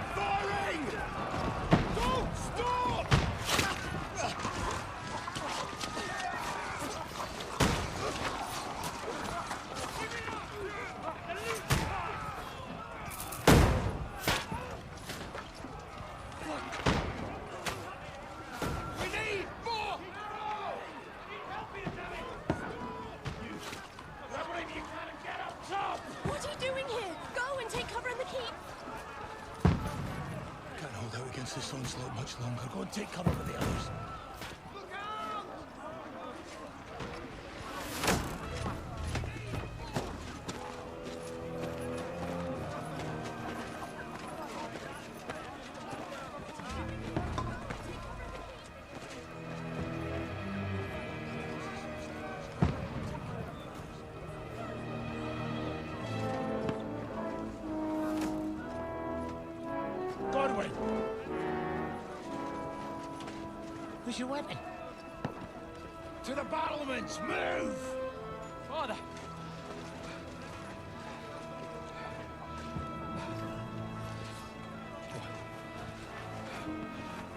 Keep firing! Don't stop! We need more! Grab whatever you can and get up top! What are you doing here? Go and take cover in the keep. Can't hold out against this onslaught much longer. Go and take cover with the others. Godwin! Where's your weapon? To the battlements! Move! Father!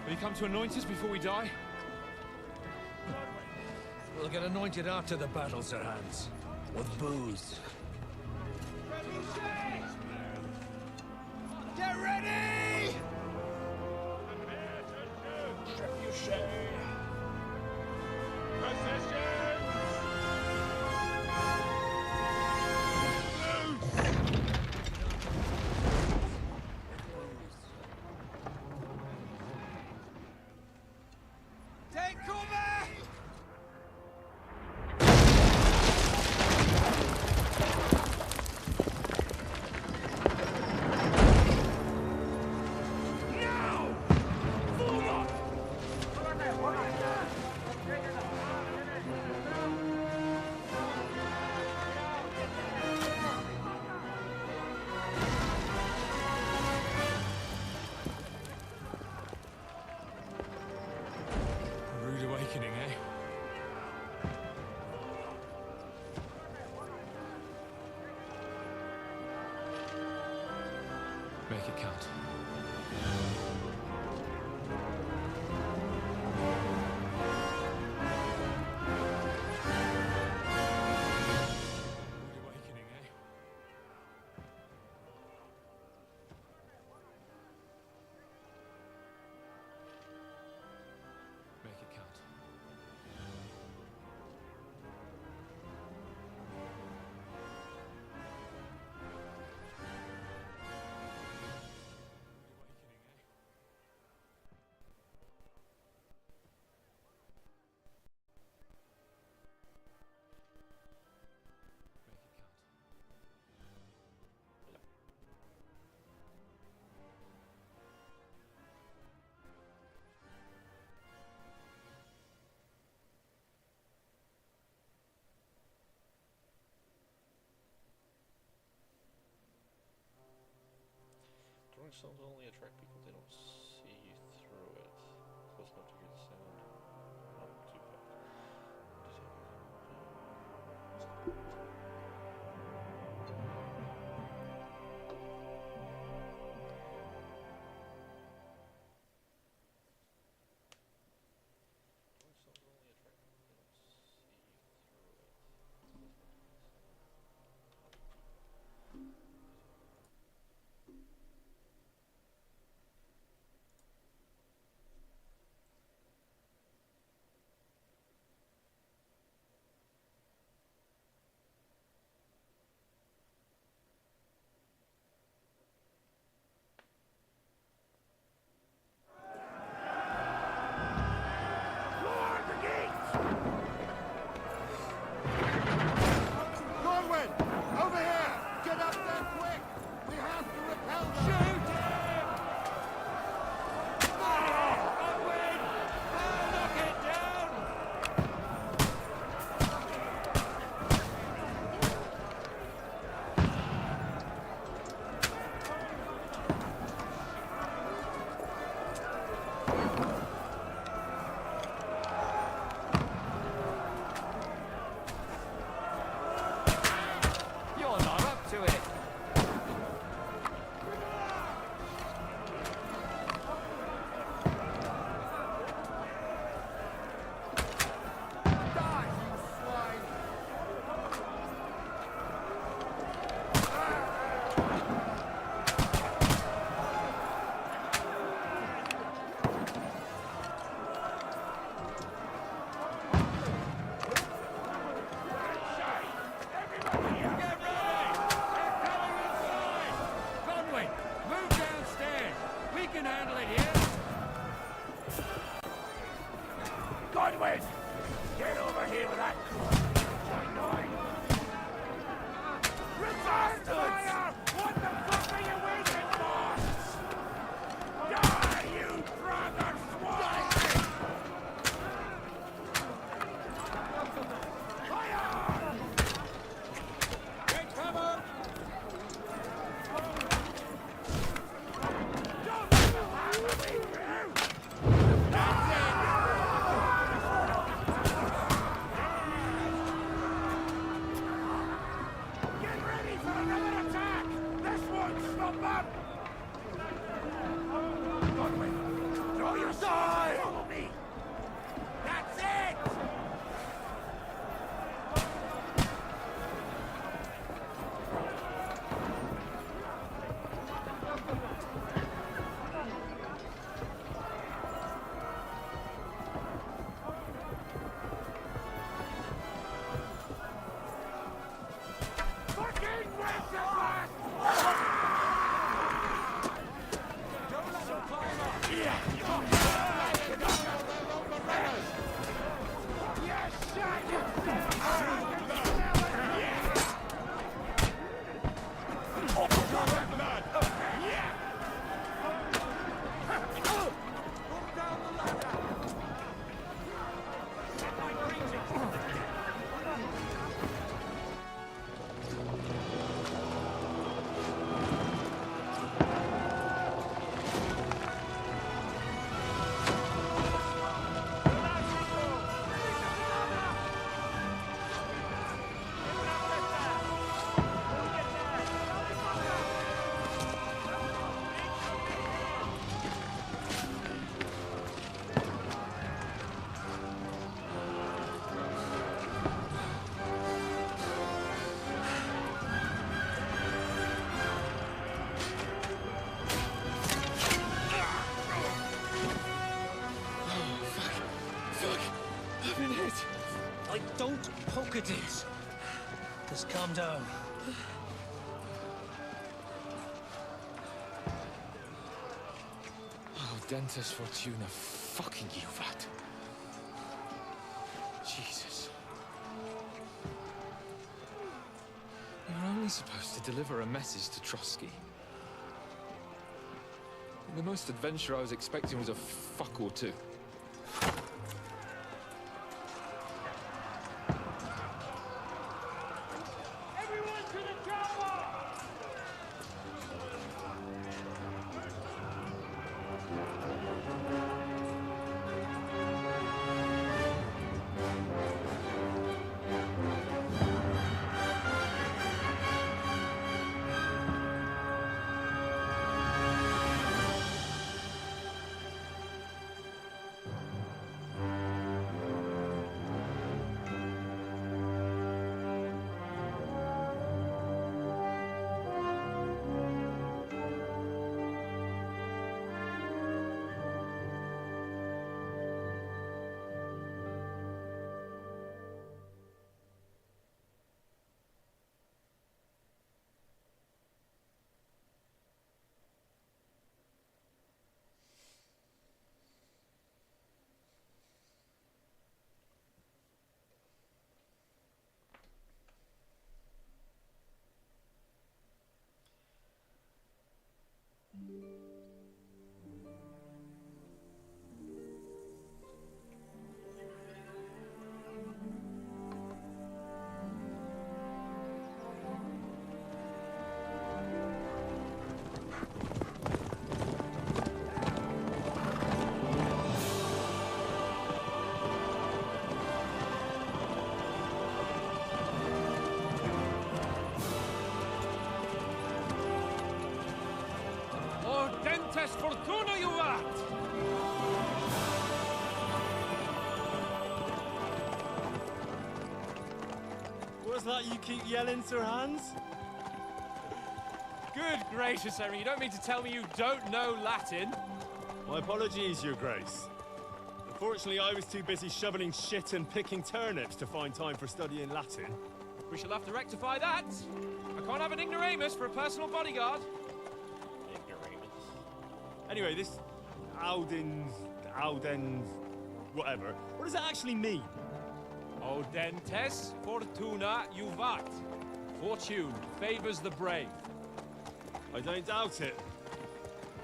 Will you come to anoint us before we die? We'll get anointed after the battles are hands. With booze. Get ready! Trebuchet! Positions! Take cover! Now! Form up! A rude awakening, eh? Make it count. Rude awakening, eh? Make it count. Drawing sounds only attract people, they don't see you through it. Close enough to hear the sound. Not too Drawing sounds only attract people, they don't see you through it. Close enough to hear the sound. I don't poke at it. Just calm down. Oh, Dentes Fortuna, fucking you, vat. Jesus. You were only supposed to deliver a message to Trotsky. The most adventure I was expecting was a fuck or two. Dentes Fortuna, you vat! What's that you keep yelling, Sir Hans? Good gracious, Henry, you don't mean to tell me you don't know Latin? My apologies, Your Grace. Unfortunately, I was too busy shoveling shit and picking turnips to find time for studying Latin. We shall have to rectify that. I can't have an ignoramus for a personal bodyguard. Ignoramus. Anyway, this Audens, whatever. What does that actually mean? Audentes Fortuna Juvat. Fortune favors the brave. I don't doubt it.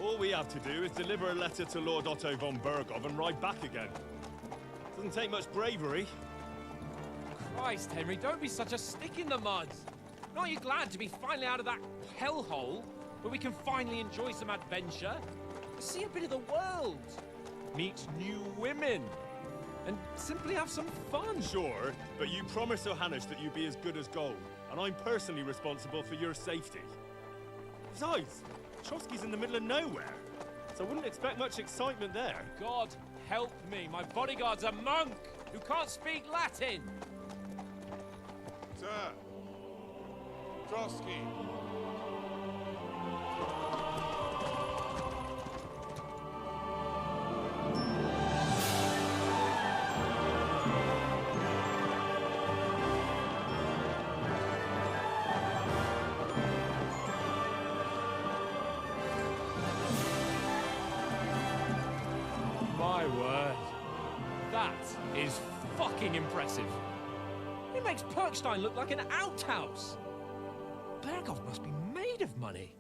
All we have to do is deliver a letter to Lord Otto von Bergov and ride back again. Doesn't take much bravery. Christ, Henry, don't be such a stick in the mud. Aren't you glad to be finally out of that hellhole where we can finally enjoy some adventure? See a bit of the world, meet new women, and simply have some fun. Sure, but you promised Johannes that you'd be as good as gold, and I'm personally responsible for your safety. Besides, Trotsky's in the middle of nowhere, so I wouldn't expect much excitement there. God help me, my bodyguard's a monk who can't speak Latin. Sir! Trotsky! My word. That is fucking impressive. It makes Perkstein look like an outhouse. Bergov must be made of money.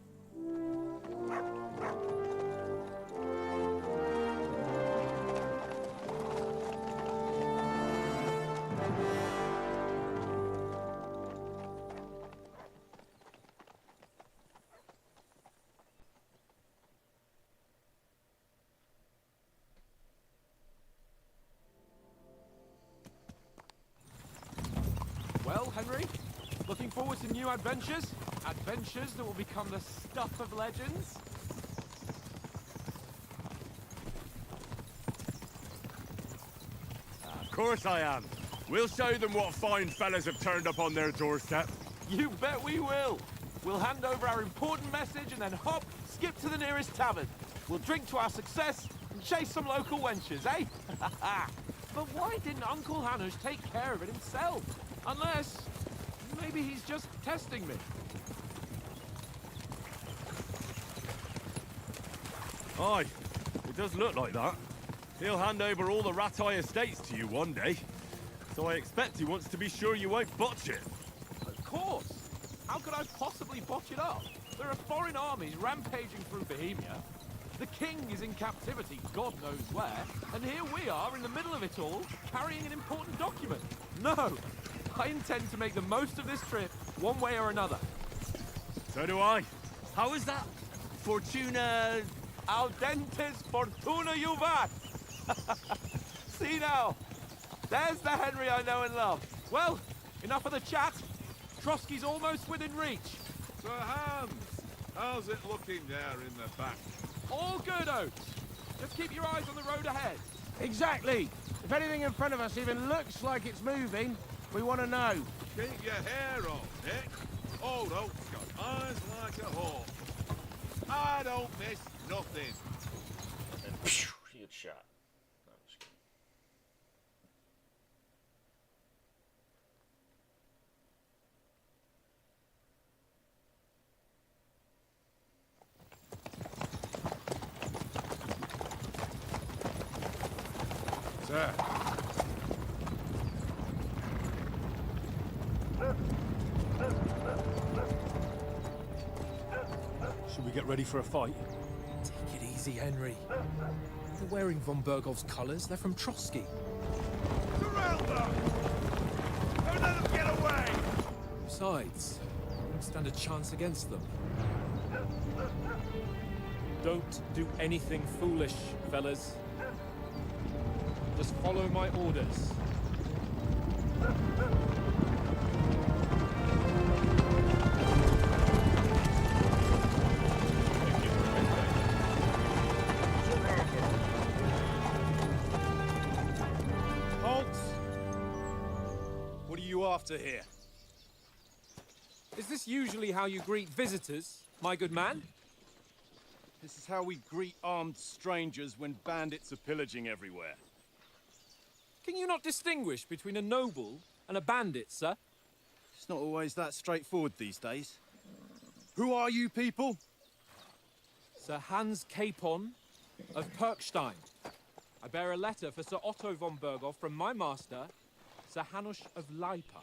Well, Henry, looking forward to new adventures? Adventures that will become the stuff of legends? Of course I am. We'll show them what fine fellas have turned up on their doorstep. You bet we will. We'll hand over our important message and then hop, skip to the nearest tavern. We'll drink to our success and chase some local wenches, eh? But why didn't Uncle Hanush take care of it himself? Unless, maybe he's just testing me. Aye, it does look like that. He'll hand over all the Ratai estates to you one day. So I expect he wants to be sure you won't botch it. Of course. How could I possibly botch it up? There are foreign armies rampaging through Bohemia. The king is in captivity, God knows where. And here we are in the middle of it all, carrying an important document. No, I intend to make the most of this trip, one way or another. So do I. How is that? Fortuna... Audentes fortuna juvat! See now, there's the Henry I know and love. Well, enough of the chat. Trotsky's almost within reach. Sir Hans, how's it looking there in the back? All good, Oates. Just keep your eyes on the road ahead. Exactly. If anything in front of us even looks like it's moving, we want to know. Keep your hair on, Nick. Old Oak's got eyes like a hawk. I don't miss nothing. And he gets shot. No, I'm just kidding. Sir. Should we get ready for a fight? Take it easy, Henry. They're wearing von Bergov's colours. They're from Trotsky. Surround them! Don't let them get away! Besides, we don't stand a chance against them. Don't do anything foolish, fellas. Just follow my orders. Halt! What are you after here? Is this usually how you greet visitors, my good man? This is how we greet armed strangers when bandits are pillaging everywhere. Can you not distinguish between a noble and a bandit, sir? It's not always that straightforward these days. Who are you people? Sir Hans Capon of Perkstein. I bear a letter for Sir Otto von Berghoff from my master, Sir Hanush of Lipa.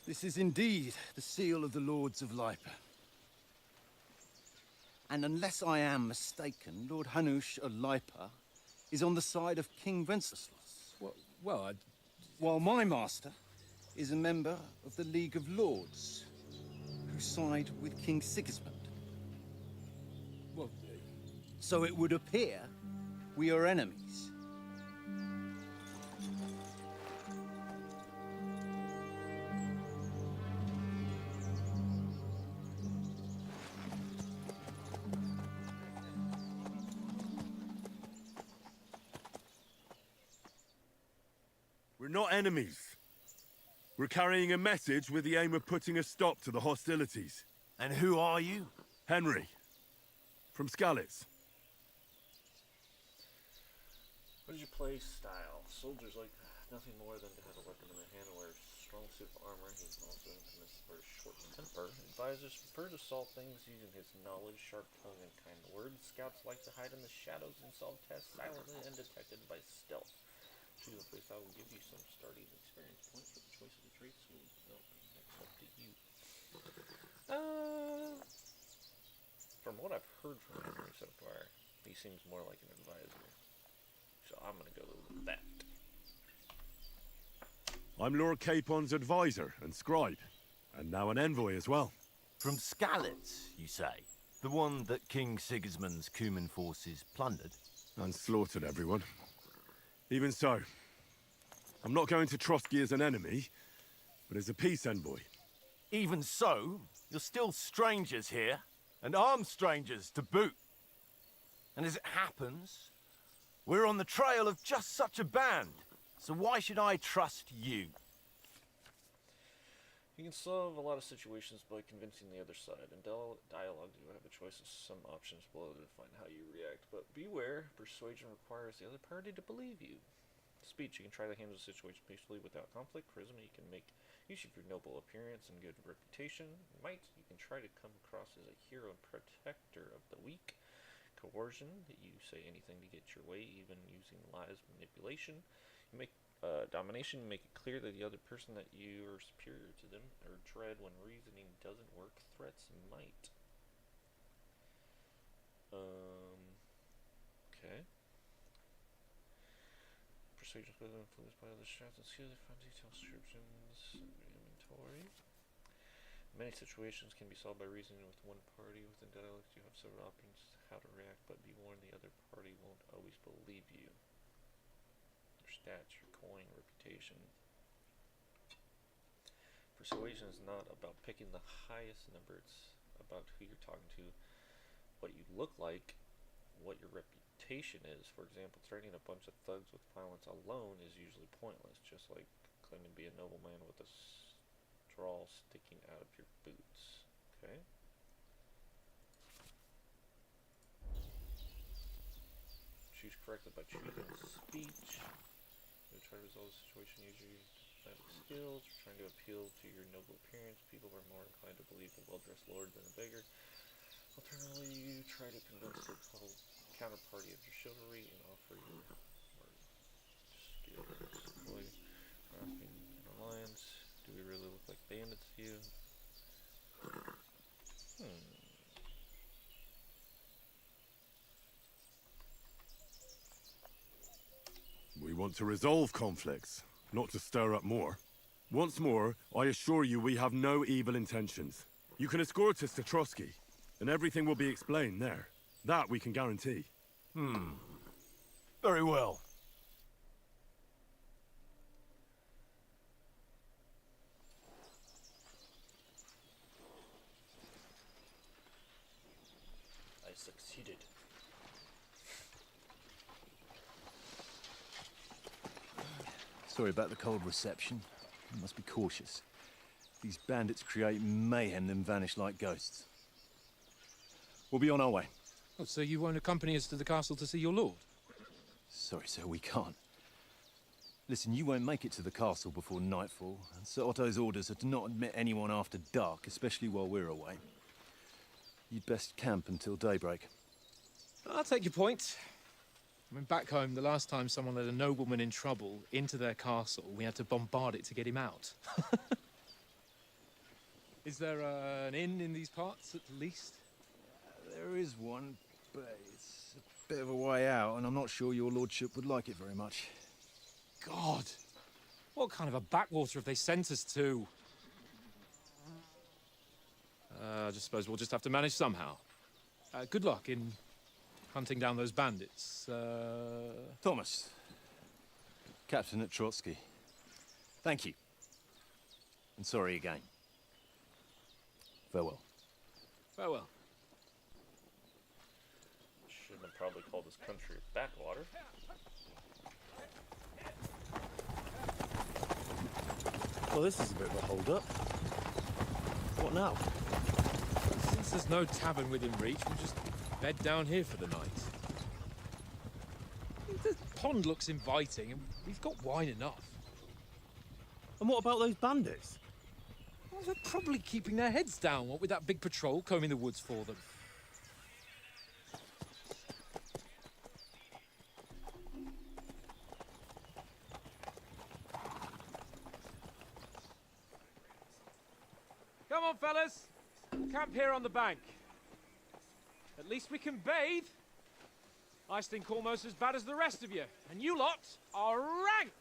This is indeed the seal of the Lords of Lipa. And unless I am mistaken, Lord Hanush of Lipa is on the side of King Wenceslas. Well, While my master is a member of the League of Lords, who side with King Sigismund. well, So it would appear we are enemies. We're not enemies. We're carrying a message with the aim of putting a stop to the hostilities. And who are you? Henry. From Skalitz. What is your play style? Soldiers like nothing more than to have a weapon in their hand and wear strong suit of armor. He's also infamous for his short temper. Advisors prefer to solve things using his knowledge, sharp tongue, and kind words. Scouts like to hide in the shadows and solve tests silently and detected by stealth. Choose a place I will give you some starting experience points for the choice of the traits will develop next up to you. From what I've heard from him so far, he seems more like an advisor. So I'm gonna go with that. I'm Lord Capon's advisor and scribe, and now an envoy as well. From Skalitz, you say? The one that King Sigismund's Cuman forces plundered? And slaughtered everyone. Even so, I'm not going to Trotsky as an enemy, but as a peace envoy. Even so, you're still strangers here, and armed strangers to boot. And as it happens, we're on the trail of just such a band, so why should I trust you? You can solve a lot of situations by convincing the other side. In dialogue, you have a choice of some options below to define how you react. But beware, persuasion requires the other party to believe you. Speech, you can try to handle the situation peacefully without conflict. Charisma, you can make use of your noble appearance and good reputation. Might, you can try to come across as a hero and protector of the weak. Coercion, you say anything to get your way, even using lies, manipulation. You make domination, make it clear to the other person that you are superior to them. Or dread, when reasoning doesn't work. Threats, might. Okay. Persuasion is influenced by other strats and skills. Find detailed descriptions of inventory. Many situations can be solved by reasoning with one party. Within dialects, you have several options how to react, but be warned the other party won't always believe you. Your stats, your coin, reputation. Persuasion is not about picking the highest number. It's about who you're talking to, what you look like, what your reputation is. For example, threatening a bunch of thugs with violence alone is usually pointless, just like claiming to be a nobleman with a straw sticking out of your boots. Okay. Choose correctly by choosing speech. You try to resolve the situation using your diplomatic skills. You're trying to appeal to your noble appearance. People are more inclined to believe a well-dressed lord than a beggar. Alternatively, you try to convince the counterparty of your chivalry and offer your skill. Deploy, crafting an alliance. Do we really look like bandits to you? We want to resolve conflicts, not to stir up more. Once more, I assure you we have no evil intentions. You can escort us to Trotsky, and everything will be explained there. That we can guarantee. Very well. I succeeded. Sorry about the cold reception. You must be cautious. These bandits create mayhem, then vanish like ghosts. We'll be on our way. Oh, so you won't accompany us to the castle to see your lord? Sorry, sir, we can't. Listen, you won't make it to the castle before nightfall, and Sir Otto's orders are to not admit anyone after dark, especially while we're away. You'd best camp until daybreak. I'll take your point. I mean, back home, the last time someone led a nobleman in trouble into their castle, we had to bombard it to get him out. Is there an inn in these parts, at least? There is one, but it's a bit of a way out, and I'm not sure your lordship would like it very much. God! What kind of a backwater have they sent us to? I just suppose we'll just have to manage somehow. Good luck in hunting down those bandits. Thomas, captain at Trotsky. Thank you. And sorry again. Farewell. Farewell. Shouldn't have probably called this country a backwater. Well, this is a bit of a hold-up. What now? Since there's no tavern within reach, we'll just bed down here for the night. The pond looks inviting, and we've got wine enough. And what about those bandits? Well, they're probably keeping their heads down, what with that big patrol combing the woods for them. Come on, fellas. We'll camp here on the bank. At least we can bathe. I stink almost as bad as the rest of you, and you lot are rank!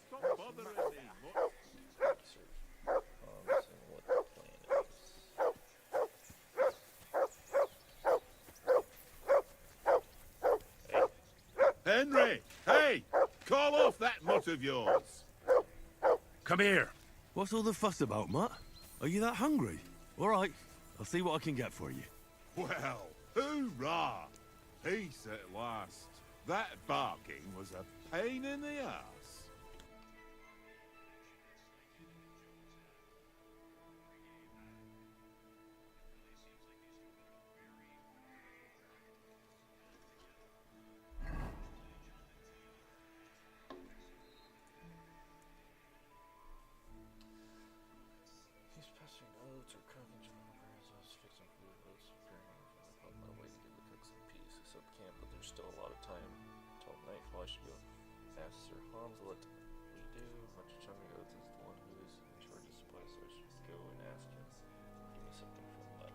Stop bothering me, much. Henry! Hey! Call off that mutt of yours! Come here. What's all the fuss about, Mutt? Are you that hungry? All right, I'll see what I can get for you. Well, hoorah! Peace at last. That barking was a pain in the ass. He's passing notes or cooking prayers. I was fixing food. I was preparing on my way to give the cook some peace. I sub camp, but there's still a lot of time till nightfall. I should go ask Sir Hans what we do. Hunter Chummy Oates is the one who is in charge of supplies, so I should go and ask him. Give me something from that.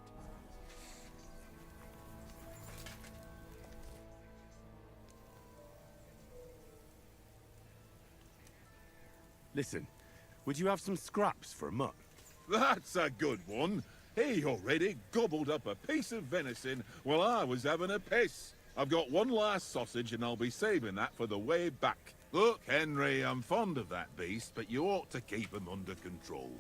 Listen, would you have some scraps for Mutt? That's a good one. He already gobbled up a piece of venison while I was having a piss. I've got one last sausage and I'll be saving that for the way back. Look, Henry, I'm fond of that beast, but you ought to keep him under control.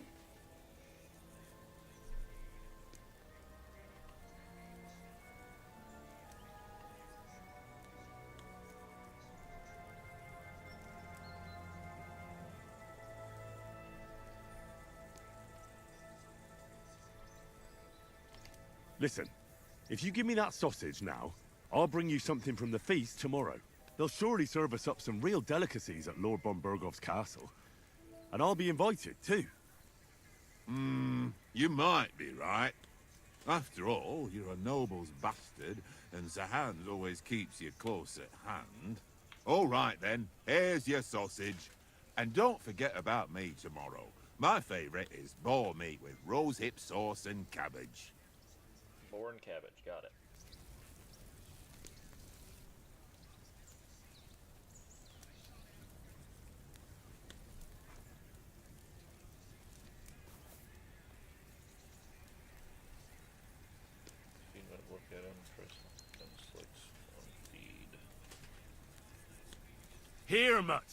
Listen, if you give me that sausage now, I'll bring you something from the feast tomorrow. They'll surely serve us up some real delicacies at Lord von Bergov's castle. And I'll be invited, too. You might be right. After all, you're a noble's bastard, and Sir Hans always keeps you close at hand. All right, then. Here's your sausage. And don't forget about me tomorrow. My favourite is boar meat with rosehip sauce and cabbage. Boar and cabbage, got it. You might look at him first. Like on feed. Here, Mutt!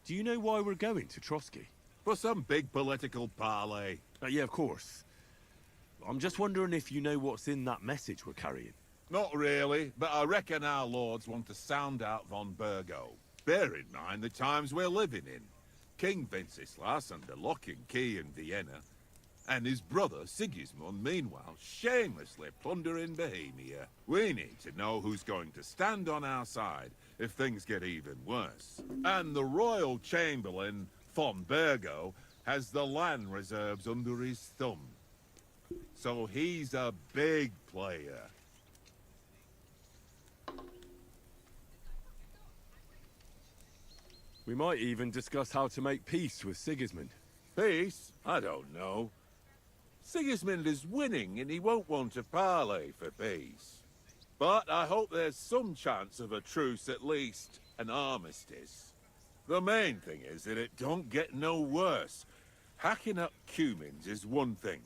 Do you know why we're going to Trotsky? For some big political parley. Yeah, of course. I'm just wondering if you know what's in that message we're carrying. Not really, but I reckon our lords want to sound out von Bergo. Bear in mind the times we're living in. King Wenceslas under lock and key in Vienna, and his brother Sigismund, meanwhile, shamelessly plundering Bohemia. We need to know who's going to stand on our side if things get even worse. And the Royal Chamberlain, von Bergo, has the land reserves under his thumb. So he's a big player. We might even discuss how to make peace with Sigismund. Peace? I don't know. Sigismund is winning and he won't want to parley for peace. But I hope there's some chance of a truce, at least an armistice. The main thing is that it don't get no worse. Hacking up Cumans is one thing,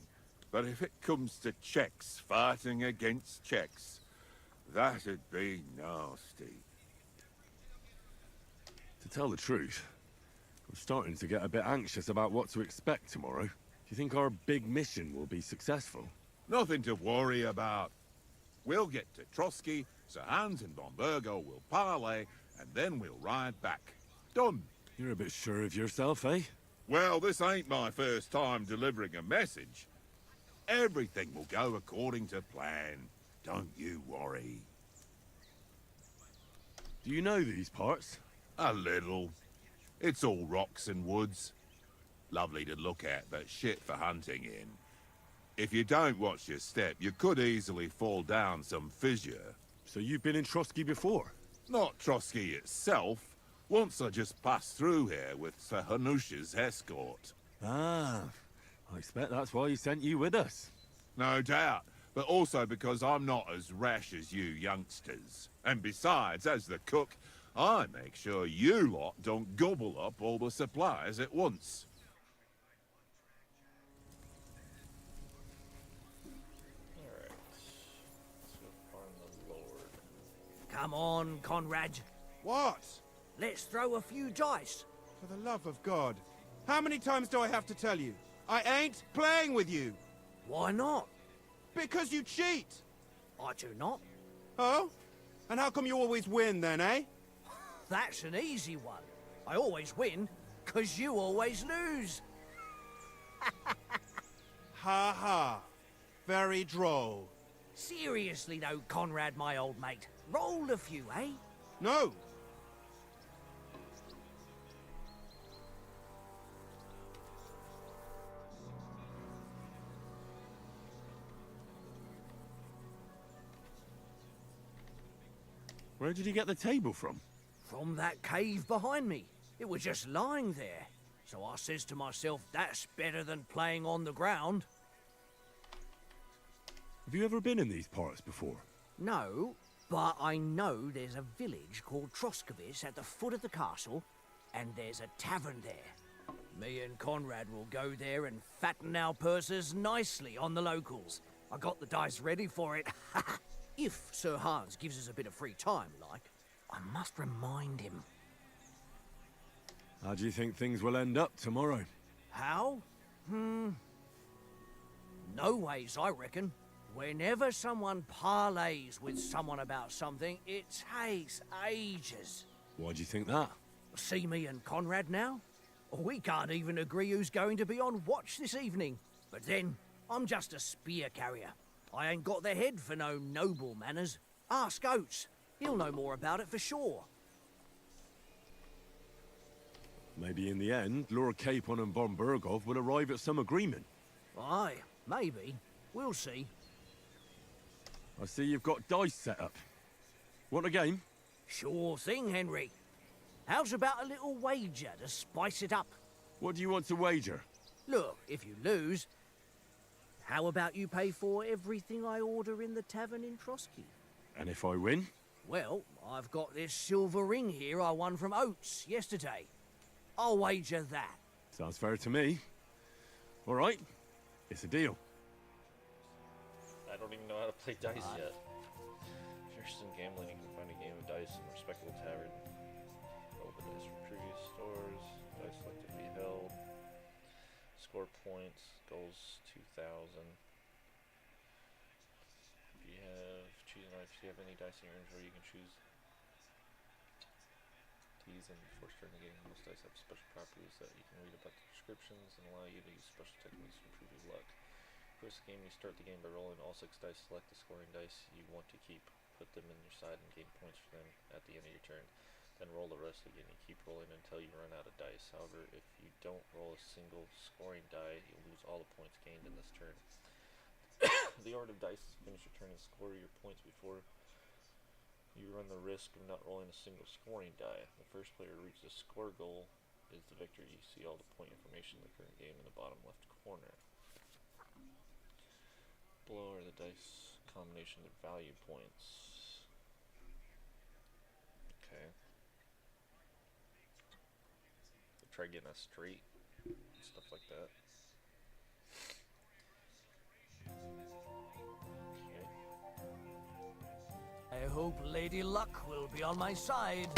but if it comes to Czechs fighting against Czechs, that'd be nasty. To tell the truth, I'm starting to get a bit anxious about what to expect tomorrow. Do you think our big mission will be successful? Nothing to worry about. We'll get to Trotsky, Sir Hans and von Bergo will parley, and then we'll ride back. Done. You're a bit sure of yourself, eh? Well, this ain't my first time delivering a message. Everything will go according to plan. Don't you worry. Do you know these parts? A little. It's all rocks and woods. Lovely to look at, but shit for hunting in. If you don't watch your step, you could easily fall down some fissure. So you've been in Trotsky before? Not Trotsky itself. Once I just passed through here with Sir Hanush's escort. Ah, I expect that's why he sent you with us. No doubt, but also because I'm not as rash as you youngsters. And besides, as the cook, I make sure you lot don't gobble up all the supplies at once. Come on, Conrad. What? Let's throw a few dice. For the love of God. How many times do I have to tell you? I ain't playing with you. Why not? Because you cheat. I do not. Oh? And how come you always win then, eh? That's an easy one. I always win, 'cause you always lose. Ha ha. Very droll. Seriously though, Conrad, my old mate. Roll a few, eh? No. Where did you get the table from? From that cave behind me. It was just lying there. So I says to myself, that's better than playing on the ground. Have you ever been in these parts before? No, but I know there's a village called Troskovic at the foot of the castle, and there's a tavern there. Me and Conrad will go there and fatten our purses nicely on the locals. I got the dice ready for it. If Sir Hans gives us a bit of free time, like, I must remind him. How do you think things will end up tomorrow? How? No ways, I reckon. Whenever someone parleys with someone about something, it takes ages. Why do you think that? See me and Conrad now? We can't even agree who's going to be on watch this evening. But then, I'm just a spear carrier. I ain't got the head for no noble manners. Ask Oates. He'll know more about it for sure. Maybe in the end, Lord Capon and von Bergov will arrive at some agreement. Aye, maybe. We'll see. I see you've got dice set up. Want a game? Sure thing, Henry. How's about a little wager to spice it up? What do you want to wager? Look, if you lose, how about you pay for everything I order in the tavern in Trotsky? And if I win? Well, I've got this silver ring here I won from Oates yesterday. I'll wager that. Sounds fair to me. All right, it's a deal. I don't even know how to play dice yet. If you're interested in gambling, you can find a game of dice in a respectable tavern. Roll the dice from previous stores. Dice selected to be held. Score points. Goals 2,000. If you have choose an if you have any dice in your inventory, you can choose to use them before starting the game. Most dice have special properties that you can read about the descriptions and allow you to use special techniques to improve your luck. First game, you start the game by rolling all 6 dice. Select the scoring dice you want to keep. Put them in your side and gain points for them at the end of your turn. Then roll the rest again. You keep rolling until you run out of dice. However, if you don't roll a single scoring die, you'll lose all the points gained in this turn. The order of dice is finish your turn and score your points before you run the risk of not rolling a single scoring die. The first player to reach the score goal is the victor. You see all the point information in the current game in the bottom left corner. Below are the dice combination of value points. Okay. So try getting a straight, stuff like that. Okay. I hope Lady Luck will be on my side.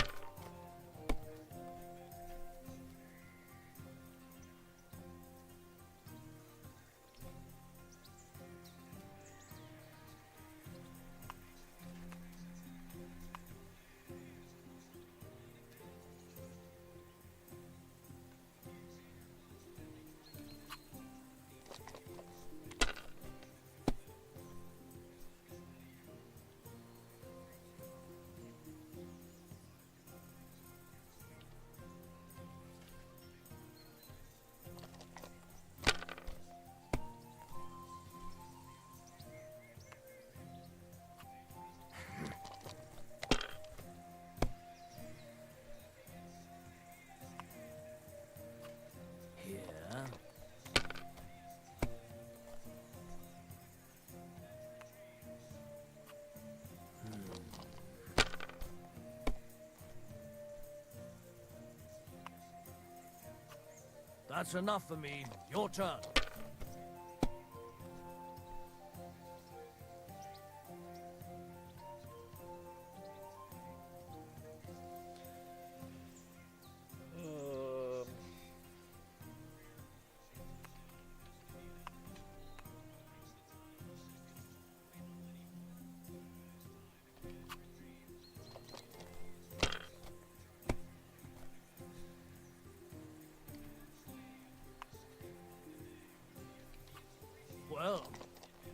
That's enough for me. Your turn.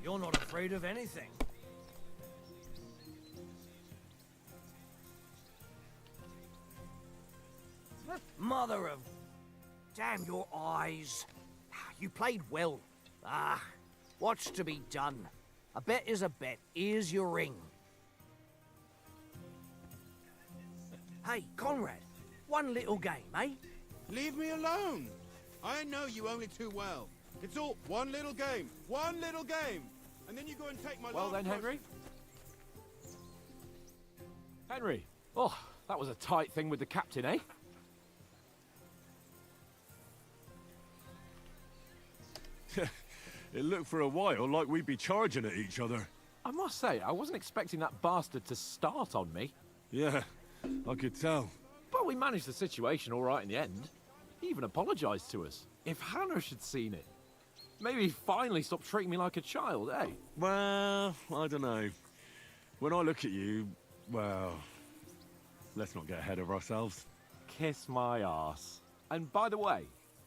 You're not afraid of anything. Mother of... Damn your eyes. You played well. Ah, what's to be done? A bet is a bet. Here's your ring. Hey, Conrad, one little game, eh? Leave me alone. I know you only too well. It's all one little game. One little game. And then you go and take my Well last then, Henry. question. Henry. Oh, that was a tight thing with the captain, eh? It looked for a while like we'd be charging at each other. I must say, I wasn't expecting that bastard to start on me. Yeah, I could tell. But we managed the situation all right in the end. He even apologized to us. If Hannah had seen it, maybe he'd finally stop treating me like a child, eh? Well, I don't know. When I look at you, well, let's not get ahead of ourselves. Kiss my arse. And by the way,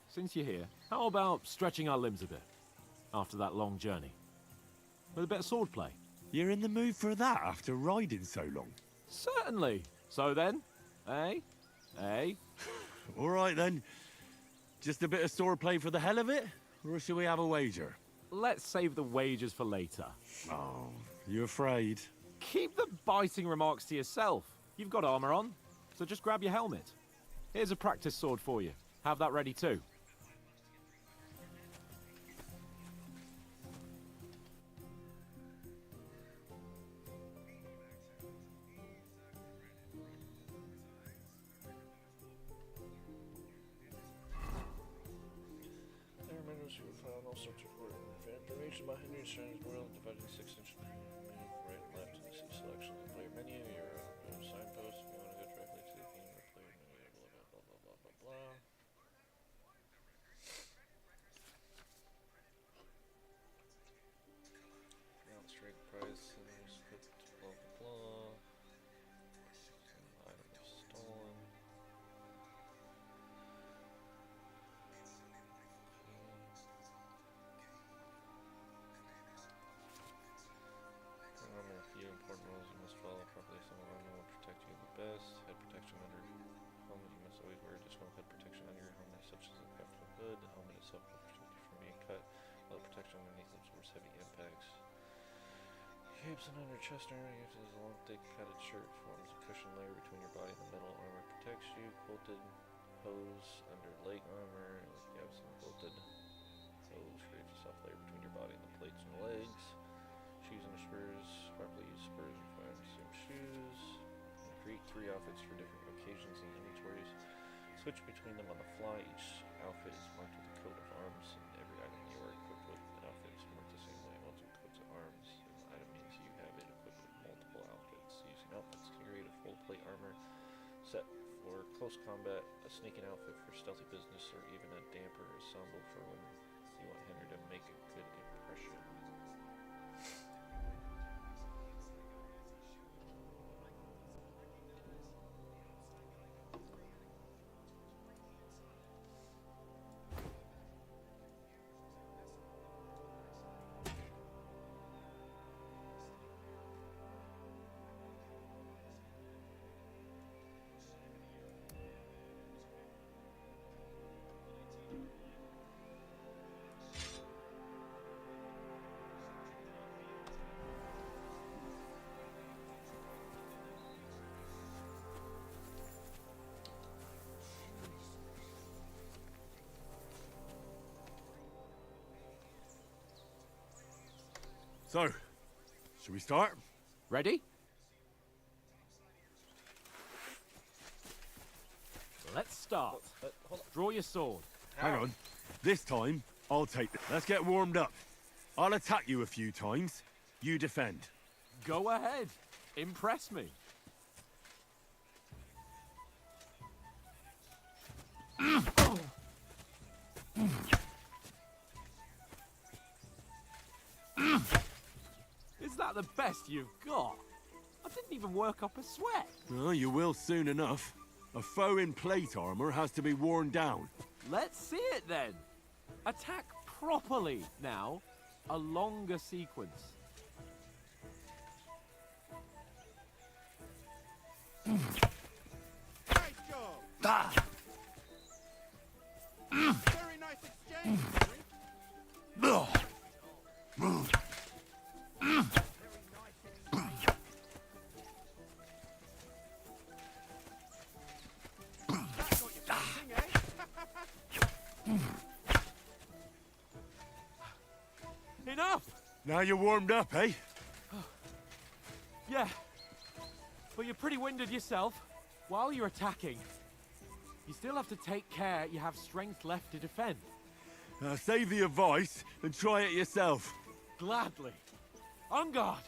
since you're here, how about stretching our limbs a bit after that long journey? With a bit of swordplay. You're in the mood for that after riding so long? Certainly. So then, eh? Eh? All right then. Just a bit of swordplay for the hell of it? Or shall we have a wager? Let's save the wagers for later. Oh, you afraid? Keep the biting remarks to yourself. You've got armor on, so just grab your helmet. Here's a practice sword for you. Have that ready too. There are menus you will find all sorts of information about Henry's Strange world, divided in 6 inches. Right and left, and you see selections of player menu. Your signpost if you want to go directly to the game or player menu. Blah blah blah blah blah blah. Mount straight price and put blah blah blah. Some item is stolen. Remember a few important rules you must follow properly. Some of them will protect you the best. Head protection under helmet. You must always wear additional head protection under your helmet, such as a hefted hood. The helmet itself will protect you from being cut, while the protection underneath absorbs heavy impacts. Capes and under chest armor, you have a long, thick, padded shirt. Forms a cushion layer between your body and the middle. Armor protects you. Quilted hose under leg armor. You have some quilted hose creates a soft layer between your body and the plates and legs. Shoes and spurs. Properly use spurs and find the same shoes. Create 3 outfits for different occasions and inventories. Switch between them on the fly. Each outfit is marked with a coat of arms, and every item you are equipped with an outfit is marked the same way. Multiple coats of arms. An item means you have it equipped with multiple outfits. Using outfits can create a full plate armor set for close combat, a sneaking outfit for stealthy business, or even a damper ensemble for when you want Henry to make a good impression. So, should we start? Ready? Let's start. Hold on. Draw your sword. Hang on. This time, I'll take it. Let's get warmed up. I'll attack you a few times. You defend. Go ahead. Impress me. Is that the best you've got? I didn't even work up a sweat. Well, you will soon enough. A foe in plate armor has to be worn down. Let's see it then. Attack properly now. a longer sequence. Great job! Very nice exchange, Henry. That got you thinking, eh? Enough! Now you're warmed up, eh? Yeah. But you're pretty winded yourself. While you're attacking, you still have to take care you have strength left to defend. Save the advice and try it yourself. Gladly. On guard!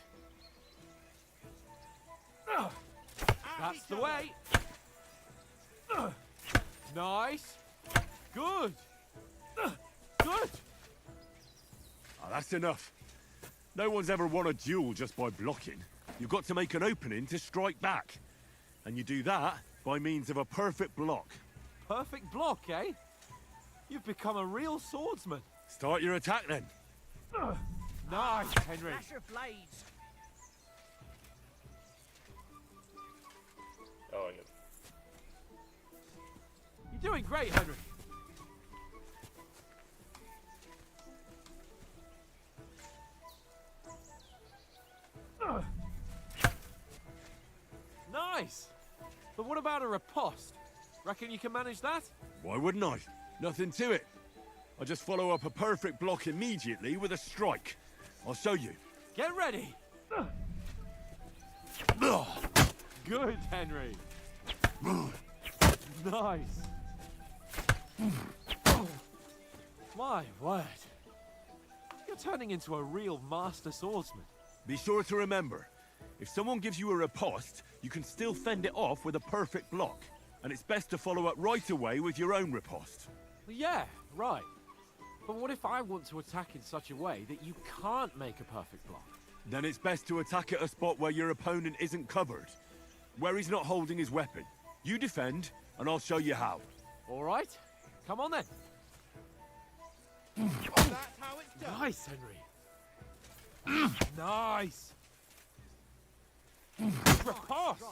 That's the way! Nice! Good! Good! That's enough. No one's ever won a duel just by blocking. You've got to make an opening to strike back. And you do that by means of a perfect block. Perfect block, eh? You've become a real swordsman. Start your attack then. Nice, Henry. Flash your blades. Oh, I get it. You're doing great, Henry. Nice! But what about a riposte? Reckon you can manage that? Why wouldn't I? Nothing to it. I just follow up a perfect block immediately with a strike. I'll show you. Get ready! Good, Henry. Nice. My word. You're turning into a real master swordsman. Be sure to remember, if someone gives you a riposte, you can still fend it off with a perfect block. And it's best to follow up right away with your own riposte. Yeah, right. But what if I want to attack in such a way that you can't make a perfect block? Then it's best to attack at a spot where your opponent isn't covered. Where he's not holding his weapon. You defend, and I'll show you how. All right. Come on then. That's how it's done. Nice, Henry. Nice. Riposte.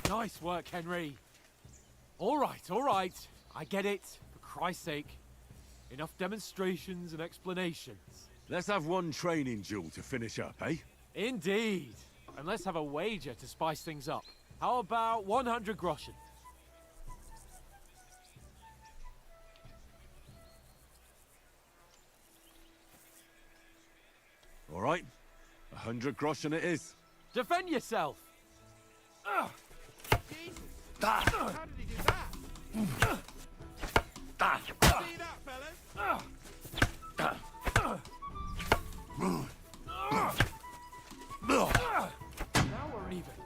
Nice work, Henry. All right. I get it. For Christ's sake. Enough demonstrations and explanations. Let's have one training duel to finish up, eh? Indeed. And let's have a wager to spice things up. How about 100 groschen? All right. 100 groschen it is. Defend yourself! Jesus! How did he do that? See that, fellas? Now we're even.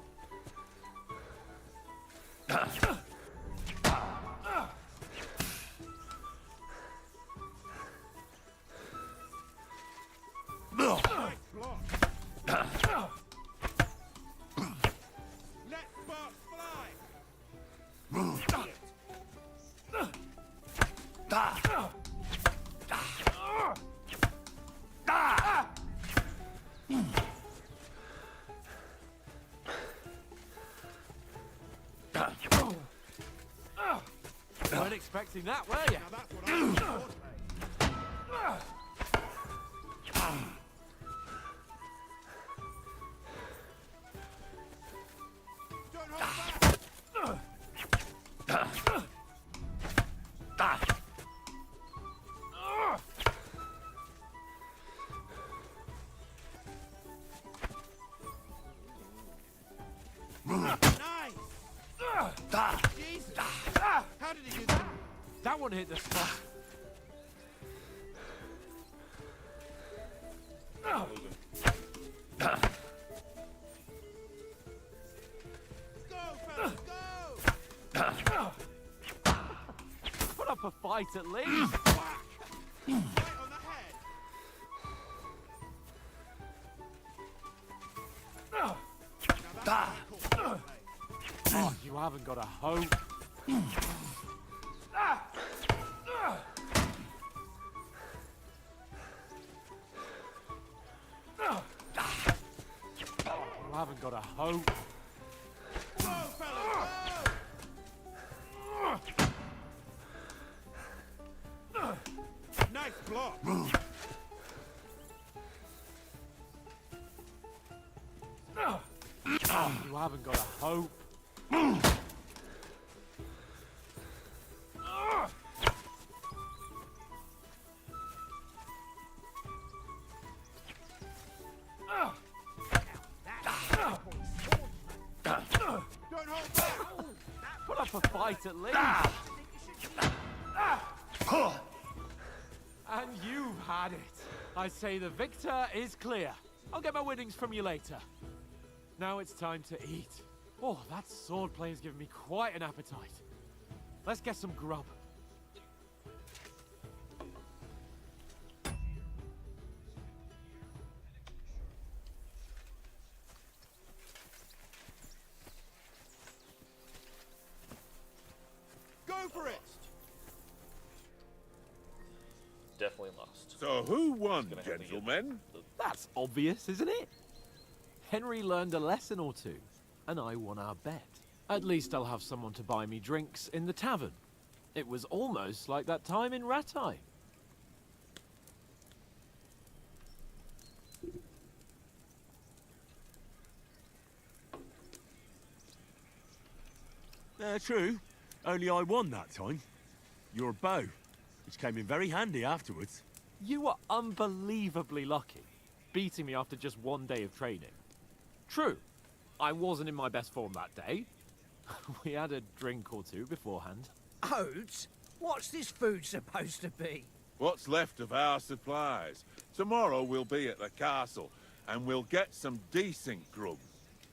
Nice block. Let sparks fly. Weren't expecting that, were you? Now that's what I'm looking for. Don't hold back. Nice. Jesus. How did he do that? That one hit the spot. Go, fellas, go! Put up a fight at least. Whack! Right on the head. Now that's what I call play. Oh, you haven't got a hope. gotta hope. Whoa, fellas! Whoa! Nice block. You haven't got a hope. Don't hold back. Put up a fight at least. And you've had it. I say the victor is clear. I'll get my winnings from you later. Now it's time to eat. Oh, that swordplay has given me quite an appetite. Let's get some grub. Go for it. Definitely lost. So who won, Gonna have to get gentlemen? That's obvious, isn't it? Henry learned a lesson or two, and I won our bet. At least I'll have someone to buy me drinks in the tavern. It was almost like that time in Rattay. True. Only I won that time. Your bow, which came in very handy afterwards. You were unbelievably lucky, beating me after just one day of training. True, I wasn't in my best form that day. We had a drink or two beforehand. Oats? What's this food supposed to be? What's left of our supplies? Tomorrow we'll be at the castle, and we'll get some decent grub.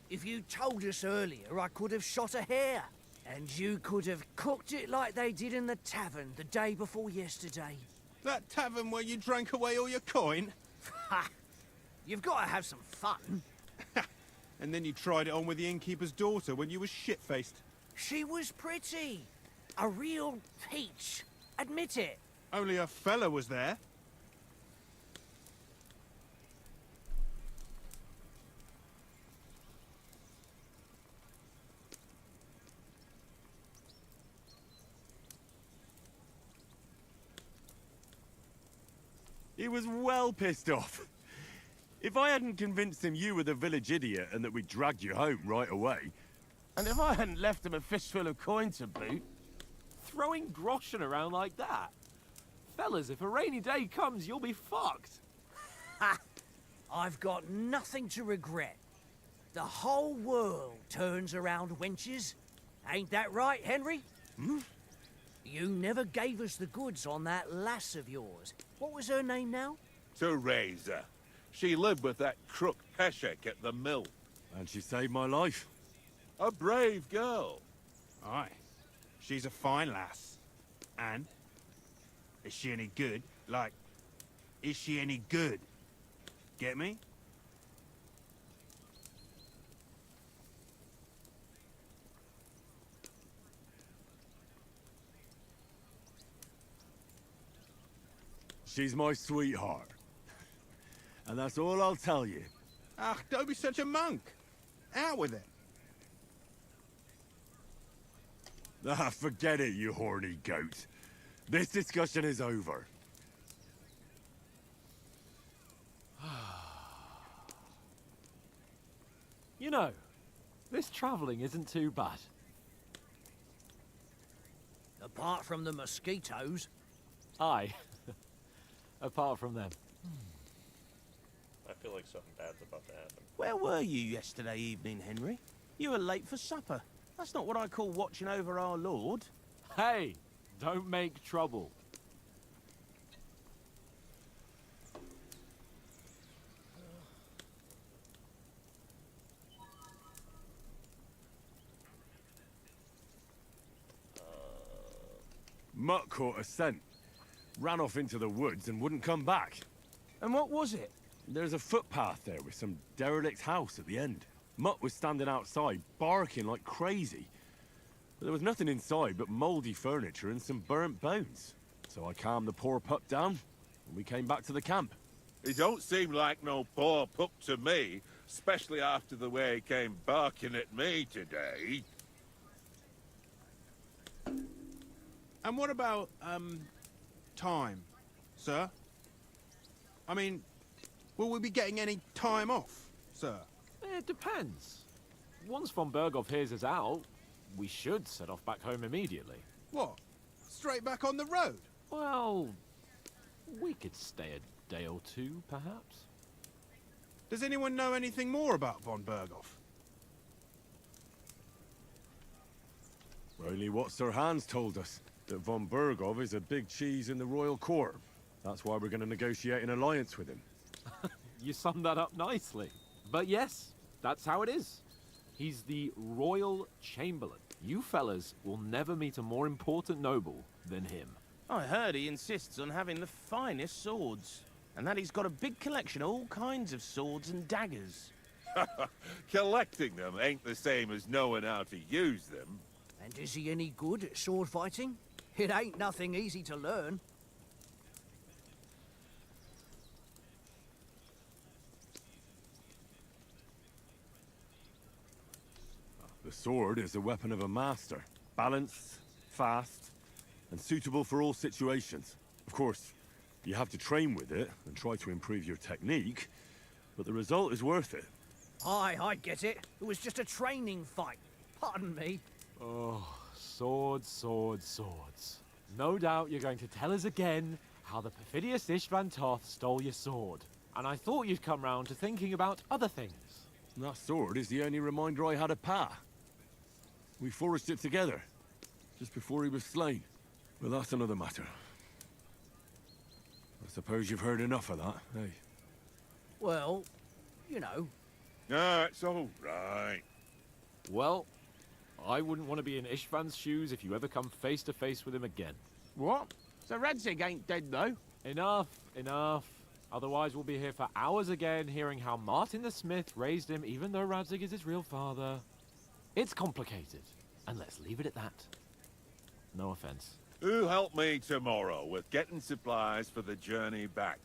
If you told us earlier, I could have shot a hare. And you could have cooked it like they did in the tavern the day before yesterday. That tavern where you drank away all your coin? Ha! You've got to have some fun. And then you tried it on with the innkeeper's daughter when you were shit-faced. She was pretty. A real peach. Admit it. Only a fella was there. He was well pissed off. If I hadn't convinced him you were the village idiot and that we dragged you home right away... And if I hadn't left him a fistful of coin to boot, Throwing groschen around like that? Fellas, if a rainy day comes, you'll be fucked. Ha! I've got nothing to regret. The whole world turns around wenches. Ain't that right, Henry? Hmm? You never gave us the goods on that lass of yours. What was her name now? Teresa. She lived with that crook Peshek at the mill. And she saved my life. A brave girl. Aye. She's a fine lass. And? Is she any good? Like, is she any good? Get me? She's my sweetheart. And that's all I'll tell you. Ah, don't be such a monk. Out with it. Ah, forget it, you horny goat. This discussion is over. You know, this travelling isn't too bad. Apart from the mosquitoes. Aye. Apart from them. I feel like something bad's about to happen. Where were you yesterday evening, Henry? You were late for supper. That's not what I call watching over our lord. Hey, don't make trouble. Mutt caught a scent. Ran off into the woods and wouldn't come back. And what was it? There's a footpath there with some derelict house at the end. Mutt was standing outside, barking like crazy. But there was nothing inside but mouldy furniture and some burnt bones. So I calmed the poor pup down, and we came back to the camp. He don't seem like no poor pup to me, especially after the way he came barking at me today. And what about, time, sir? I mean, will we be getting any time off, sir? It depends. Once von Berghoff hears us out, we should set off back home immediately. What? Straight back on the road? Well, we could stay a day or two, perhaps. Does anyone know anything more about von Berghoff? Only what Sir Hans told us, that von Berghoff is a big cheese in the royal court. That's why we're going to negotiate an alliance with him. You summed that up nicely. But yes, that's how it is. He's the royal chamberlain. You fellas will never meet a more important noble than him. I heard he insists on having the finest swords, and that he's got a big collection of all kinds of swords and daggers. Collecting them ain't the same as knowing how to use them. And is he any good at sword fighting? It ain't nothing easy to learn. The sword is the weapon of a master. Balanced, fast, and suitable for all situations. Of course, you have to train with it and try to improve your technique, but the result is worth it. Aye, I get it. It was just a training fight. Pardon me. Oh, swords, swords, swords. No doubt you're going to tell us again how the perfidious Istvan Toth stole your sword. And I thought you'd come round to thinking about other things. That sword is the only reminder I had of Pa. We forged it together, just before he was slain. But that's another matter. I suppose you've heard enough of that, eh? Well, you know. No, it's all right. Well, I wouldn't want to be in Istvan's shoes if you ever come face to face with him again. What? So Radzig ain't dead, though? Enough, enough. Otherwise we'll be here for hours again hearing how Martin the Smith raised him even though Radzig is his real father. It's complicated, and let's leave it at that. No offense. Who'll help me tomorrow with getting supplies for the journey back?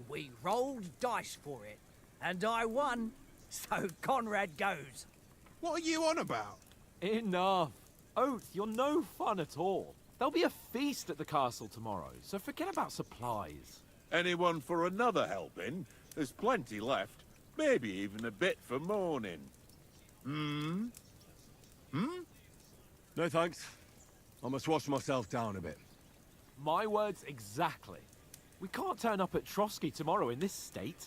We rolled dice for it, and I won, so Conrad goes. What are you on about? Enough. Oath, you're no fun at all. There'll be a feast at the castle tomorrow, so forget about supplies. Anyone for another helping? There's plenty left. Maybe even a bit for morning. Hmm? No thanks. I must wash myself down a bit. My words exactly. We can't turn up at Trotsky tomorrow in this state.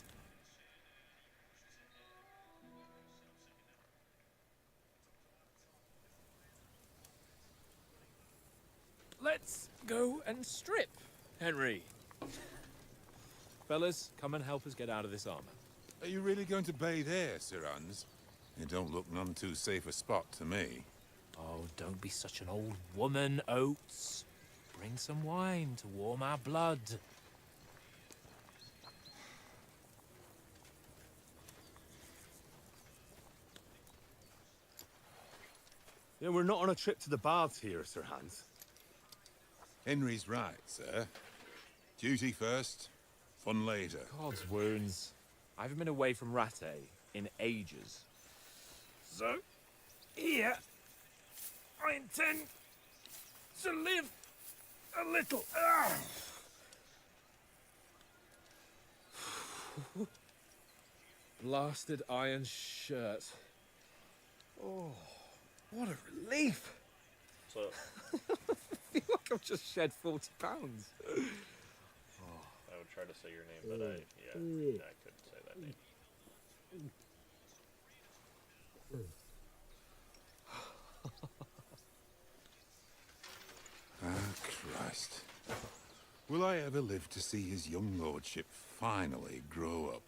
Let's go and strip, Henry. Fellas, come and help us get out of this armor. Are you really going to bathe here, Sir Hans? It don't look none too safe a spot to me. Oh, don't be such an old woman, Oates. Bring some wine to warm our blood. Yeah, we're not on a trip to the baths here, Sir Hans. Henry's right, sir. Duty first, fun later. God's wounds. I haven't been away from Rattay in ages. So, here, I intend to live a little. Blasted iron shirt. Oh, what a relief. So, I feel like I've just shed 40 pounds. I would try to say your name, but I couldn't say that name. Christ. Will I ever live to see his young lordship finally grow up?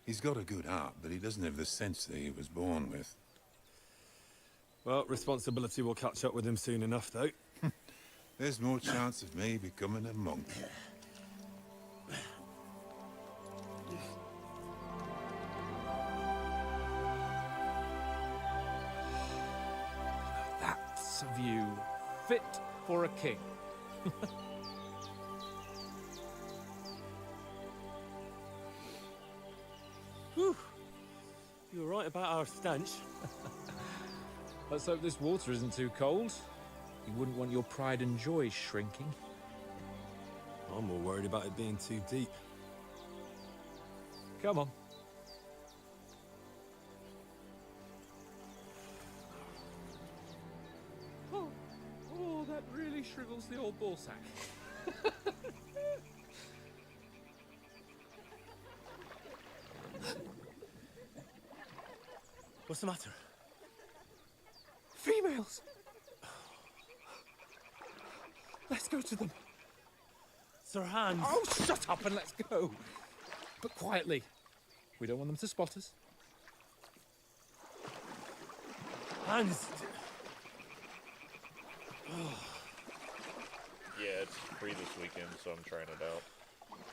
He's got a good heart, but he doesn't have the sense that he was born with. Well, responsibility will catch up with him soon enough, though. There's more chance of me becoming a monk. That's a view fit for a king. Whew. You were right about our stench. Let's hope this water isn't too cold. You wouldn't want your pride and joy shrinking. I'm more worried about it being too deep. Come on. Oh, that really shrivels the old ball sack. What's the matter? Females! Let's go to them. Sir Hans. Oh, shut up and let's go. But quietly. We don't want them to spot us. Hans. Yeah, it's free this weekend, so I'm trying it out.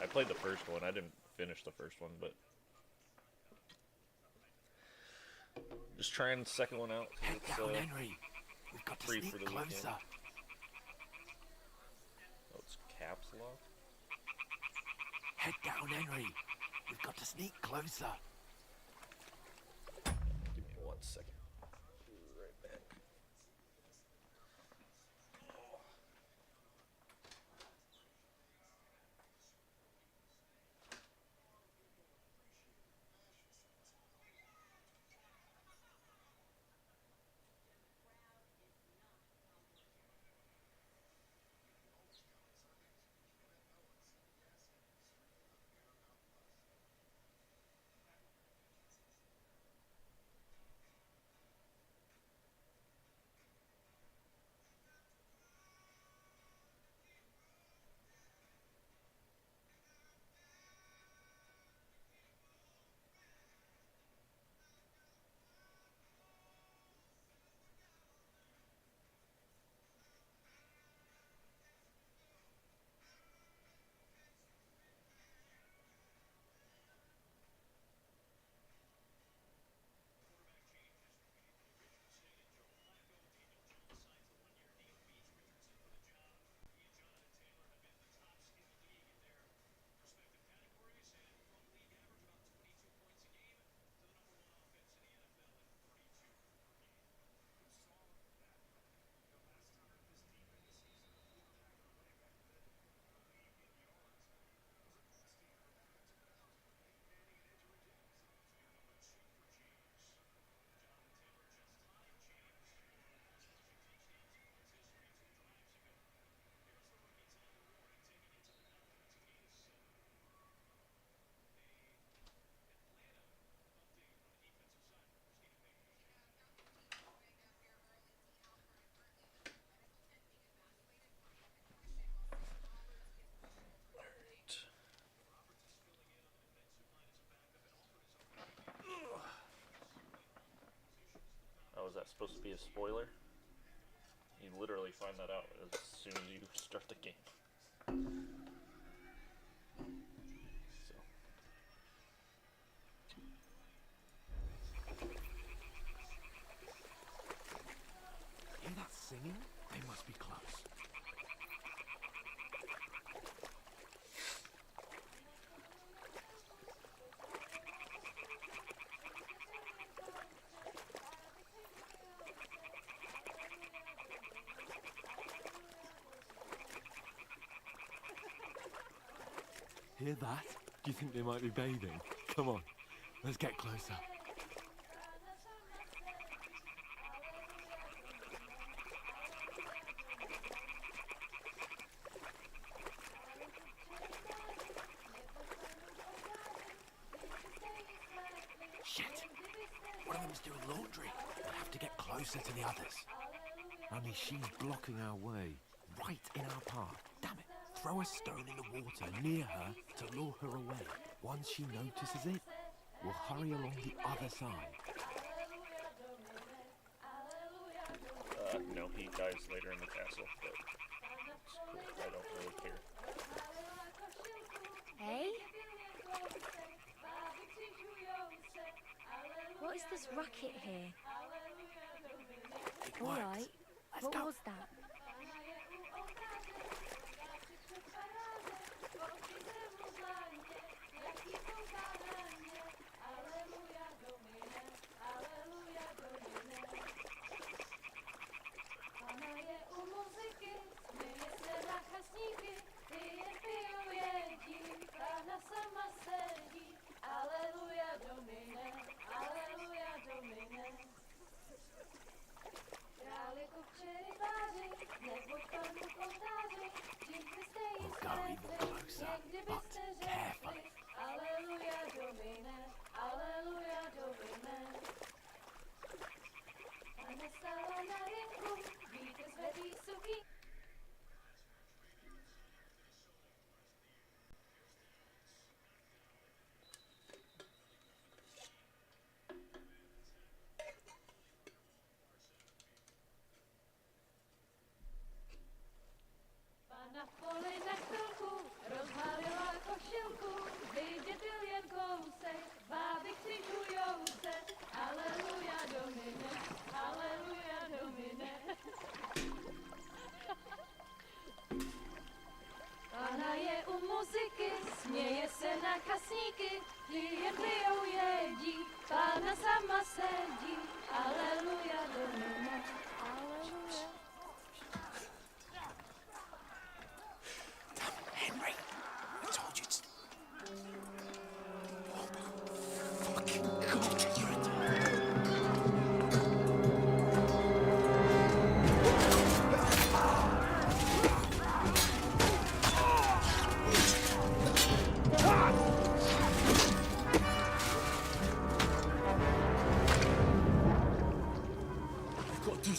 I played the first one. I didn't finish the first one, but just trying the second one out. Head down, Henry. We've got to free sneak for the closer. weekend. Oh, it's caps lock. Head down, Henry. We've got to sneak closer. Give me 1 second. Right back. Oh, is that supposed to be a spoiler? You literally find that out as soon as you start the game. So. Hear that singing? They must be close. Hear that? Do you think they might be bathing? Come on, let's get closer. Shit! One of them's doing laundry. We'll have to get closer to the others. Only she's blocking our way, right in our path. Damn it. Throw a stone in the water near her to lure her away. Once she notices it, we'll hurry along the other side. No, he dies later in the castle, but it's cool. I don't really care. Hey? What is this racket here? It All worked. right. Let's What go. was that?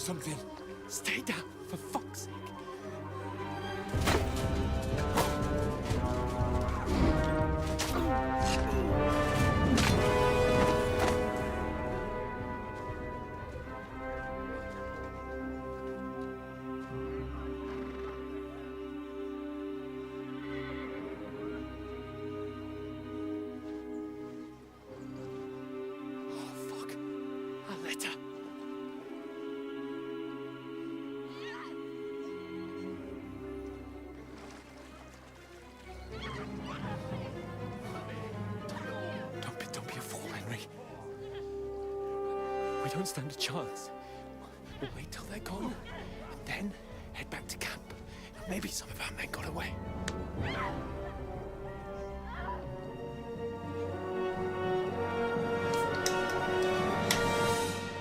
something. Stay down, for fuck's sake. Don't be a fool, Henry. We don't stand a chance. We'll wait till they're gone, and then head back to camp. Maybe some of our men got away.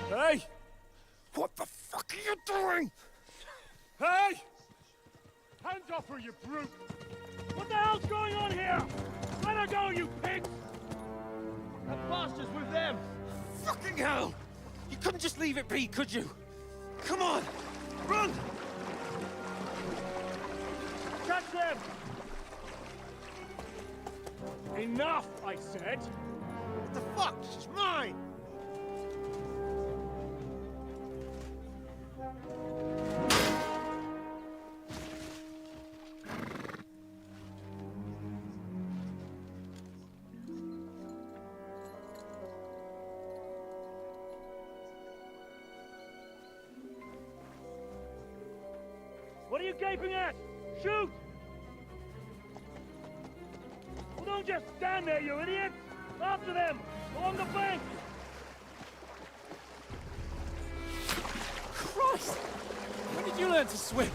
Hey! What the fuck are you doing? Hey! Hands off her, you brute! What the hell's going on here? Let her go, you pigs! That bastards with them! Fucking hell! You couldn't just leave it be, could you? Come on! Run! Catch them! Enough, I said! What the fuck? She's mine! What are you gaping at? Shoot! Well, don't just stand there, you idiot! After them! Along the bank! Christ! When did you learn to swim?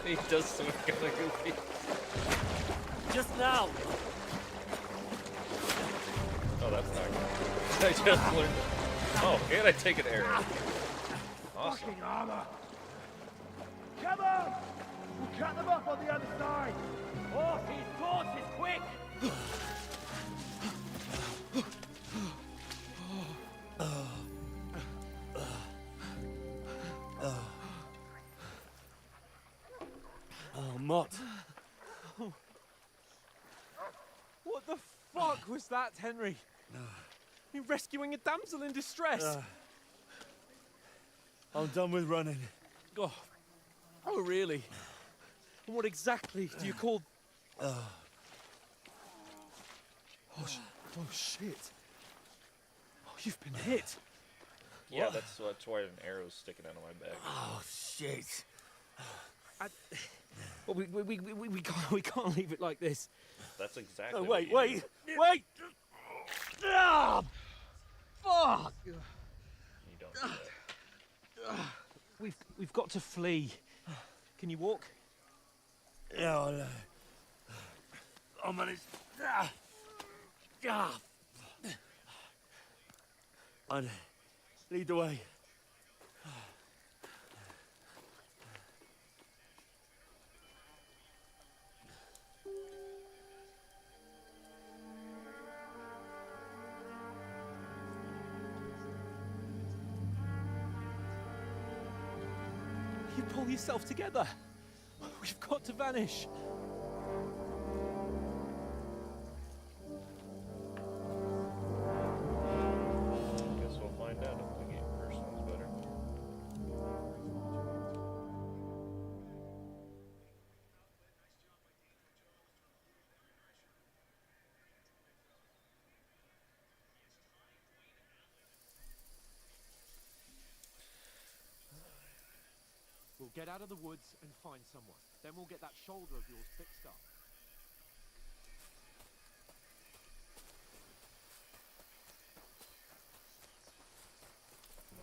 He does swim kind of goofy. Just now! Oh, that's not good. I just learned. Oh, and I take an arrow. Awesome. Fucking armor! Come on! We'll cut them off on the other side! Off his horses, quick! Oh, Mott. What the fuck was that, Henry? You rescuing a damsel in distress? I'm done with running. Oh, really? And what exactly do you call... Oh, shit. Oh, you've been hit. Yeah, What? that's why an arrow's sticking out of my back. Oh, shit. Well, we can't leave it like this. That's exactly. Oh, what wait! you Ah! Fuck! do. You don't do that. We've got to flee. Can you walk? Yeah, I know. I'll manage. I'd lead the way. You pull yourself together. We've got to vanish. Guess we'll find out if the first one's better. We'll get out of the woods and find someone. Then we'll get that shoulder of yours fixed up.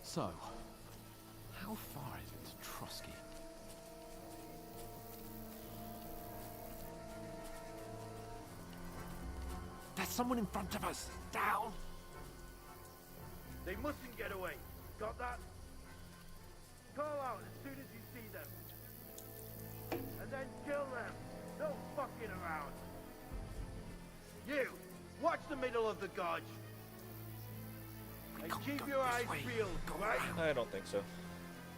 So, how far is it to Trosky? There's someone in front of us! Down! They mustn't get away. Got that? Call out as soon as you see them. And then kill them. No fucking around. You, watch the middle of the gorge. And keep your eyes peeled, right? I don't think so.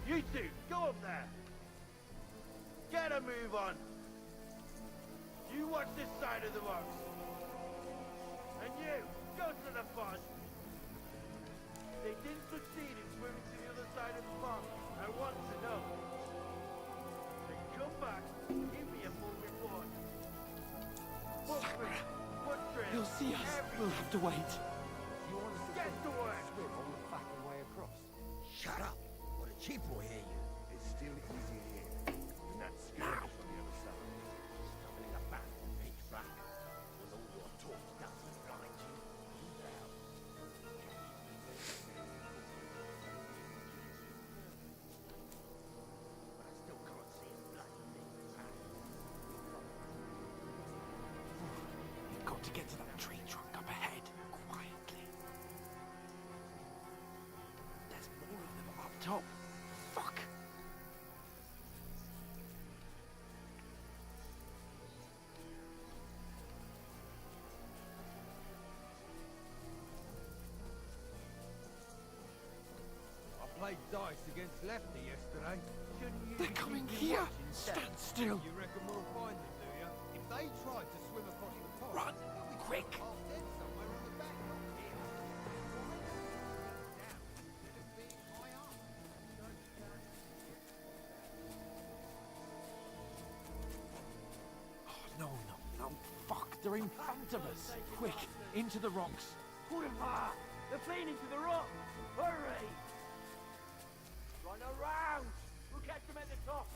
You two, go up there. Get a move on. You watch this side of the rocks. And you, go to the pond. They didn't succeed in swimming to the other side of the pond. I want to know. Then come back and give me a full report. Footprints, foot trails, He'll see us. We'll have to wait. You want us to Get to work. swim all the fucking way across? Shut up! Or the chief will hear you. It's still easy here. And that's skirmish on the other side. Coming in the back, pitch black. With all your talk doesn't blind you. Down. I still can't see a bloody thing. We've got to get to that tree trunk up ahead, quietly. There's more of them up top. Fuck! I played dice against Lefty yesterday. They're coming here! Stand still! You reckon we'll find them, do you? If they tried to swim across the pond, Run! Quick! half dead somewhere on the back rock here. Oh, no, no, no. Fuck, they're in front of us. Quick, into the rocks. Put him hard. They're playing into the rock. Hurry! Run around. We'll catch them at the top.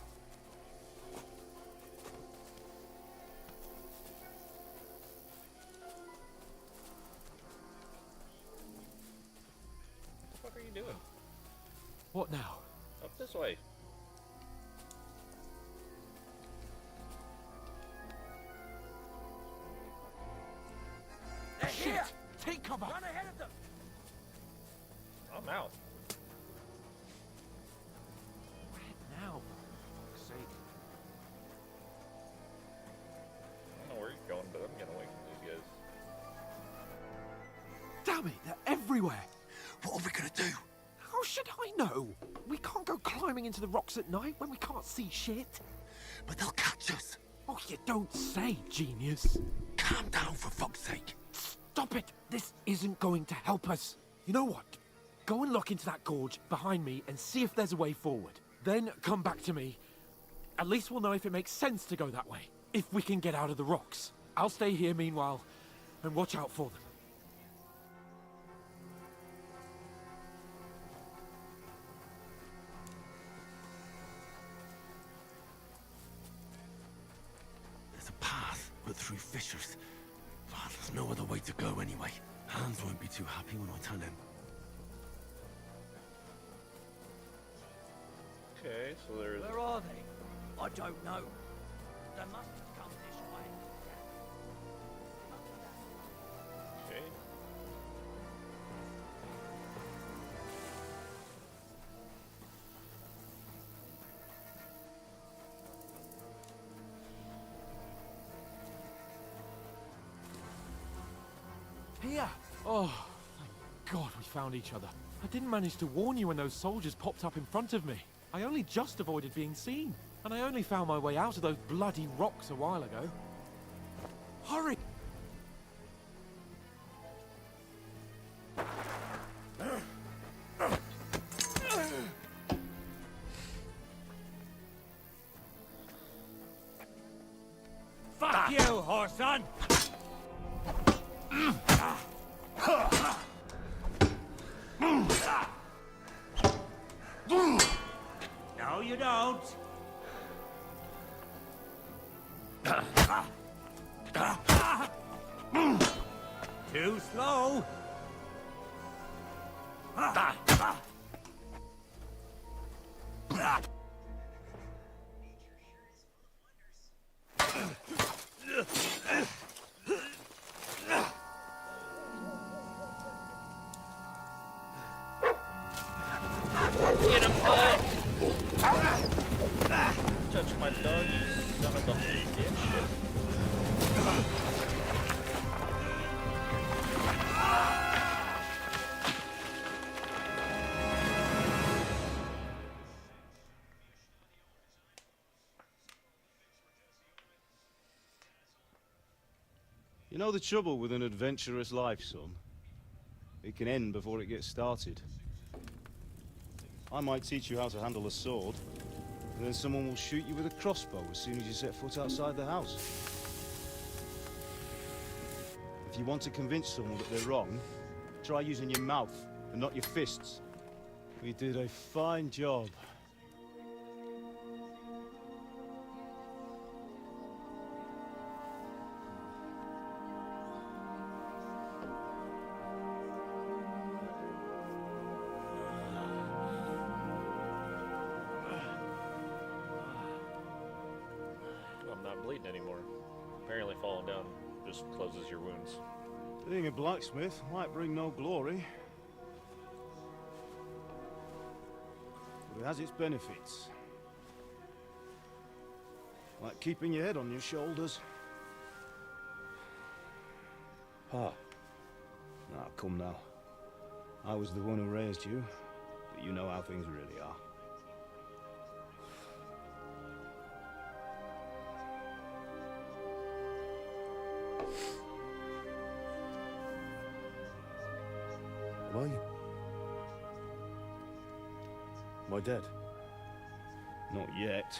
What the fuck are you doing? What now? Up this way. They're Shit! here. Take cover! Run ahead of them. I'm out. Where now, for fuck's sake? I don't know where you're going, but I'm getting away from these guys. Damn it, they're everywhere! What are we gonna do? How should I know? We can't go climbing into the rocks at night when we can't see shit. But they'll catch us. Oh, you don't say, genius. Calm down, for fuck's sake. Stop it! This isn't going to help us. You know what? Go and look into that gorge behind me and see if there's a way forward. Then come back to me. At least we'll know if it makes sense to go that way. If we can get out of the rocks. I'll stay here meanwhile and watch out for them. There's a path, but through fissures. Oh, there's no other way to go anyway. Hans won't be too happy when I tell him. Okay, so there's... Where are they? I don't know. They must have come this way. Okay. Here! Oh, thank God we found each other. I didn't manage to warn you when those soldiers popped up in front of me. I only just avoided being seen. And I only found my way out of those bloody rocks a while ago. Hurry! Fuck you, Horson! No, you don't. Too slow. Get him, bud! Touch my dog, you son of a bitch. know the trouble with an adventurous life, son? It can end before it gets started. I might teach you how to handle a sword, and then someone will shoot you with a crossbow as soon as you set foot outside the house. If you want to convince someone that they're wrong, try using your mouth and not your fists. We did a fine job. I'm not bleeding anymore. Apparently falling down just closes your wounds. Being a blacksmith might bring no glory, but it has its benefits. Like keeping your head on your shoulders. Pa. Now, come now. I was the one who raised you, but you know how things really are. Am I dead? Not yet.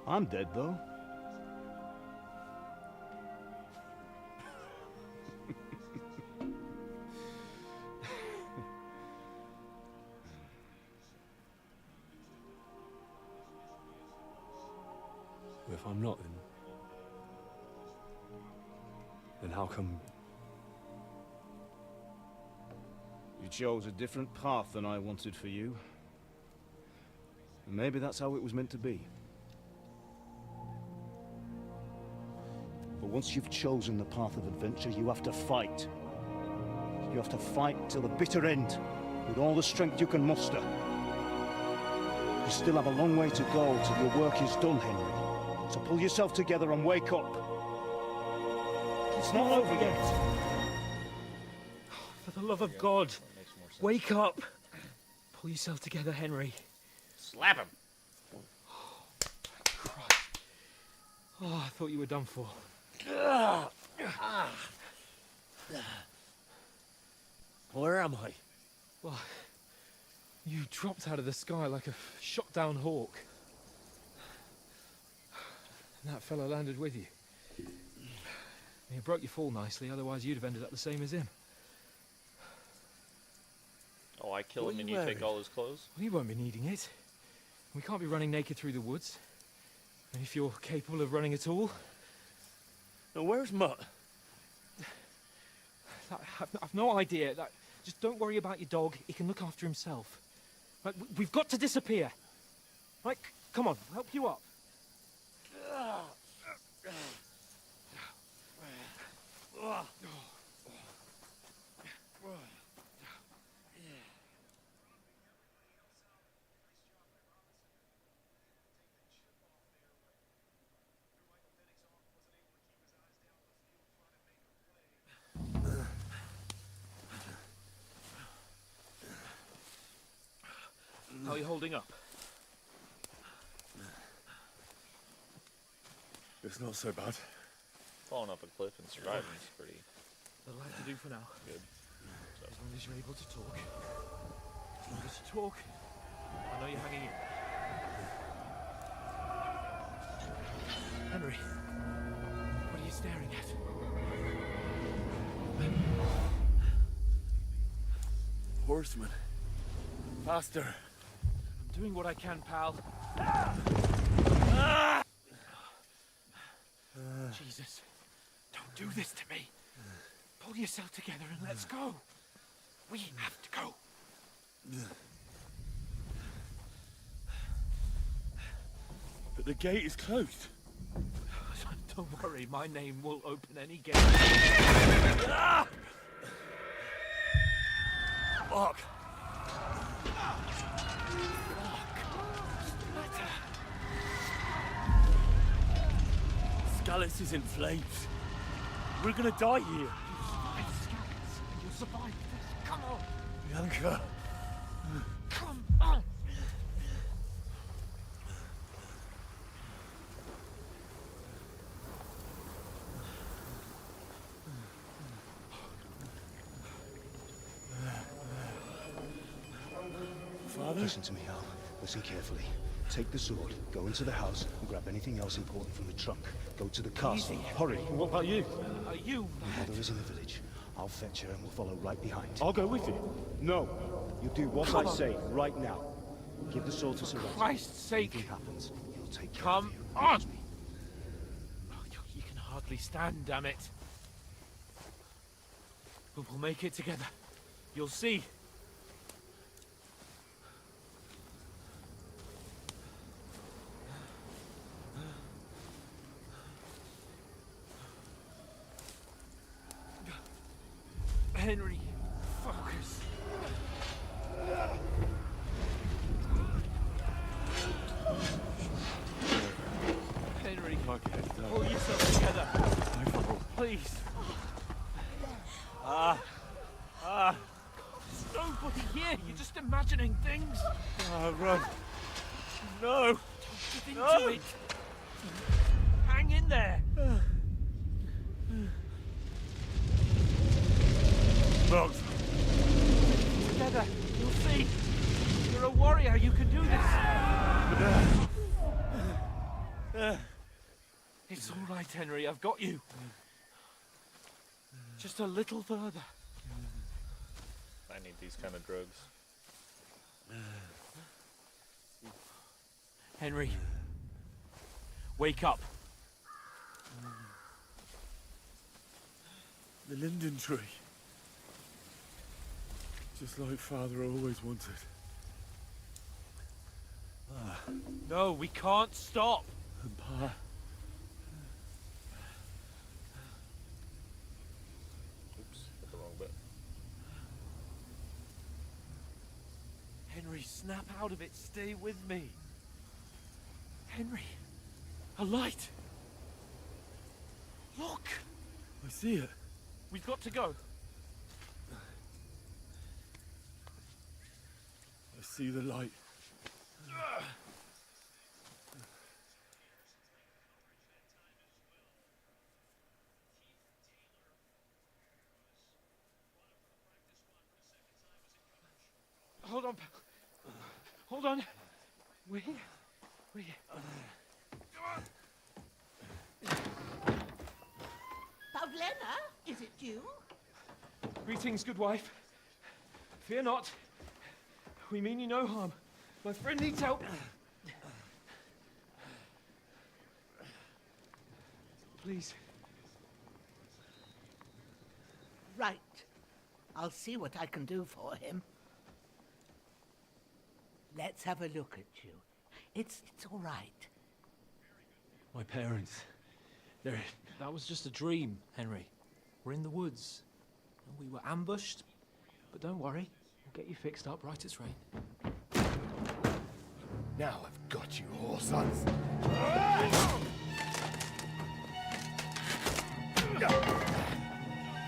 I'm dead, though. If I'm not, then how come... You chose a different path than I wanted for you. And maybe that's how it was meant to be. But once you've chosen the path of adventure, you have to fight. You have to fight till the bitter end, with all the strength you can muster. You still have a long way to go till your work is done, Henry. So pull yourself together and wake up. It's not over yet. For the love of God, wake up. Pull yourself together, Henry. Slap him. Christ. Oh, I thought you were done for. Where am I? Well, you dropped out of the sky like a shot-down hawk. And that fella landed with you. He broke your fall nicely, otherwise you'd have ended up the same as him. Oh, I kill him and you take all his clothes? Well, you won't be needing it. We can't be running naked through the woods. And if you're capable of running at all... Now, where's Mutt? I've no idea. Just don't worry about your dog. He can look after himself. Right, we've got to disappear. Right, come on, I'll help you up. How are you holding up? It's not so bad. Falling off a cliff and surviving is pretty... That'll have to do for now. Good. So. As long as you're able to talk. As long as you talk, I know you're hanging in. Henry, what are you staring at? Horseman. Faster. I'm doing what I can, pal. Jesus, don't do this to me. Pull yourself together and let's go. We have to go. But the gate is closed. Don't worry, my name will open any gate. Fuck! Scallis is in flames. We're gonna die here. You'll survive this. Come on. Bianca. Come on. Listen to me, Hal. Listen carefully. Take the sword, go into the house, and grab anything else important from the trunk. Go to the castle. Hurry. What about you? Are you Your mother is in the village. I'll fetch her and we'll follow right behind. I'll go with you. No. You do what I say right now. Give the sword to Sir Rex. Christ's sake. If anything happens, he'll take care Come of you. on! Oh, you can hardly stand, damn it. But we'll make it together. You'll see. Henry, focus. Henry, pull yourself together. Please. There's nobody here. You're just imagining things. Run. No. Don't give into it. Hang in there. Bugs. Together, you'll see. You're a warrior. You can do this. It's all right, Henry. I've got you. Just a little further. I need these kind of drugs. Henry, wake up. The linden tree. Just like Father always wanted. No, we can't stop. And Pa. Oops, hit the wrong bit. Henry, snap out of it. Stay with me. Henry, a light. Look. I see it. We've got to go. I see the light. Hold on. Hold on. We're here. We're here. Pavlena, is it you? Greetings, good wife. Fear not. We mean you no harm. My friend needs help. Please. Right. I'll see what I can do for him. Let's have a look at you. It's all right. My parents. That was just a dream, Henry. We're in the woods. We were ambushed. But don't worry. We'll get you fixed up right as rain. Now I've got you, whore sons.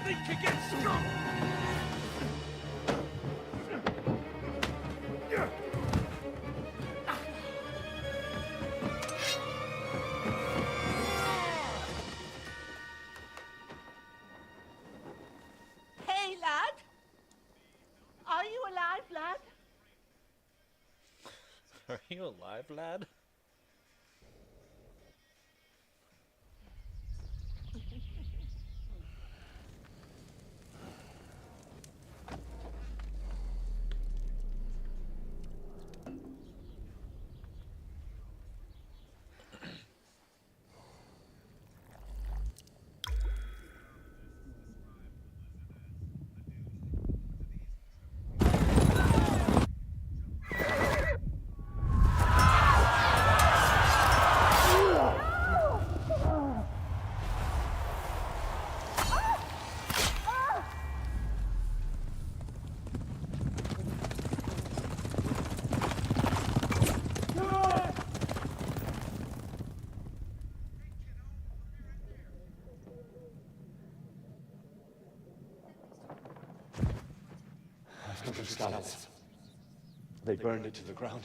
Think again, strong! Hey, lad. Are you alive, lad? Are you alive, lad? Scallops. They burned it to the ground.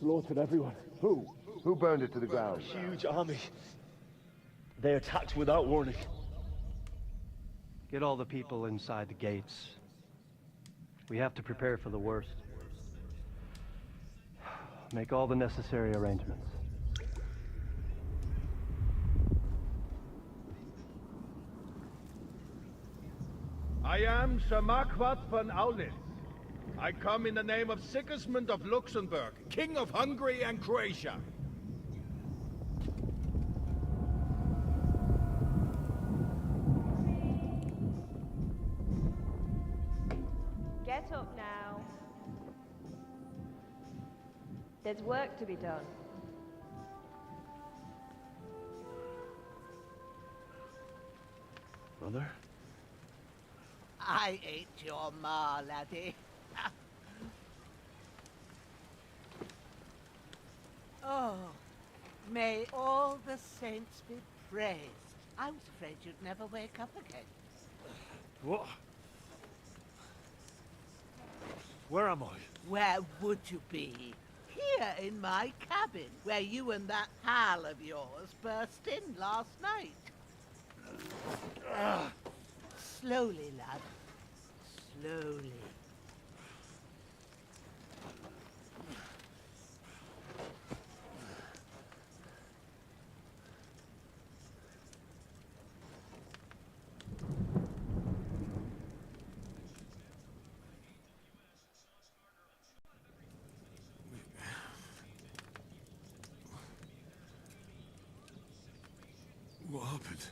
Slaughtered everyone. Who? Who burned it to the ground? A huge army. They attacked without warning. Get all the people inside the gates. We have to prepare for the worst. make all the necessary arrangements. I am Sir Marquardt von Aulitz. I come in the name of Sigismund of Luxembourg, King of Hungary and Croatia. Get up now. There's work to be done. Mother? I ain't your ma, laddie. Oh, may all the saints be praised. I was afraid you'd never wake up again. What? Where am I? Where would you be? Here in my cabin, where you and that pal of yours burst in last night. Slowly, lad. Slowly. What happened?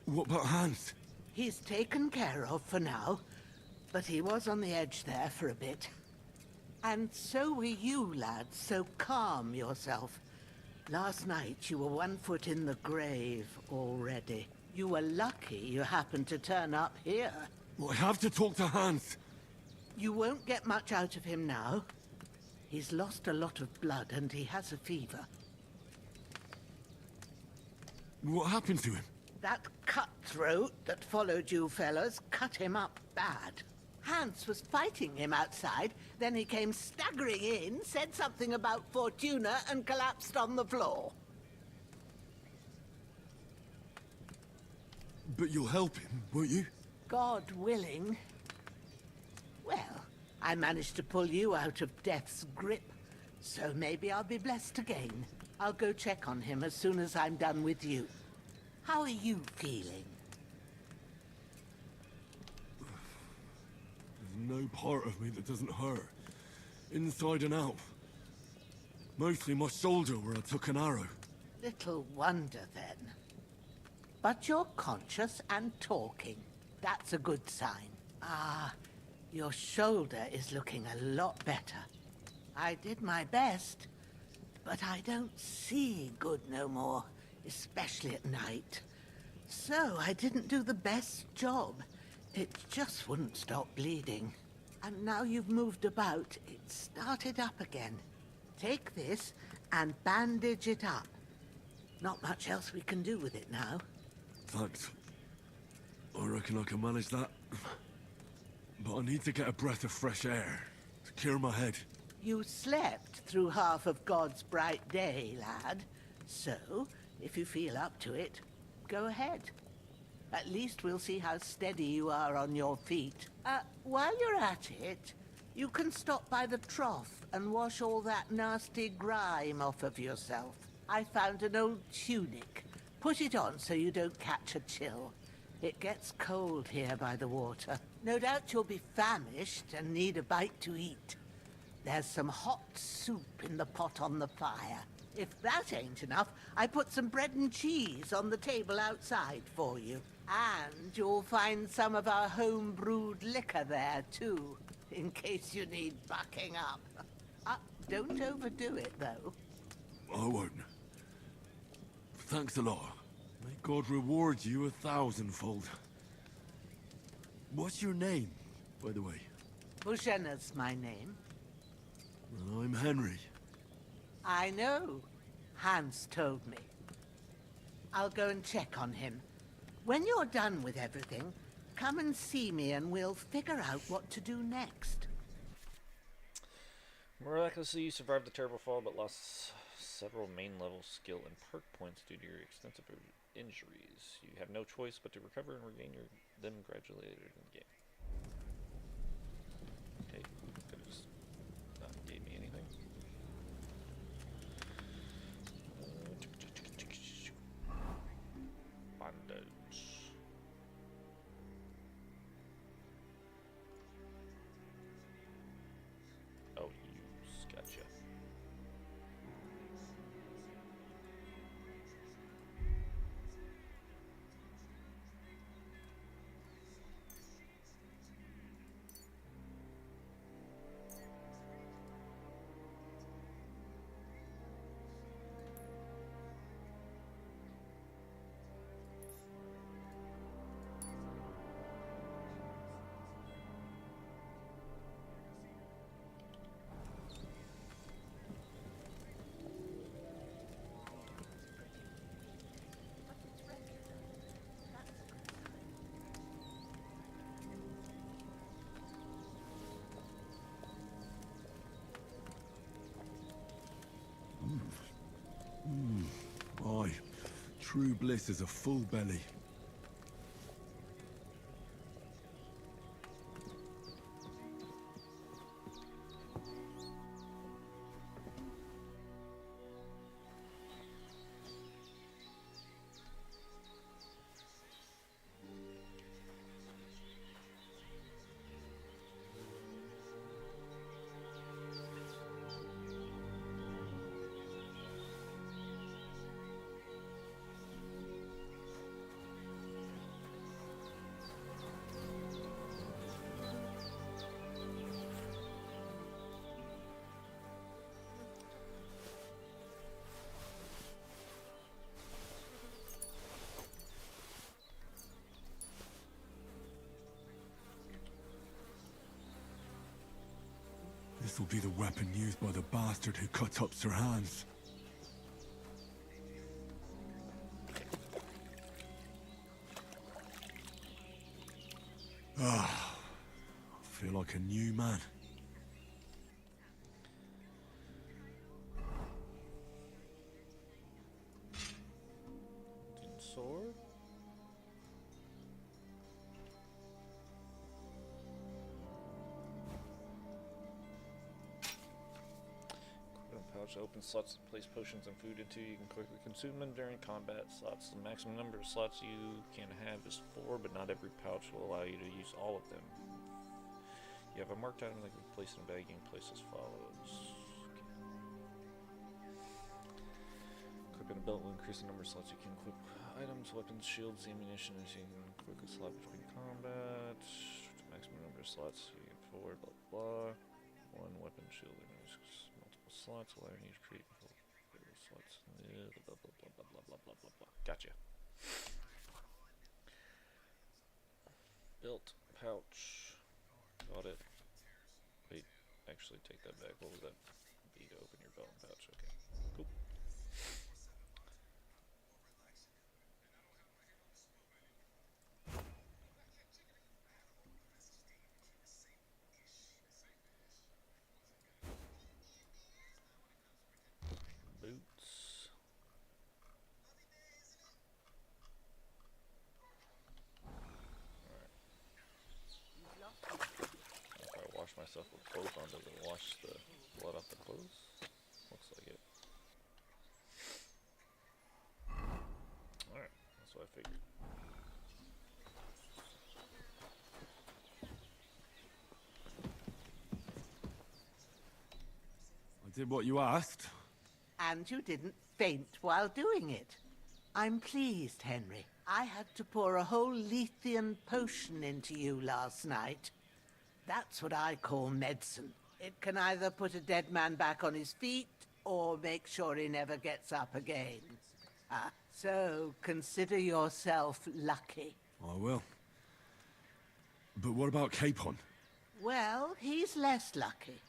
What about Hans? He's taken care of for now, but he was on the edge there for a bit. And so were you, lad, so calm yourself. Last night you were 1 foot in the grave already. You were lucky you happened to turn up here. Well, I have to talk to Hans. You won't get much out of him now. He's lost a lot of blood and he has a fever. What happened to him? That cutthroat that followed you fellas cut him up bad. Hans was fighting him outside, then he came staggering in, said something about Fortuna, and collapsed on the floor. But you'll help him, won't you? God willing. Well, I managed to pull you out of death's grip, so maybe I'll be blessed again. I'll go check on him as soon as I'm done with you. How are you feeling? There's no part of me that doesn't hurt. Inside and out. Mostly my shoulder where I took an arrow. Little wonder then. But you're conscious and talking. That's a good sign. Ah, your shoulder is looking a lot better. I did my best, but I don't see good no more, especially at night. So I didn't do the best job. It just wouldn't stop bleeding. And now you've moved about, it started up again. Take this and bandage it up. Not much else we can do with it now. Thanks. I reckon I can manage that. But I need to get a breath of fresh air to clear my head. You slept through half of God's bright day, lad. So, if you feel up to it, go ahead. At least we'll see how steady you are on your feet. While you're at it, you can stop by the trough and wash all that nasty grime off of yourself. I found an old tunic. Put it on so you don't catch a chill. It gets cold here by the water. No doubt you'll be famished and need a bite to eat. There's some hot soup in the pot on the fire. If that ain't enough, I put some bread and cheese on the table outside for you. And you'll find some of our home-brewed liquor there, too, in case you need bucking up. Don't overdo it, though. I won't. Thanks a lot. May God reward you 1,000-fold. What's your name, by the way? Bushenna's my name. Well, I'm Henry. I know. Hans told me. I'll go and check on him. When you're done with everything, come and see me and we'll figure out what to do next. Miraculously, you survived the terrible fall, but lost several main-level skill and perk points due to your extensive injuries. You have no choice but to recover and regain them gradually later in the game. Okay, could have just not gave me anything. Bondage. Oh, use. Gotcha. Aye, true bliss is a full belly. This will be the weapon used by the bastard who cut up Sir Hans. Ah, I feel like a new man. Sword. Pouch open slots to place potions and food into. You can quickly consume them during combat slots. The maximum number of slots you can have is 4, but not every pouch will allow you to use all of them. You have a marked item that can be placed in a bag. You can place as follows. Equipping a belt will increase the number of slots you can equip items, weapons, shields, ammunition, as you can quickly slot between combat. Maximum number of slots you get 4, blah blah. One weapon, shield, multiple slots, allowing you to create multiple slots. Blah blah blah blah blah blah blah blah blah. Gotcha. Belt pouch. Got it. Wait, actually take that back. What was that? B to open your belt pouch. Okay. Cool. Boots. If I wash myself with clothes on, does it wash the blood off the clothes? Looks like it. Alright, that's what I figured. I did what you asked. And you didn't faint while doing it. I'm pleased, Henry. I had to pour a whole Lethean potion into you last night. That's what I call medicine. It can either put a dead man back on his feet, or make sure he never gets up again. So consider yourself lucky. I will. But what about Capon? Well, he's less lucky.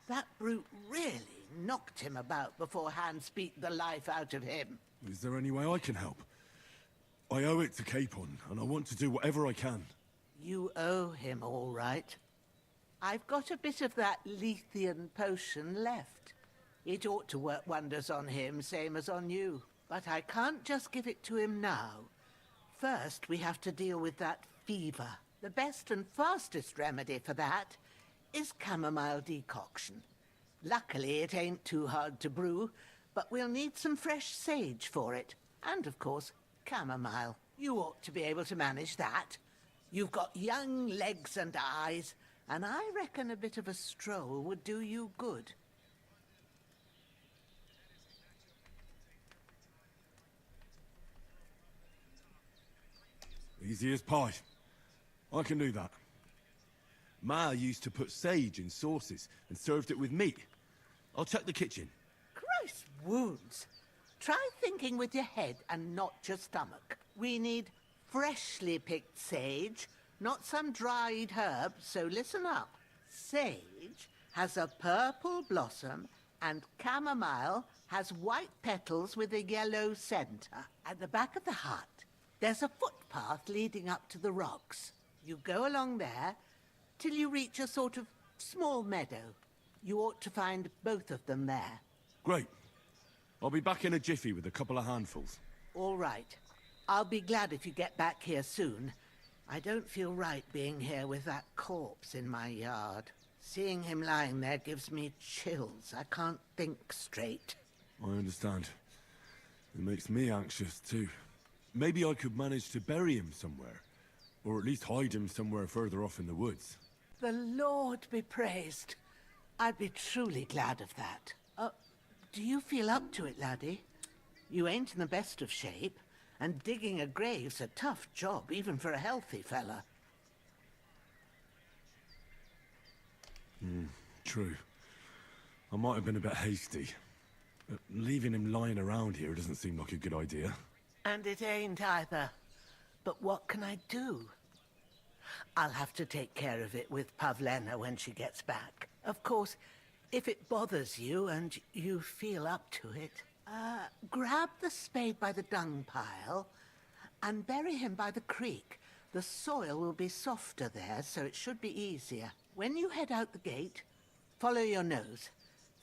That brute really knocked him about before Hans beat the life out of him. Is there any way I can help? I owe it to Capon, and I want to do whatever I can. You owe him, all right. I've got a bit of that Lethean potion left. It ought to work wonders on him, same as on you. But I can't just give it to him now. First, we have to deal with that fever. The best and fastest remedy for that is chamomile decoction. Luckily, it ain't too hard to brew, but we'll need some fresh sage for it. And, of course, chamomile. You ought to be able to manage that. You've got young legs and eyes, and I reckon a bit of a stroll would do you good. Easy as pie. I can do that. Ma used to put sage in sauces and served it with meat. I'll check the kitchen. Christ wounds! Try thinking with your head and not your stomach. We need freshly picked sage, not some dried herb, so listen up. Sage has a purple blossom and chamomile has white petals with a yellow center. At the back of the hut, there's a footpath leading up to the rocks. You go along there till you reach a sort of small meadow. You ought to find both of them there. Great. I'll be back in a jiffy with a couple of handfuls. All right. I'll be glad if you get back here soon. I don't feel right being here with that corpse in my yard. Seeing him lying there gives me chills. I can't think straight. I understand. It makes me anxious, too. Maybe I could manage to bury him somewhere. Or at least hide him somewhere further off in the woods. The Lord be praised. I'd be truly glad of that. Do you feel up to it, laddie? You ain't in the best of shape, and digging a grave's a tough job, even for a healthy fella. True. I might have been a bit hasty. But leaving him lying around here doesn't seem like a good idea. And it ain't either. But what can I do? I'll have to take care of it with Pavlena when she gets back. Of course, if it bothers you and you feel up to it, grab the spade by the dung pile and bury him by the creek. The soil will be softer there, so it should be easier. When you head out the gate, follow your nose.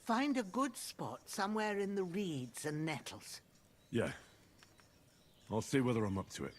Find a good spot somewhere in the reeds and nettles. Yeah. I'll see whether I'm up to it.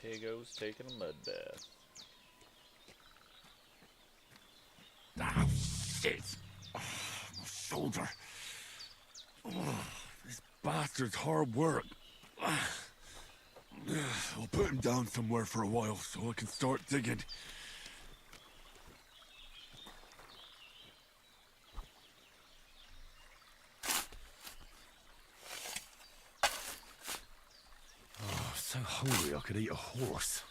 Tego's taking a mud bath. Ah, shit! Oh, my shoulder. Oh, This bastard's hard work. I'll put him down somewhere for a while so I can start digging. Oh, so hungry I could eat a horse.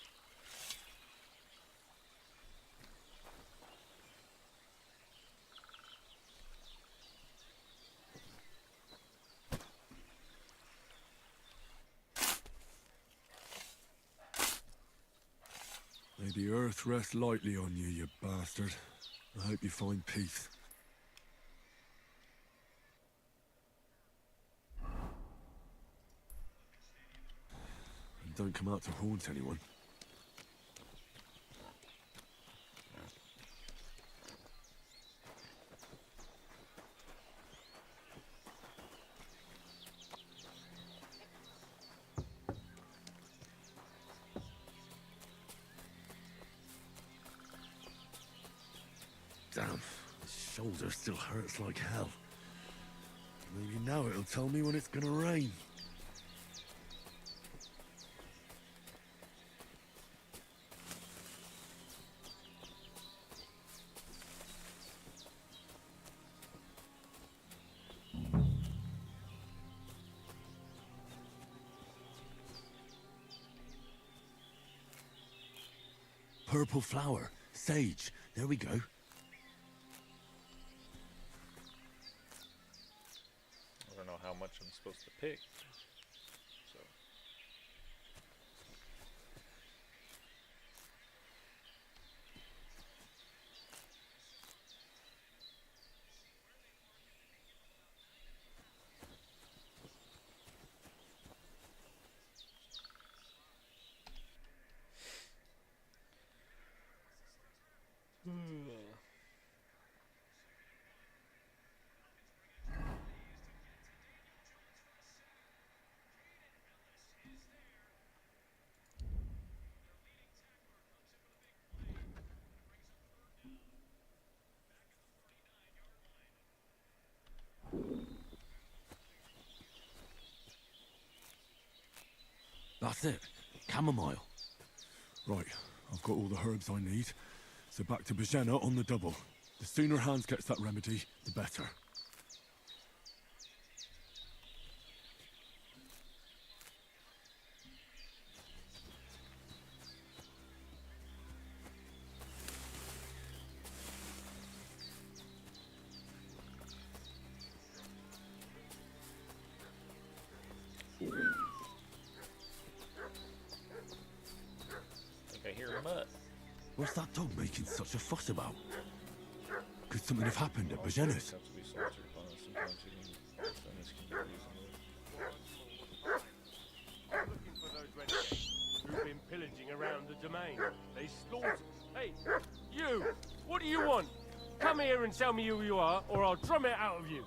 May the earth rest lightly on you, you bastard. I hope you find peace. And don't come out to haunt anyone. Damn, his shoulder still hurts like hell. Maybe now it'll tell me when it's gonna rain. purple flower. Sage. There we go. I don't know how much I'm supposed to pick. So. That's it. Chamomile. Right, I've got all the herbs I need. So back to Bajena on the double. The sooner Hans gets that remedy, the better. I think I hear a mutt. What's that dog making such a fuss about? Could something have happened at Bajena's? Have to be sorcered upon. Sometimes you need enemies can get reasonable. Looking for those renegades who've been pillaging around the domain. They slaughtered. Hey, you! What do you want? Come here and tell me who you are, or I'll drum it out of you.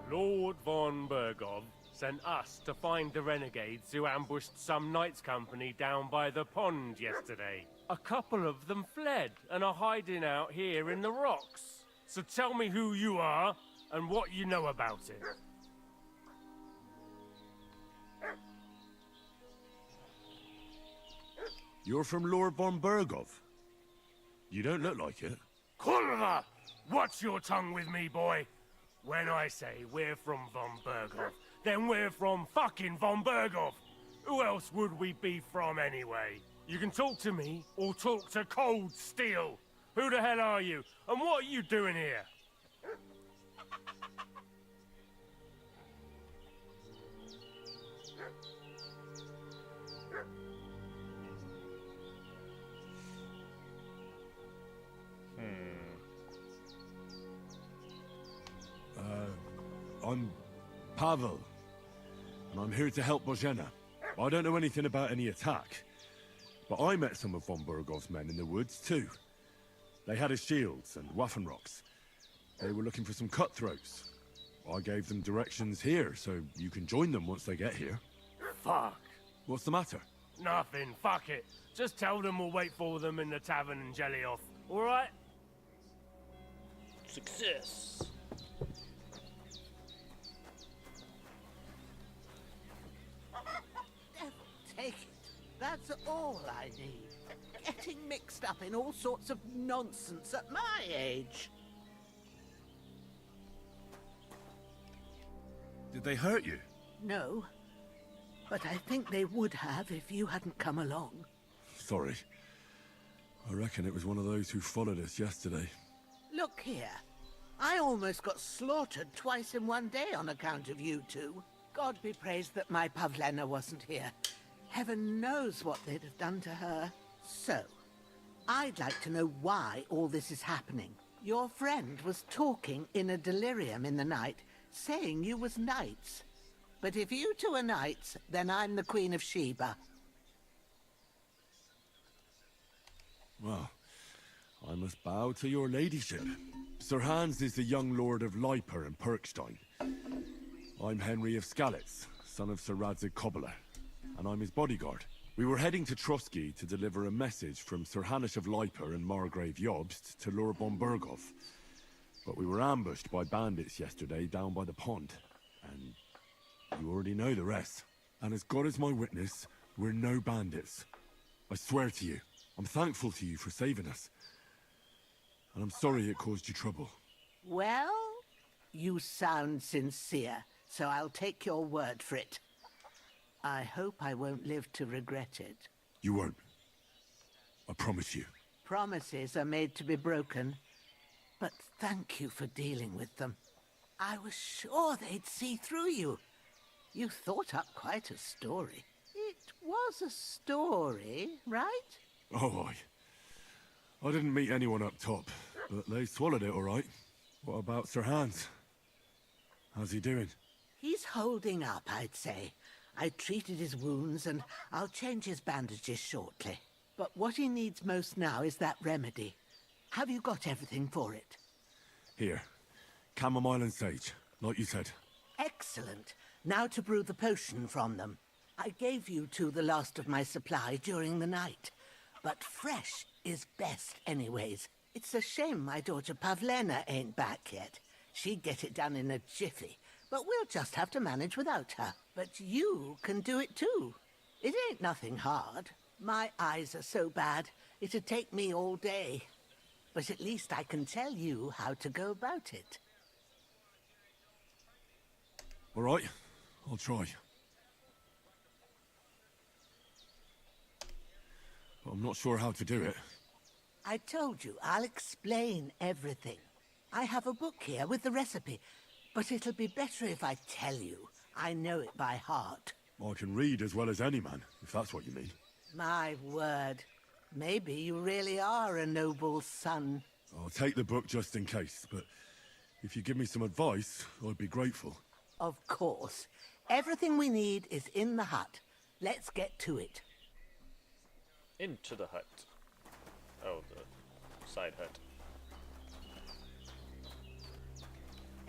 Lord von Bergov sent us to find the renegades who ambushed some knights' company down by the pond yesterday. A couple of them fled and are hiding out here in the rocks. So tell me who you are and what you know about it. You're from Lord von Bergov? You don't look like it. Kurva! Watch your tongue with me, boy. When I say we're from von Bergov, then we're from fucking von Bergov. Who else would we be from anyway? You can talk to me or talk to Cold Steel. Who the hell are you? And what are you doing here? I'm Pavel, and I'm here to help Bojena. I don't know anything about any attack, but I met some of von Bergov's men in the woods too. They had his shields and Waffenrocks. They were looking for some cutthroats. I gave them directions here, so you can join them once they get here. Fuck. What's the matter? Nothing, fuck it. Just tell them we'll wait for them in the tavern in Jelioff, alright? Success. Take it. That's all I need. Getting mixed up in all sorts of nonsense at my age. Did they hurt you? No. But I think they would have if you hadn't come along. Sorry. I reckon it was one of those who followed us yesterday. Look here. I almost got slaughtered twice in one day on account of you two. God be praised that my Pavlena wasn't here. Heaven knows what they'd have done to her. So, I'd like to know why all this is happening. Your friend was talking in a delirium in the night, saying you was knights. But if you two are knights, then I'm the Queen of Sheba. Well, I must bow to your ladyship. Sir Hans is the young lord of Leiper and Perkstein. I'm Henry of Skalitz, son of Sir Radzig Kobyla, and I'm his bodyguard. We were heading to Trotsky to deliver a message from Sir Hanush of Leiper and Margrave Jobst to Lord von Bergov. But we were ambushed by bandits yesterday down by the pond, and you already know the rest. And as God is my witness, we're no bandits. I swear to you, I'm thankful to you for saving us. And I'm sorry it caused you trouble. Well, you sound sincere, so I'll take your word for it. I hope I won't live to regret it. You won't. I promise you. Promises are made to be broken, but thank you for dealing with them. I was sure they'd see through you. You thought up quite a story. It was a story, right? Oh, I didn't meet anyone up top, but they swallowed it all right. What about Sir Hans? How's he doing? He's holding up, I'd say. I treated his wounds and I'll change his bandages shortly. But what he needs most now is that remedy. Have you got everything for it? Here. Chamomile and sage, like you said. Excellent. Now to brew the potion from them. I gave you two the last of my supply during the night. But fresh is best anyways. It's a shame my daughter Pavlena ain't back yet. She'd get it done in a jiffy. But we'll just have to manage without her. But you can do it too. It ain't nothing hard. My eyes are so bad, it'd take me all day. But at least I can tell you how to go about it. All right, I'll try. But I'm not sure how to do it. I told you, I'll explain everything. I have a book here with the recipe, but it'll be better if I tell you. I know it by heart. I can read as well as any man, if that's what you mean. My word. Maybe you really are a noble son. I'll take the book just in case, but if you give me some advice, I'd be grateful. Of course. Everything we need is in the hut. Let's get to it. Into the hut. Oh, the side hut.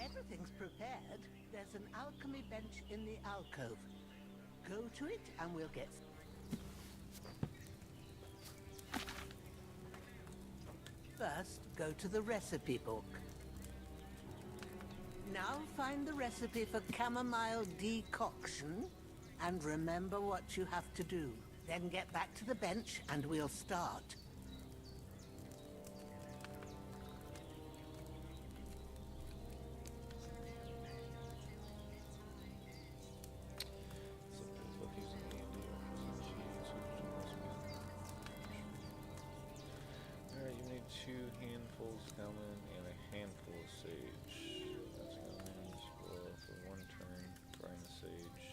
Everything's prepared. There's an alchemy bench in the alcove. Go to it and we'll get... First, go to the recipe book. Now find the recipe for chamomile decoction and remember what you have to do. Then get back to the bench and we'll start. Alright, you need 2 handfuls of cumin and a handful of sage. That's cumin, boil for 1 turn, grind the sage.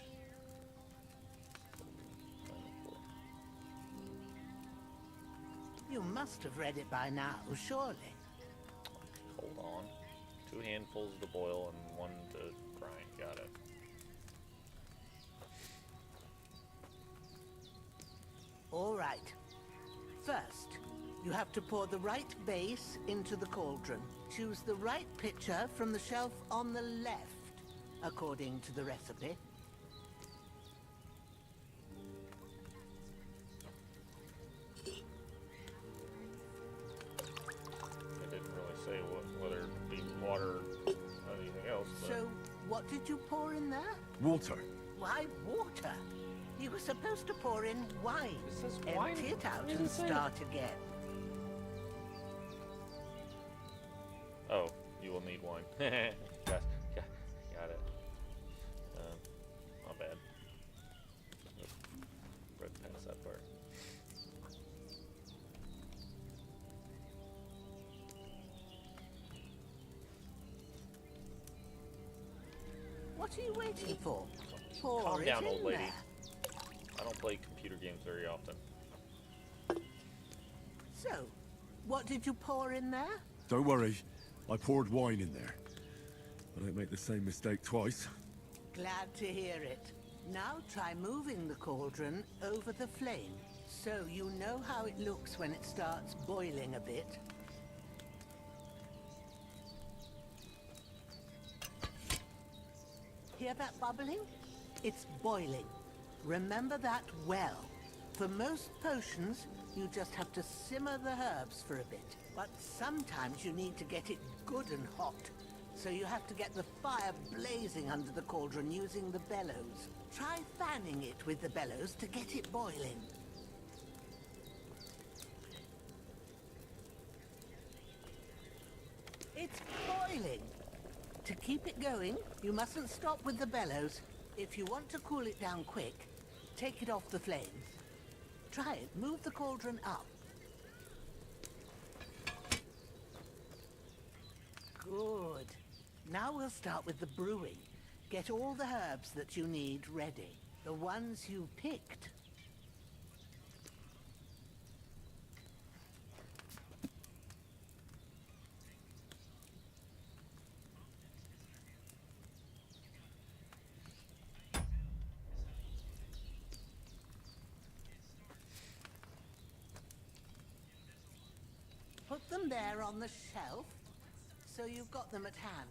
You must have read it by now, surely. Hold on. 2 handfuls to boil and 1 to grind. Got it. All right. First, you have to pour the right base into the cauldron. Choose the right pitcher from the shelf on the left, according to the recipe. It didn't really say whether it be water or anything else. But... So, what did you pour in there? Water. Why water? You were supposed to pour in wine. It says Empty wine? it out What does and it say? start again. Oh, you will need wine. got it. My bad. Read past that part. What are you waiting for? Pour Calm it down, in old lady. there. I don't play computer games very often. So, what did you pour in there? Don't worry, I poured wine in there. I don't make the same mistake twice. Glad to hear it. Now try moving the cauldron over the flame, so you know how it looks when it starts boiling a bit. Hear that bubbling? It's boiling. Remember that well. For most potions, you just have to simmer the herbs for a bit. But sometimes you need to get it good and hot. So you have to get the fire blazing under the cauldron using the bellows. Try fanning it with the bellows to get it boiling. It's boiling. To keep it going, you mustn't stop with the bellows. If you want to cool it down quick, take it off the flames. Try it. Move the cauldron up. Good. Now we'll start with the brewing. Get all the herbs that you need ready. The ones you picked. Put them there on the shelf, so you've got them at hand.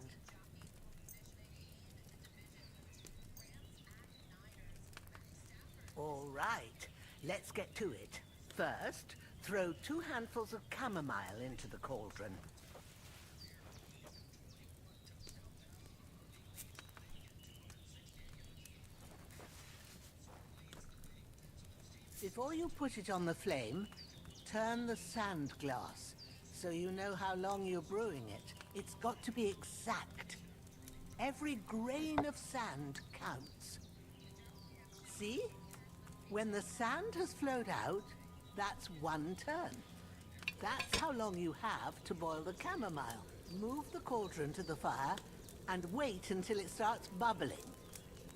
All right, let's get to it. First, throw 2 handfuls of chamomile into the cauldron. Before you put it on the flame, turn the sand glass so you know how long you're brewing it. It's got to be exact. Every grain of sand counts. See? When the sand has flowed out, that's 1 turn. That's how long you have to boil the chamomile. Move the cauldron to the fire and wait until it starts bubbling.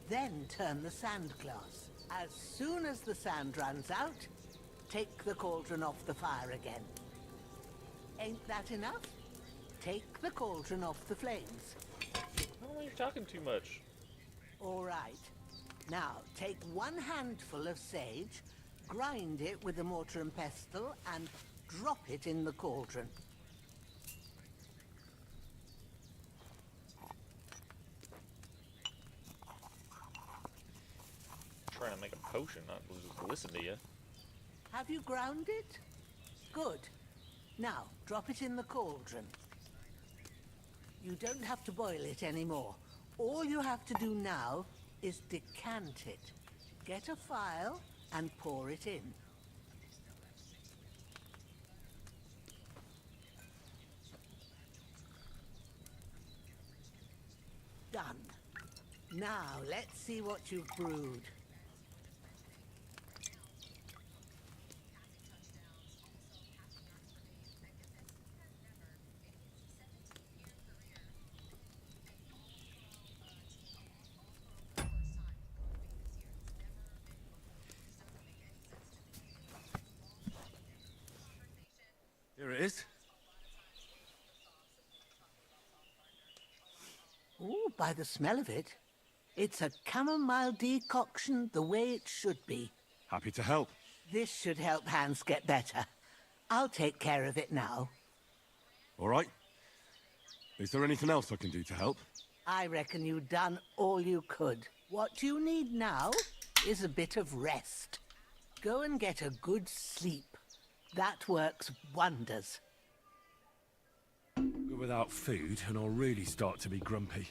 Then turn the sand glass. As soon as the sand runs out, take the cauldron off the fire again. Ain't that enough? Take the cauldron off the flames. Oh, you're talking too much. All right. Now, take 1 handful of sage, grind it with a mortar and pestle, and drop it in the cauldron. Trying to make a potion, not just listen to you. Have you ground it? Good. Now, drop it in the cauldron. You don't have to boil it anymore. All you have to do now is decant it. Get a phial and pour it in. Done. Now, let's see what you've brewed. Here it is. Ooh, by the smell of it, it's a chamomile decoction the way it should be. Happy to help. This should help Hans get better. I'll take care of it now. All right. Is there anything else I can do to help? I reckon you've done all you could. What you need now is a bit of rest. Go and get a good sleep. That works wonders. Go without food and I'll really start to be grumpy.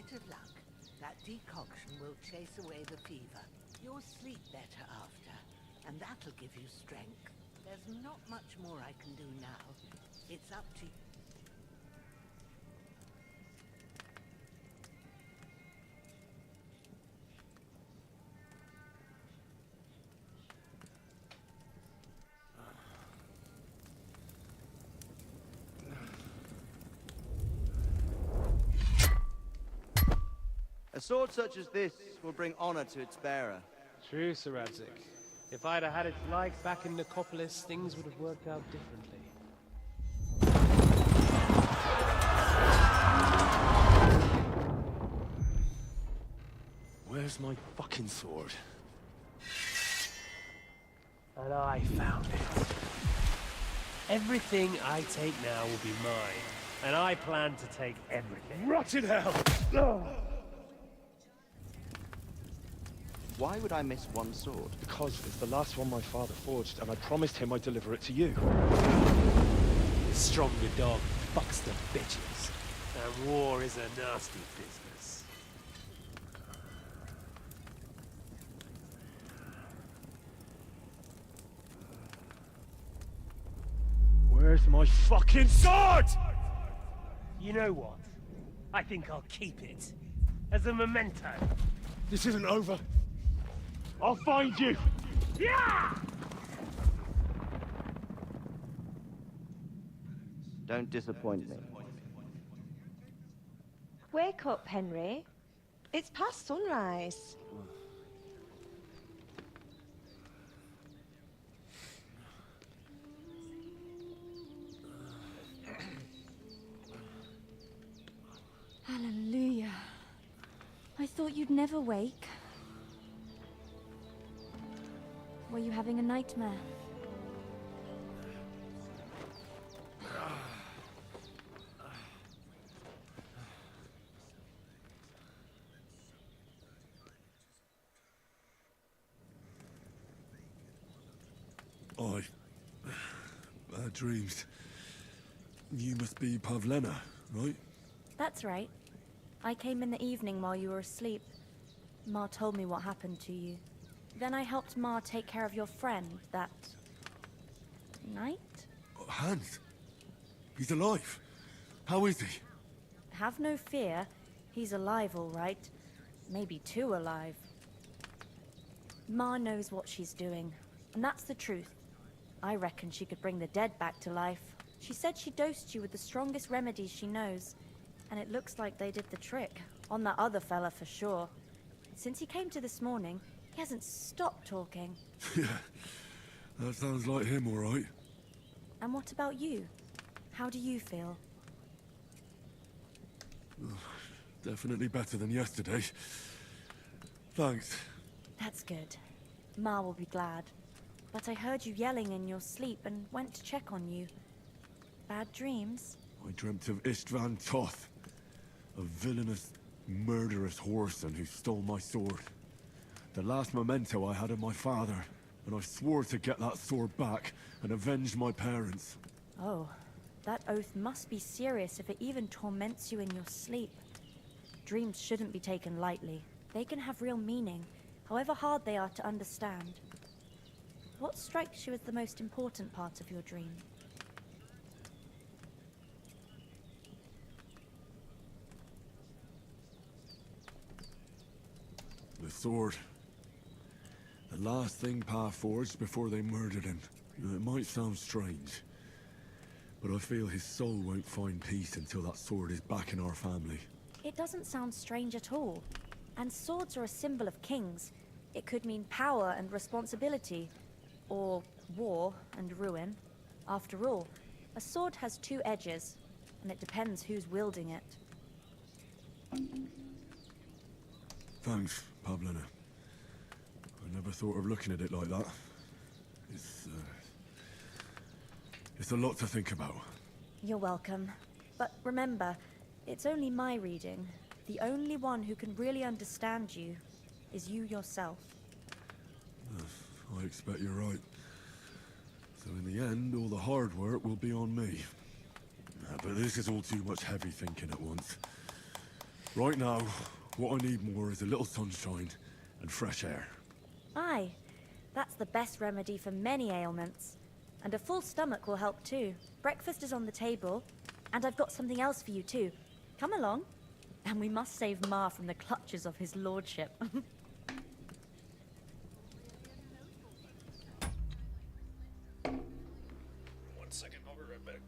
Of luck, that decoction will chase away the fever. You'll sleep better after, and that'll give you strength. There's not much more I can do now. It's up to you. A sword such as this will bring honor to its bearer. True, Sir Radzik. If I'd have had its like back in Nicopolis, things would have worked out differently. Where's my fucking sword? And I found it. Everything I take now will be mine. And I plan to take everything. Rotted hell! Why would I miss one sword? Because it's the last one my father forged, and I promised him I'd deliver it to you. The stronger dog fucks the bitches. And war is a nasty business. Where's my fucking sword? You know what? I think I'll keep it. As a memento. This isn't over. I'll find you! Yeah! Don't disappoint me. Wake up, Henry. It's past sunrise. Hallelujah. I thought you'd never wake. Were you having a nightmare? Bad dreams. You must be Pavlena, right? That's right. I came in the evening while you were asleep. Ma told me what happened to you. Then I helped Ma take care of your friend that night? Hans? He's alive. How is he? Have no fear. He's alive, all right. Maybe too alive. Ma knows what she's doing, and that's the truth. I reckon she could bring the dead back to life. She said she dosed you with the strongest remedies she knows, and it looks like they did the trick. On that other fella for sure. Since he came to this morning, he hasn't stopped talking. Yeah, that sounds like him, all right. And what about you? How do you feel? Definitely better than yesterday. Thanks. That's good. Ma will be glad. But I heard you yelling in your sleep and went to check on you. Bad dreams? I dreamt of Istvan Toth, a villainous, murderous whoreson who stole my sword. The last memento I had of my father, and I swore to get that sword back and avenge my parents. Oh, that oath must be serious if it even torments you in your sleep. Dreams shouldn't be taken lightly. They can have real meaning, however hard they are to understand. What strikes you as the most important part of your dream? The sword. The last thing Pa forged before they murdered him. It might sound strange, but I feel his soul won't find peace until that sword is back in our family. It doesn't sound strange at all. And swords are a symbol of kings. It could mean power and responsibility, or war and ruin. After all, a sword has two edges, and it depends who's wielding it. Thanks, Pavlena. I never thought of looking at it like that. It's a lot to think about. You're welcome. But remember, it's only my reading. The only one who can really understand you is you yourself. I expect you're right. So in the end, all the hard work will be on me. But this is all too much heavy thinking at once. Right now, what I need more is a little sunshine and fresh air. Aye, that's the best remedy for many ailments. And a full stomach will help too. Breakfast is on the table, and I've got something else for you too. Come along. And we must save Ma from the clutches of his lordship. One second, I'll be right back.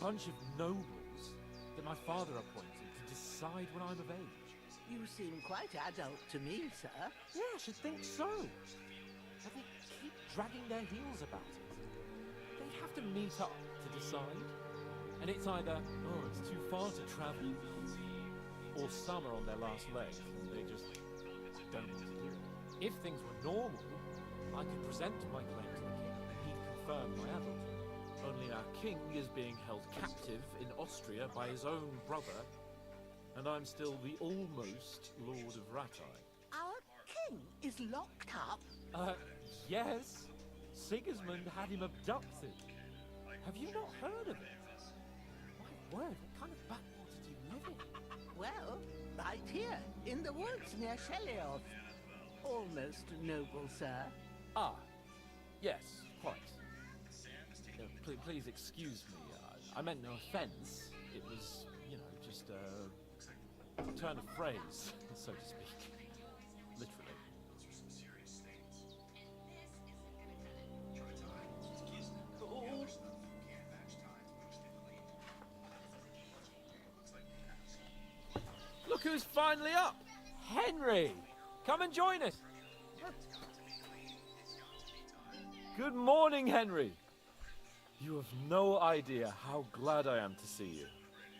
bunch of nobles that my father appointed to decide when I'm of age. You seem quite adult to me, sir. Yeah, I should think so. But they keep dragging their heels about it. They'd have to meet up to decide. And it's either, oh, it's too far to travel, or some are on their last legs and they just don't want to do it. If things were normal, I could present my claim to the king and he'd confirm my adulthood. Only our king is being held captive in Austria by his own brother, and I'm still the almost Lord of Rattay. Our king is locked up? Yes. Sigismund had him abducted. Have you not heard of it? My word, what kind of backwater do you live in? Well, right here, in the woods near Sheliov. Almost noble, sir. Ah, yes, quite. Please excuse me. I meant no offense. It was, you know, just a turn of phrase, so to speak. Literally. Look who's finally up! Henry! Come and join us! Good morning, Henry! You have no idea how glad I am to see you.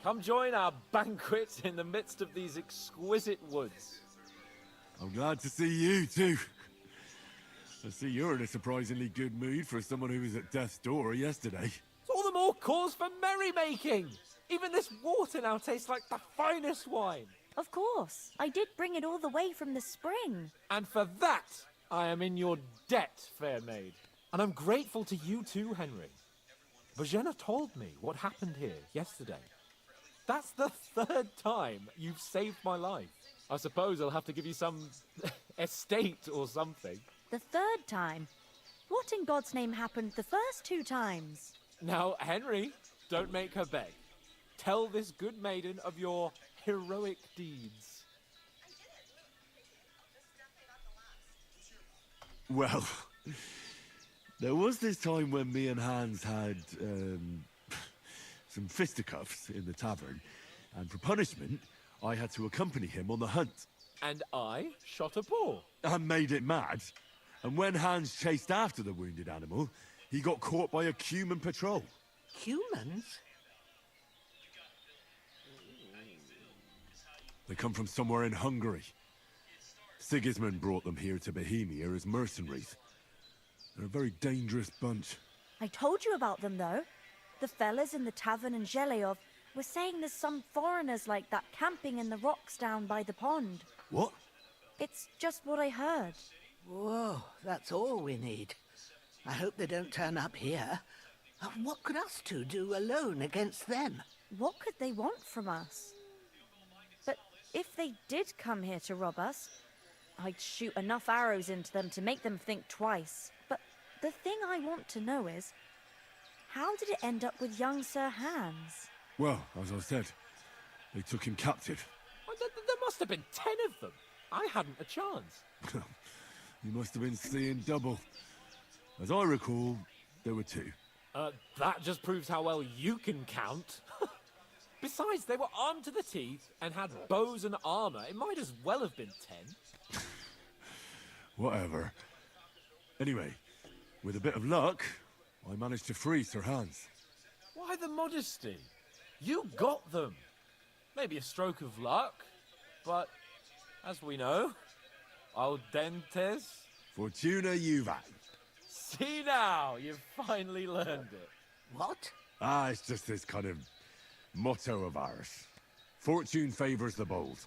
Come join our banquet in the midst of these exquisite woods. I'm glad to see you, too. I see you're in a surprisingly good mood for someone who was at death's door yesterday. It's all the more cause for merrymaking! Even this water now tastes like the finest wine. Of course. I did bring it all the way from the spring. And for that, I am in your debt, fair maid. And I'm grateful to you too, Henry. Bojena told me what happened here yesterday. That's the third time you've saved my life. I suppose I'll have to give you some estate or something. The third time? What in God's name happened the first 2 times? Now, Henry, don't make her beg. Tell this good maiden of your heroic deeds. Well, there was this time when me and Hans had some fisticuffs in the tavern, and for punishment, I had to accompany him on the hunt. And I shot a boar. And made it mad. And when Hans chased after the wounded animal, he got caught by a Cuman patrol. Humans? They come from somewhere in Hungary. Sigismund brought them here to Bohemia as mercenaries. They're a very dangerous bunch. I told you about them, though. The fellas in the tavern in Zheleov were saying there's some foreigners like that camping in the rocks down by the pond. What? It's just what I heard. Whoa, that's all we need. I hope they don't turn up here. What could us two do alone against them? What could they want from us? But if they did come here to rob us, I'd shoot enough arrows into them to make them think twice. But the thing I want to know is, how did it end up with young Sir Hans? Well, as I said, they took him captive. Well, there must have been 10 of them. I hadn't a chance. You must have been seeing double. As I recall, there were 2. That just proves how well you can count. Besides, they were armed to the teeth and had bows and armor. It might as well have been 10. Whatever. Anyway, with a bit of luck, I managed to free Sir Hans. Why the modesty? You got them. Maybe a stroke of luck, but as we know, al dentes. Fortuna juvat. See now, you've finally learned it. What? It's just this kind of motto of ours. Fortune favors the bold.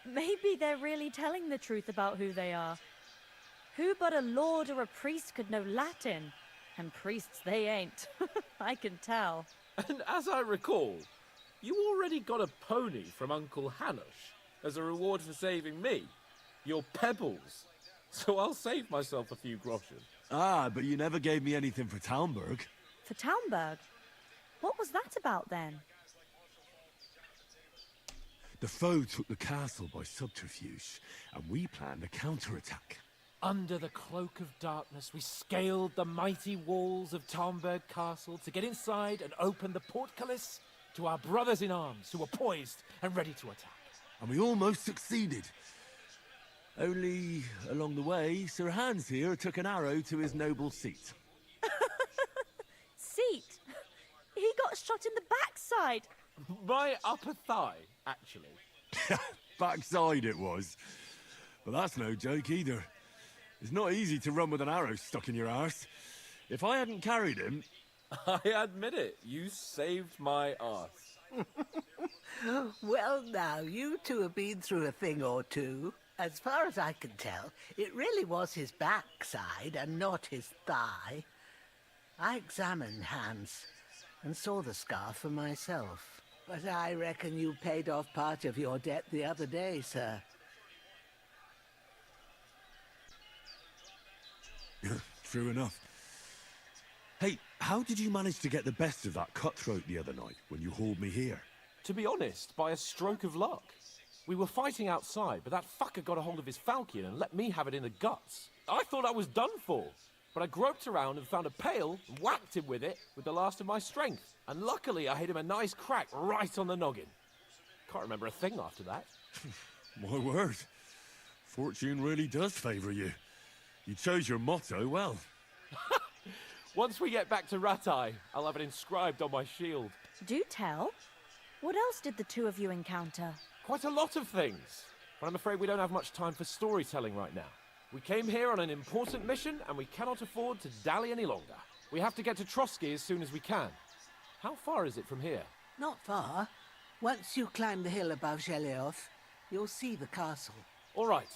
Maybe they're really telling the truth about who they are. Who but a lord or a priest could know Latin? And priests they ain't. I can tell. And as I recall, you already got a pony from Uncle Hanush as a reward for saving me. Your pebbles. So I'll save myself a few groschen. But you never gave me anything for Talmberg. For Talmberg? What was that about then? The foe took the castle by subterfuge, and we planned a counterattack. Under the cloak of darkness, we scaled the mighty walls of Talmberg Castle to get inside and open the portcullis to our brothers in arms who were poised and ready to attack. And we almost succeeded. Only, along the way, Sir Hans here took an arrow to his noble seat. Seat? He got shot in the backside. My upper thigh, actually. Backside it was. But that's no joke either. It's not easy to run with an arrow stuck in your arse. If I hadn't carried him... I admit it, you saved my arse. Well, now, you two have been through a thing or two. As far as I can tell, it really was his backside and not his thigh. I examined Hans and saw the scar for myself. But I reckon you paid off part of your debt the other day, sir. True enough. Hey, how did you manage to get the best of that cutthroat the other night when you hauled me here? To be honest, by a stroke of luck. We were fighting outside, but that fucker got a hold of his falchion and let me have it in the guts. I thought I was done for, but I groped around and found a pail and whacked him with it with the last of my strength. And luckily, I hit him a nice crack right on the noggin. Can't remember a thing after that. My word. Fortune really does favour you. You chose your motto well. Once we get back to Ratai, I'll have it inscribed on my shield. Do tell. What else did the two of you encounter? Quite a lot of things. But I'm afraid we don't have much time for storytelling right now. We came here on an important mission, and we cannot afford to dally any longer. We have to get to Trotsky as soon as we can. How far is it from here? Not far. Once you climb the hill above Zhelioth, you'll see the castle. All right.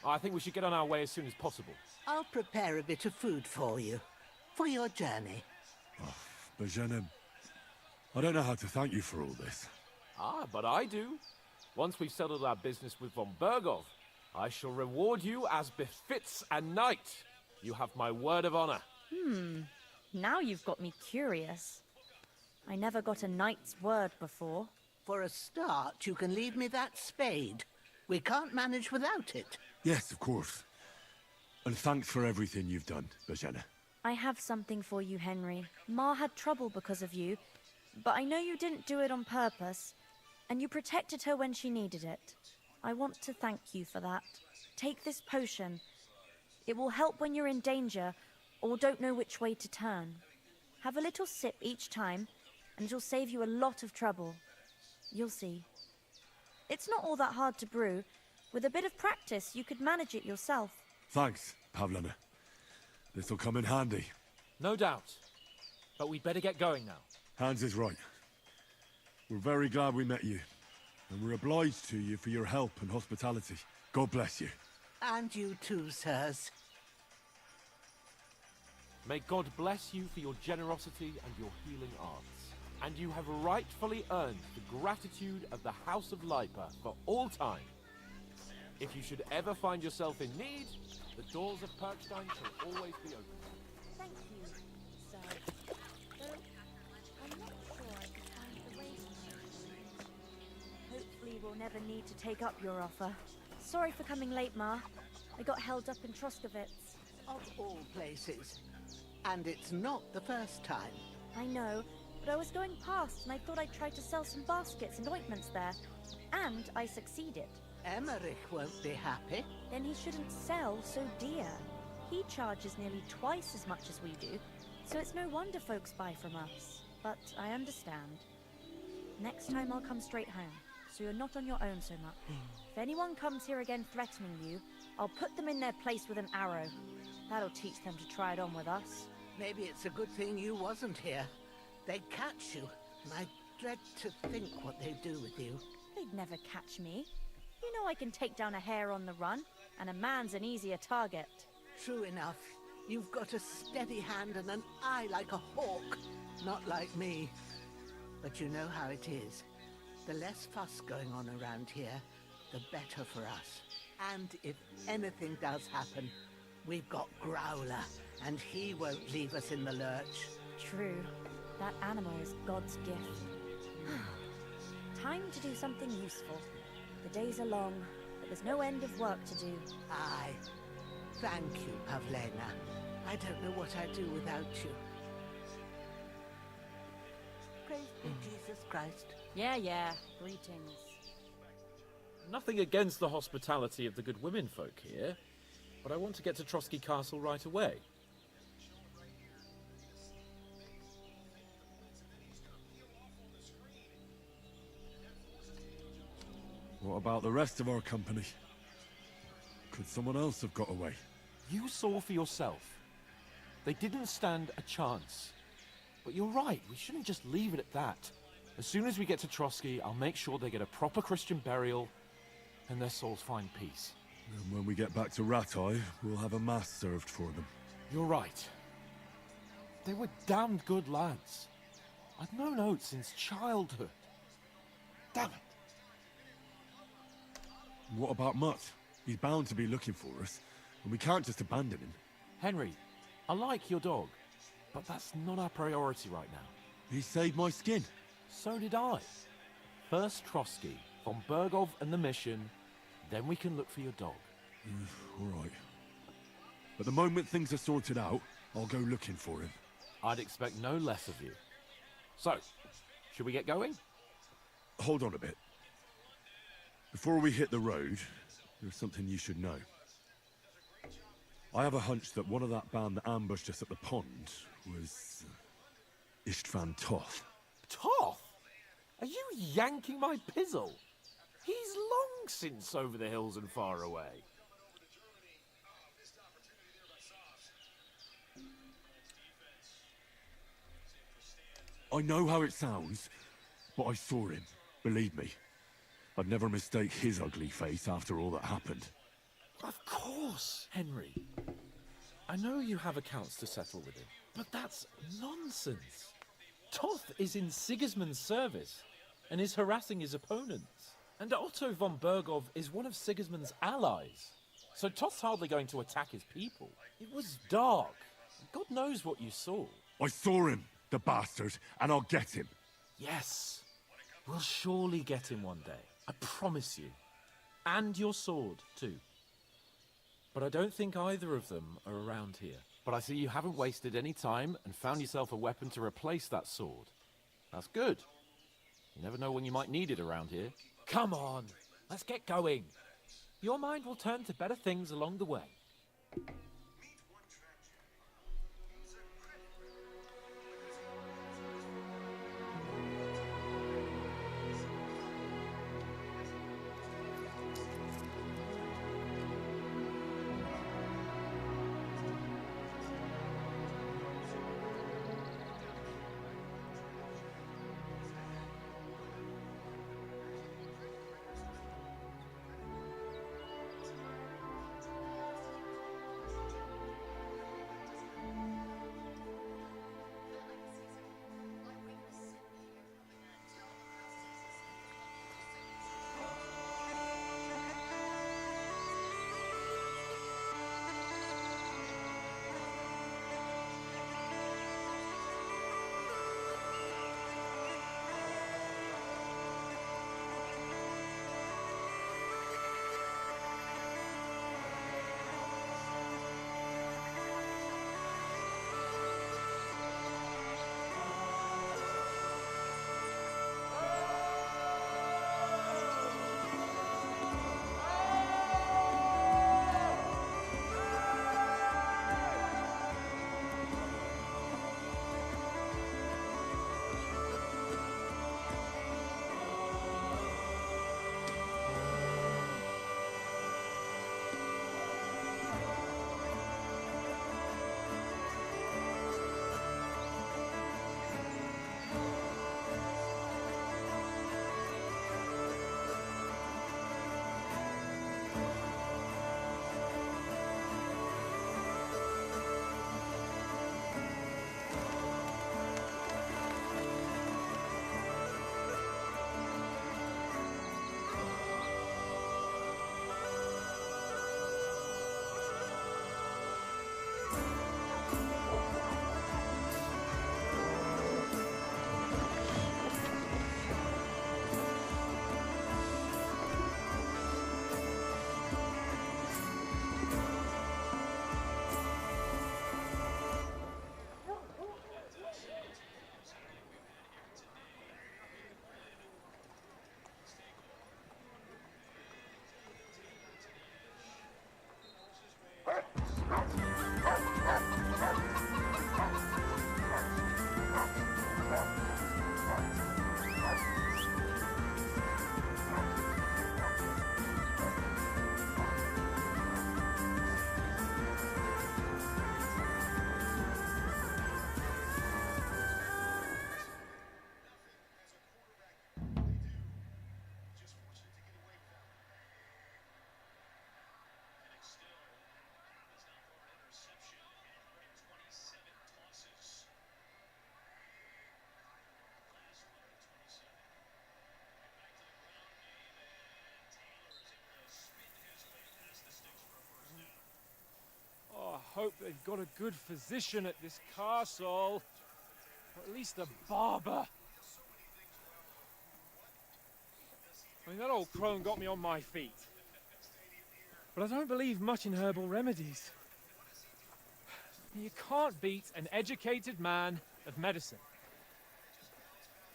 I think we should get on our way as soon as possible. I'll prepare a bit of food for you, for your journey. Bozhena, I don't know how to thank you for all this. Ah, but I do. Once we've settled our business with von Bergov, I shall reward you as befits a knight. You have my word of honor. Now you've got me curious. I never got a knight's word before. For a start, you can leave me that spade. We can't manage without it. Yes, of course. And thanks for everything you've done, Bozhena. I have something for you, Henry. Ma had trouble because of you, but I know you didn't do it on purpose, and you protected her when she needed it. I want to thank you for that. Take this potion. It will help when you're in danger or don't know which way to turn. Have a little sip each time, and it'll save you a lot of trouble. You'll see. It's not all that hard to brew. With a bit of practice, you could manage it yourself. Thanks, Pavlana. This'll come in handy. No doubt. But we'd better get going now. Hans is right. We're very glad we met you. And we're obliged to you for your help and hospitality. God bless you. And you too, sirs. May God bless you for your generosity and your healing arts. And you have rightfully earned the gratitude of the House of Lipa for all time. If you should ever find yourself in need, the doors of Perkstein shall always be open. Thank you, sir. Though, I'm not sure I can find the way to. Hopefully we'll never need to take up your offer. Sorry for coming late, Ma. I got held up in Troskovitz. Of all places. And it's not the first time. I know, but I was going past and I thought I'd try to sell some baskets and ointments there. And I succeeded. Emmerich won't be happy. Then he shouldn't sell so dear. He charges nearly twice as much as we do, so it's no wonder folks buy from us. But I understand. Next time I'll come straight home, so you're not on your own so much. If anyone comes here again threatening you, I'll put them in their place with an arrow. That'll teach them to try it on with us. Maybe it's a good thing you wasn't here. They'd catch you, and I dread to think what they'd do with you. They'd never catch me. You know I can take down a hare on the run, and a man's an easier target. True enough. You've got a steady hand and an eye like a hawk. Not like me. But you know how it is. The less fuss going on around here, the better for us. And if anything does happen, we've got Growler, and he won't leave us in the lurch. True. That animal is God's gift. Time to do something useful. The days are long, but there's no end of work to do. Aye. Thank you, Pavlena. I don't know what I'd do without you. Praise be Jesus Christ. Yeah. Greetings. Nothing against the hospitality of the good women folk here, but I want to get to Trotsky Castle right away. What about the rest of our company? Could someone else have got away? You saw for yourself. They didn't stand a chance. But you're right, we shouldn't just leave it at that. As soon as we get to Trotsky, I'll make sure they get a proper Christian burial and their souls find peace. And when we get back to Ratai, we'll have a mass served for them. You're right. They were damned good lads. I've known Oates since childhood. Damn it. What about Mutt? He's bound to be looking for us, and we can't just abandon him. Henry, I like your dog, but that's not our priority right now. He saved my skin. So did I. First Trotsky, von Bergov and the mission, then we can look for your dog. All right. But the moment things are sorted out, I'll go looking for him. I'd expect no less of you. So, should we get going? Hold on a bit. Before we hit the road, there's something you should know. I have a hunch that one of that band that ambushed us at the pond was Istvan Toth. Toth? Are you yanking my pizzle? He's long since over the hills and far away. I know how it sounds, but I saw him. Believe me. I'd never mistake his ugly face after all that happened. Of course, Henry. I know you have accounts to settle with him, but that's nonsense. Toth is in Sigismund's service and is harassing his opponents. And Otto von Bergov is one of Sigismund's allies. So Toth's hardly going to attack his people. It was dark. God knows what you saw. I saw him, the bastard, and I'll get him. Yes. We'll surely get him one day. I promise you. And your sword, too. But I don't think either of them are around here. But I see you haven't wasted any time and found yourself a weapon to replace that sword. That's good. You never know when you might need it around here. Come on, let's get going. Your mind will turn to better things along the way. hope they've got a good physician at this castle. Or at least a barber. I mean, that old crone got me on my feet. But I don't believe much in herbal remedies. You can't beat an educated man of medicine.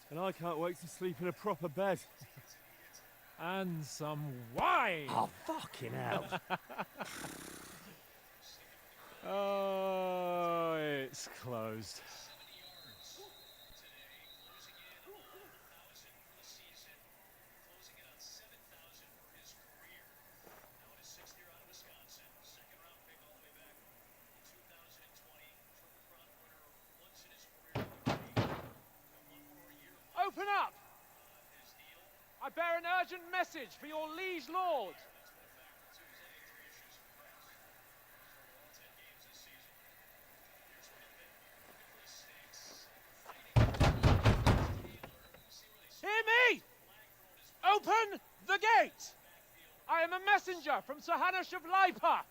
And I can't wait to sleep in a proper bed. And some wine! Oh, fucking hell. Oh, it's closed. Open up! I bear an urgent message for your liege lord. Hear me! Open the gate! I am a messenger from Sir Hanush of Lipa.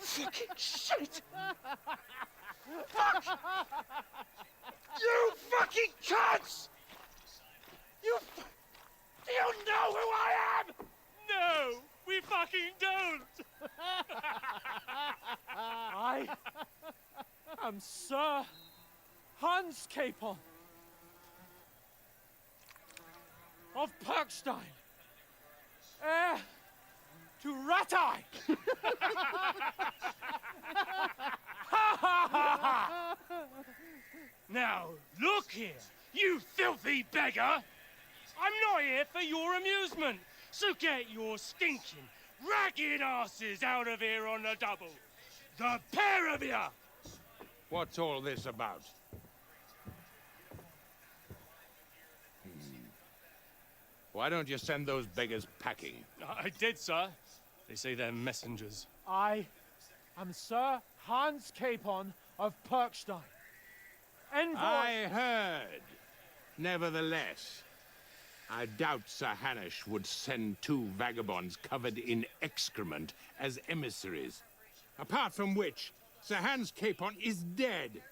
Fucking shit! Fuck! You fucking cunts! Do you know who I am? No, we fucking don't! I am Sir Hans Capon of Perkstein, heir to Ratai! Now, look here, you filthy beggar! I'm not here for your amusement, so get your stinking, ragged asses out of here on the double. The pair of you! What's all this about? Why don't you send those beggars packing? I did, sir. They say they're messengers. I am Sir Hans Capon of Perkstein. Envoy... I heard. Nevertheless, I doubt Sir Hanush would send two vagabonds covered in excrement as emissaries. Apart from which, Sir Hans Capon is dead.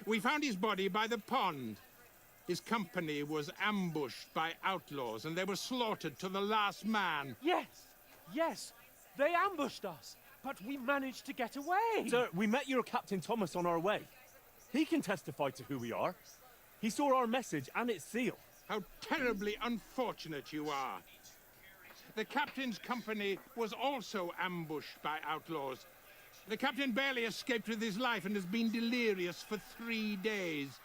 We found his body by the pond. His company was ambushed by outlaws, and they were slaughtered to the last man. Yes, yes, they ambushed us, but we managed to get away. Sir, we met your Captain Thomas on our way. He can testify to who we are. He saw our message and its seal. How terribly unfortunate you are. The captain's company was also ambushed by outlaws. The captain barely escaped with his life and has been delirious for 3 days.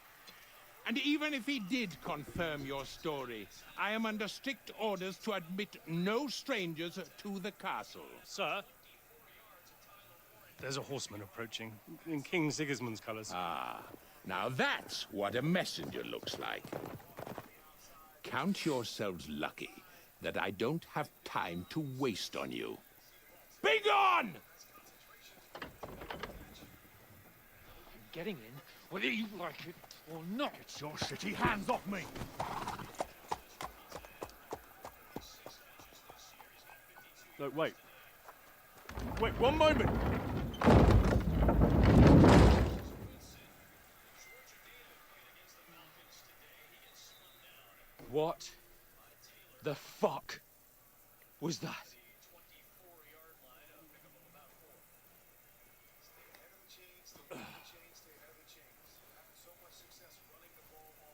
And even if he did confirm your story, I am under strict orders to admit no strangers to the castle. Sir, there's a horseman approaching, in King Sigismund's colours. Ah, now that's what a messenger looks like. Count yourselves lucky that I don't have time to waste on you. Be gone! Getting in, whether you like it or not. Get your shitty hands off me! No, wait. Wait, one moment! What the fuck was that?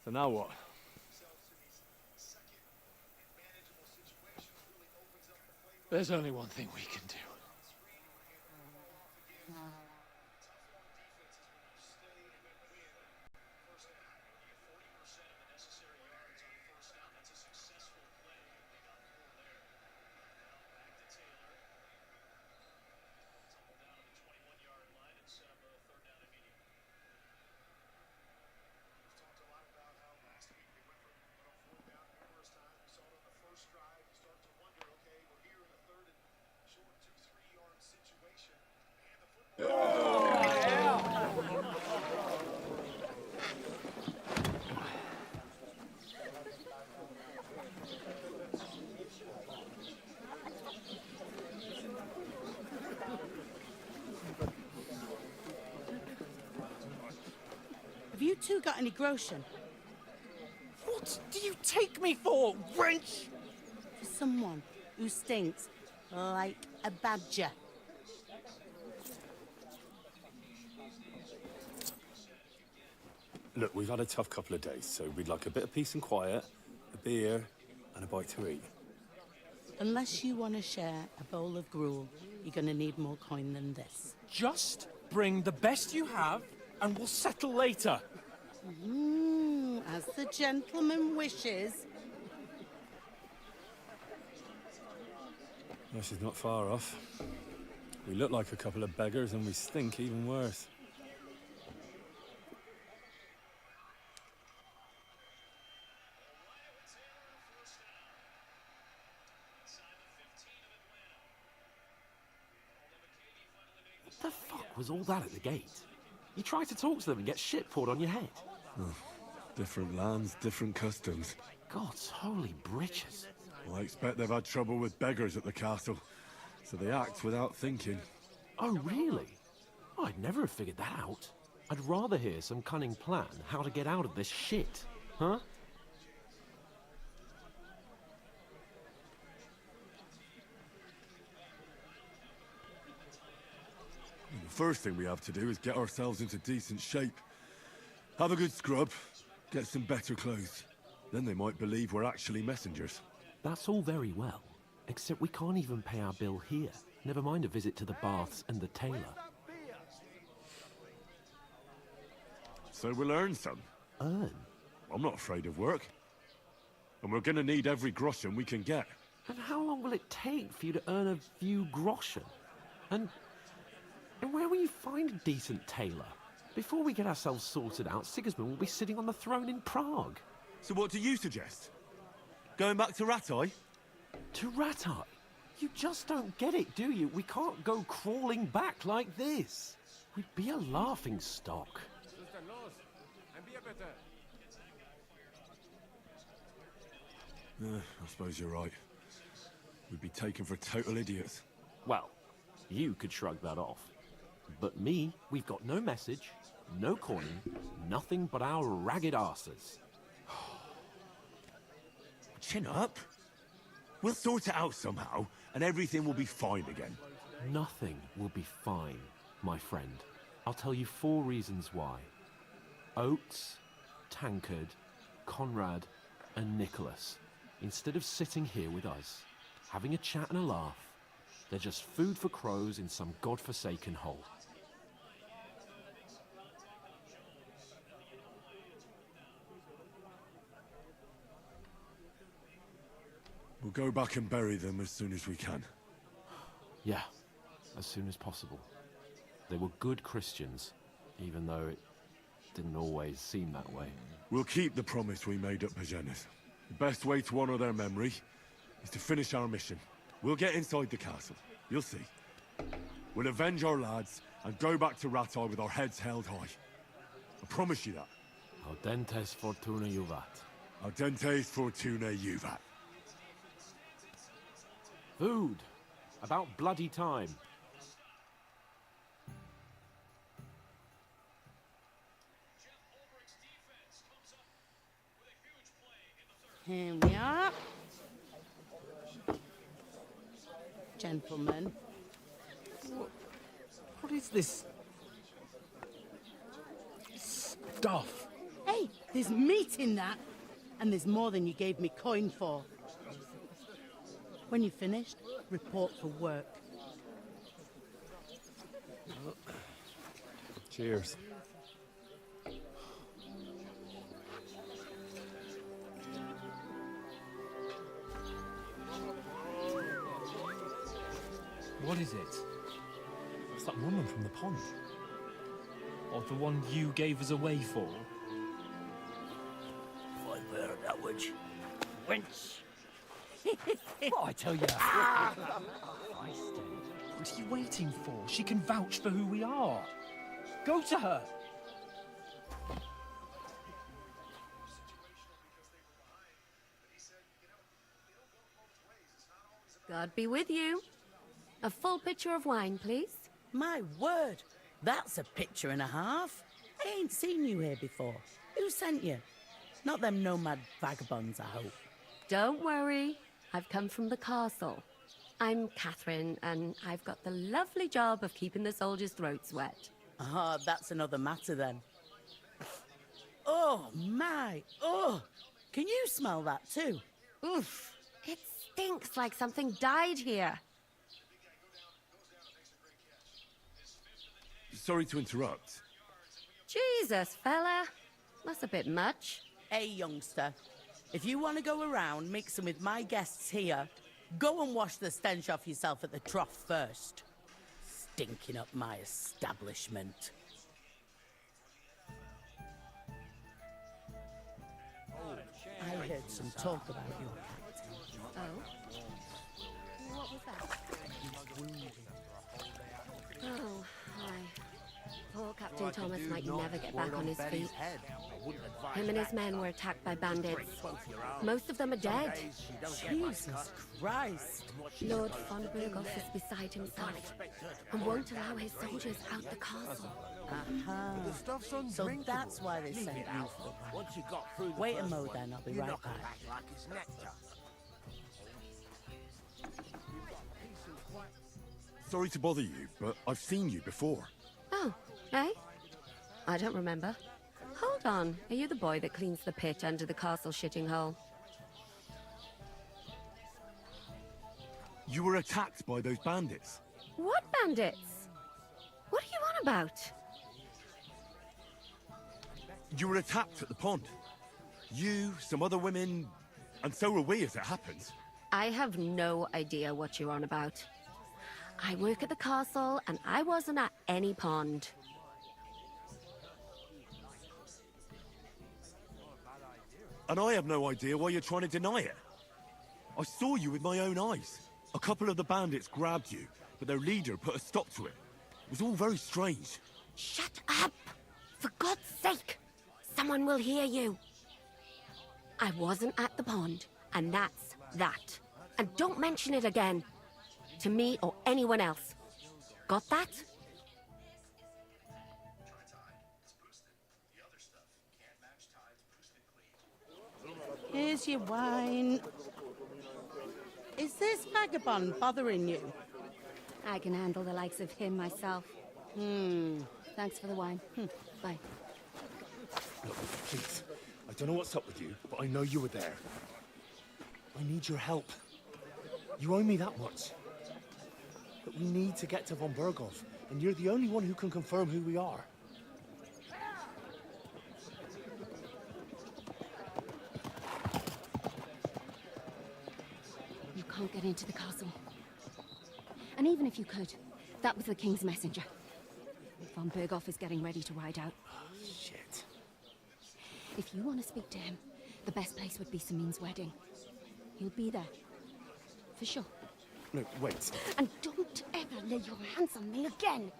So now what? There's only one thing we can do. two got any groschen? What do you take me for, wench? For someone who stinks like a badger. Look, we've had a tough couple of days, so we'd like a bit of peace and quiet, a beer, and a bite to eat. Unless you want to share a bowl of gruel, you're going to need more coin than this. Just bring the best you have, and we'll settle later. As the gentleman wishes. Well, she's not far off. We look like a couple of beggars, and we stink even worse. What the fuck was all that at the gate? You try to talk to them and get shit poured on your head. Oh, different lands, different customs. God's holy britches. Well, I expect they've had trouble with beggars at the castle, so they act without thinking. Oh, really? Oh, I'd never have figured that out. I'd rather hear some cunning plan how to get out of this shit, huh? The first thing we have to do is get ourselves into decent shape. Have a good scrub, get some better clothes. Then they might believe we're actually messengers. That's all very well, except we can't even pay our bill here. Never mind a visit to the baths and the tailor. So we'll earn some. Earn? I'm not afraid of work. And we're gonna need every groschen we can get. And how long will it take for you to earn a few groschen? And where will you find a decent tailor? Before we get ourselves sorted out, Sigismund will be sitting on the throne in Prague. So what do you suggest? Going back to Ratai? To Ratai? You just don't get it, do you? We can't go crawling back like this. We'd be a laughing stock. I suppose you're right. We'd be taken for total idiots. Well, you could shrug that off. But me, we've got no message, no coin, nothing but our ragged arses. Chin up. We'll sort it out somehow, and everything will be fine again. Nothing will be fine, my friend. I'll tell you 4 reasons why. Oates, Tankard, Conrad, and Nicholas, instead of sitting here with us, having a chat and a laugh, they're just food for crows in some godforsaken hole. We'll go back and bury them as soon as we can. Yeah, as soon as possible. They were good Christians, even though it didn't always seem that way. We'll keep the promise we made at Pagenis. The best way to honor their memory is to finish our mission. We'll get inside the castle. You'll see. We'll avenge our lads and go back to Ratai with our heads held high. I promise you that. Audentes fortuna juvat. Audentes fortuna juvat. Food. About bloody time. Here we are. Gentlemen. What is this stuff? Hey, there's meat in that. And there's more than you gave me coin for. When you're finished, report for work. Cheers. What is it? It's that woman from the pond. Or the one you gave us away for. I wear that witch. Wench. What I tell you. What are you waiting for? She can vouch for who we are. Go to her. God be with you. A full pitcher of wine, please. My word, that's a picture and a half. I ain't seen you here before. Who sent you? Not them nomad vagabonds, I hope. Don't worry. I've come from the castle. I'm Catherine, and I've got the lovely job of keeping the soldiers' throats wet. Ah, that's another matter then. Oh, my! Oh! Can you smell that too? Oof! It stinks like something died here. Sorry to interrupt. Jesus, fella. That's a bit much. Hey, youngster. If you want to go around mixing with my guests here, go and wash the stench off yourself at the trough first. Stinking up my establishment. I heard some talk about your captain. Oh? What was that? Oh, hi. Poor Captain Thomas might never get back on his feet. Him and his men were attacked by bandits. Most of them are dead. Jesus Christ! Lord von Burgos is beside himself and won't allow his soldiers out the castle. Aha. So that's why they sent you for that. Wait a mo then, I'll be right back. Sorry to bother you, but I've seen you before. Oh, eh? I don't remember. Hold on, are you the boy that cleans the pit under the castle shitting hole? You were attacked by those bandits. What bandits? What are you on about? You were attacked at the pond. You, some other women, and so were we as it happens. I have no idea what you're on about. I work at the castle, and I wasn't at any pond. And I have no idea why you're trying to deny it. I saw you with my own eyes. A couple of the bandits grabbed you, but their leader put a stop to it. It was all very strange. Shut up! For God's sake! Someone will hear you. I wasn't at the pond, and that's that. And don't mention it again. To me or anyone else. Got that? Here's your wine. Is this vagabond bothering you? I can handle the likes of him myself. Thanks for the wine. Bye. Look, please. I don't know what's up with you, but I know you were there. I need your help. You owe me that much. But we need to get to von Burgov, and you're the only one who can confirm who we are. You can't get into the castle. And even if you could, that was the king's messenger. Von Burgov is getting ready to ride out. Shit. If you want to speak to him, the best place would be Samin's wedding. He'll be there. For sure. No, wait. And don't ever lay your hands on me again!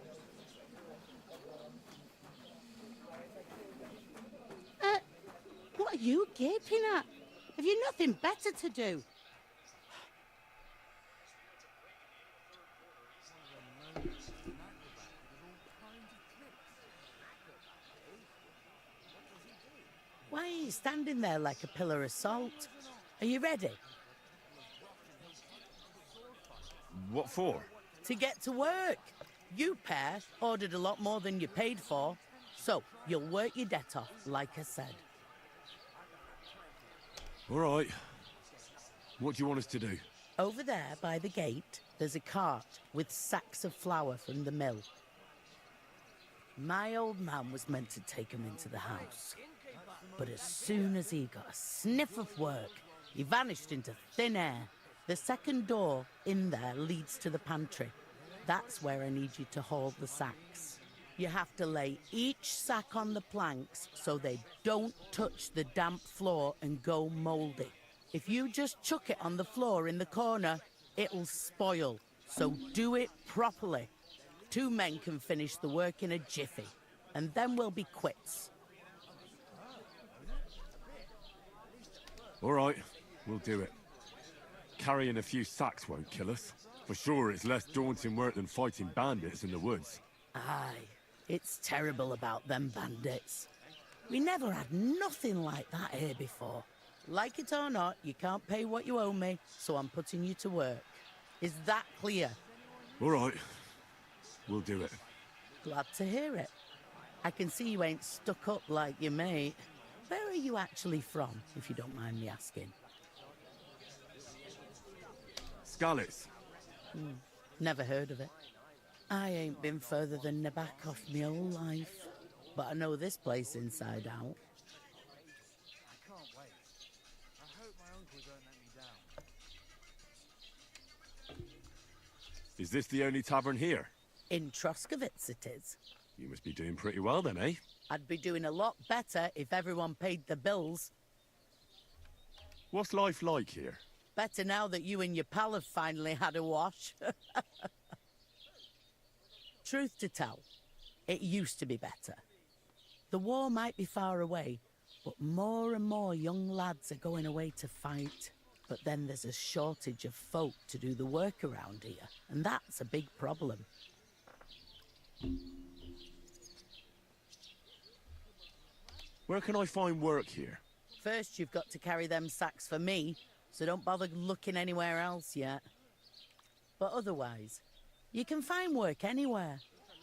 What are you gaping at? Have you nothing better to do? Why are you standing there like a pillar of salt? Are you ready? What for? To get to work. You pair ordered a lot more than you paid for, so you'll work your debt off, like I said. All right. What do you want us to do? Over there by the gate, there's a cart with sacks of flour from the mill. My old man was meant to take him into the house. But as soon as he got a sniff of work, he vanished into thin air. The second door in there leads to the pantry. That's where I need you to haul the sacks. You have to lay each sack on the planks so they don't touch the damp floor and go mouldy. If you just chuck it on the floor in the corner, it'll spoil. So do it properly. 2 men can finish the work in a jiffy, and then we'll be quits. All right, we'll do it. Carrying a few sacks won't kill us. For sure, it's less daunting work than fighting bandits in the woods. Aye, It's terrible about them bandits. We never had nothing like that here before. Like it or not, you can't pay what you owe me, so I'm putting you to work. Is that clear? All right. We'll do it. Glad to hear it. I can see you ain't stuck up like your mate. Where are you actually from, if you don't mind me asking? Skalitz. Never heard of it. I ain't been further than Nabakov my whole life, but I know this place inside out. Is this the only tavern here? In Troskovitz it is. You must be doing pretty well then, eh? I'd be doing a lot better if everyone paid the bills. What's life like here? Better now that you and your pal have finally had a wash. Truth to tell, it used to be better. The war might be far away, but more and more young lads are going away to fight. But then there's a shortage of folk to do the work around here, and that's a big problem. Where can I find work here? First, you've got to carry them sacks for me, so don't bother looking anywhere else yet. But otherwise, you can find work anywhere.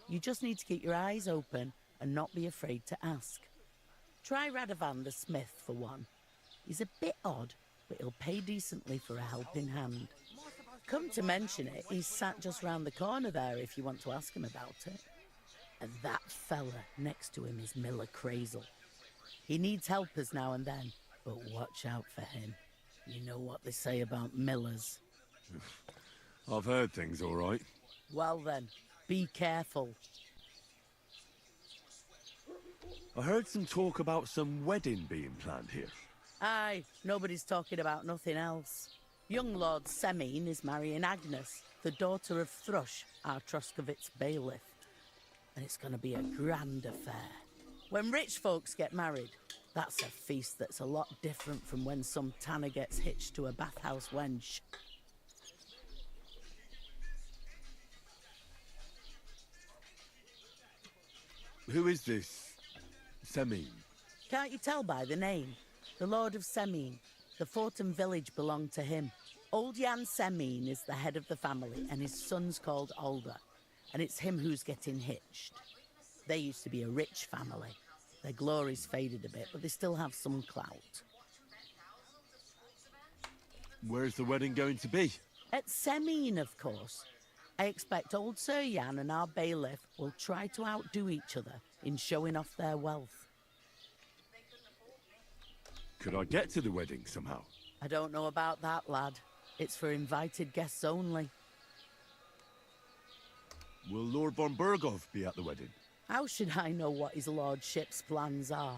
You just need to keep your eyes open and not be afraid to ask. Try Radovan the smith for one. He's a bit odd, but he'll pay decently for a helping hand. Come to mention it, he's sat just round the corner there if you want to ask him about it. And that fella next to him is Miller Crazel. He needs helpers now and then, but watch out for him. You know what they say about Millers. I've heard things, all right. Well then, be careful. I heard some talk about some wedding being planned here. Aye, nobody's talking about nothing else. Young Lord Semine is marrying Agnes, the daughter of Thrush, our Troskovitz bailiff. And it's going to be a grand affair. When rich folks get married, that's a feast that's a lot different from when some tanner gets hitched to a bathhouse wench. Who is this Semine? Can't you tell by the name? The Lord of Semine. The fort and village belong to him. Old Jan Semine is the head of the family, and his son's called Alder. And it's him who's getting hitched. They used to be a rich family. Their glory's faded a bit, but they still have some clout. Where's the wedding going to be? At Semine, of course. I expect old Sir Jan and our bailiff will try to outdo each other in showing off their wealth. Could I get to the wedding somehow? I don't know about that, lad. It's for invited guests only. Will Lord von Burgov be at the wedding? How should I know what his lordship's plans are?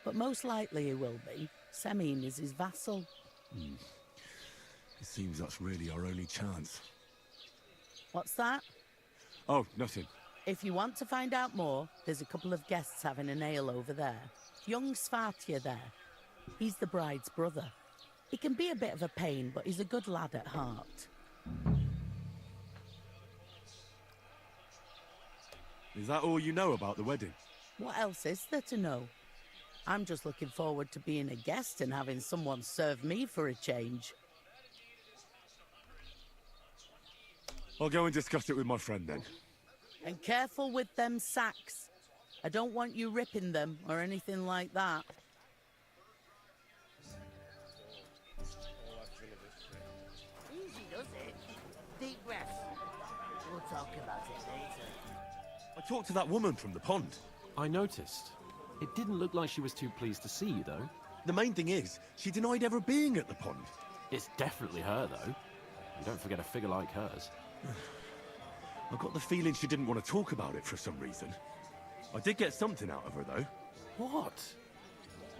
But most likely he will be. Semine is his vassal. It seems that's really our only chance. What's that? Oh, nothing. If you want to find out more, there's a couple of guests having an ale over there. Young Svartia there. He's the bride's brother. He can be a bit of a pain, but he's a good lad at heart. Is that all you know about the wedding? What else is there to know? I'm just looking forward to being a guest and having someone serve me for a change. I'll go and discuss it with my friend then. And careful with them sacks. I don't want you ripping them or anything like that. Easy, does it? Deep breath. We'll talk about it later. I talked to that woman from the pond. I noticed. It didn't look like she was too pleased to see you, though. The main thing is, she denied ever being at the pond. It's definitely her, though. You don't forget a figure like hers. I got the feeling she didn't want to talk about it for some reason. I did get something out of her, though. What?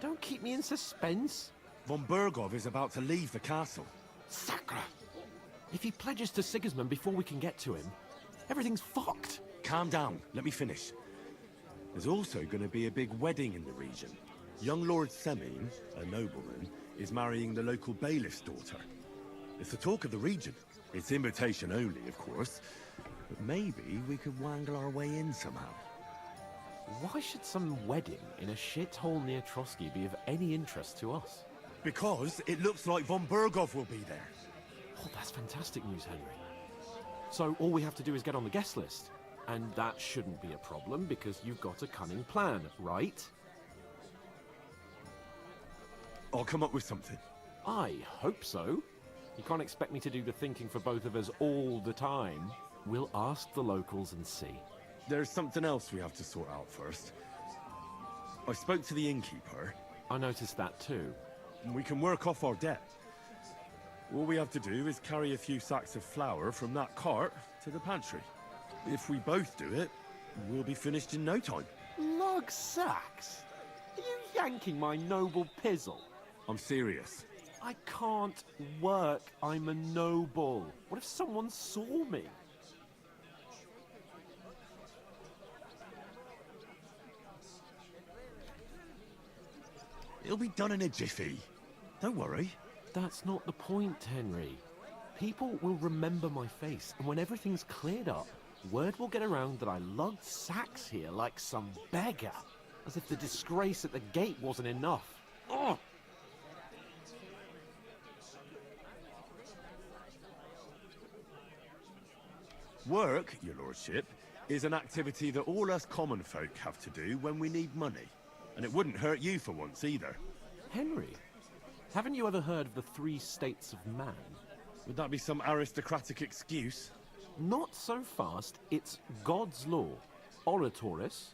Don't keep me in suspense. Von Burgov is about to leave the castle. Sacre! If he pledges to Sigismund before we can get to him, everything's fucked. Calm down. Let me finish. There's also going to be a big wedding in the region. Young Lord Semine, a nobleman, is marrying the local bailiff's daughter. It's the talk of the region. It's invitation only, of course. But maybe we could wangle our way in somehow. Why should some wedding in a shithole near Trotsky be of any interest to us? Because it looks like von Burgov will be there. Oh, that's fantastic news, Henry. So all we have to do is get on the guest list. And that shouldn't be a problem because you've got a cunning plan, right? I'll come up with something. I hope so. You can't expect me to do the thinking for both of us all the time. We'll ask the locals and see. There's something else we have to sort out first. I spoke to the innkeeper. I noticed that too. We can work off our debt. All we have to do is carry a few sacks of flour from that cart to the pantry. If we both do it, we'll be finished in no time. Lug sacks? Are you yanking my noble pizzle? I'm serious. I can't work. I'm a noble. What if someone saw me? It'll be done in a jiffy. Don't worry. That's not the point, Henry. People will remember my face, and when everything's cleared up, word will get around that I lugged sacks here like some beggar. As if the disgrace at the gate wasn't enough. Ugh! Work, your lordship, is an activity that all us common folk have to do when we need money. And it wouldn't hurt you for once either. Henry, haven't you ever heard of the 3 states of man? Would that be some aristocratic excuse? Not so fast. It's God's law. Oratoris,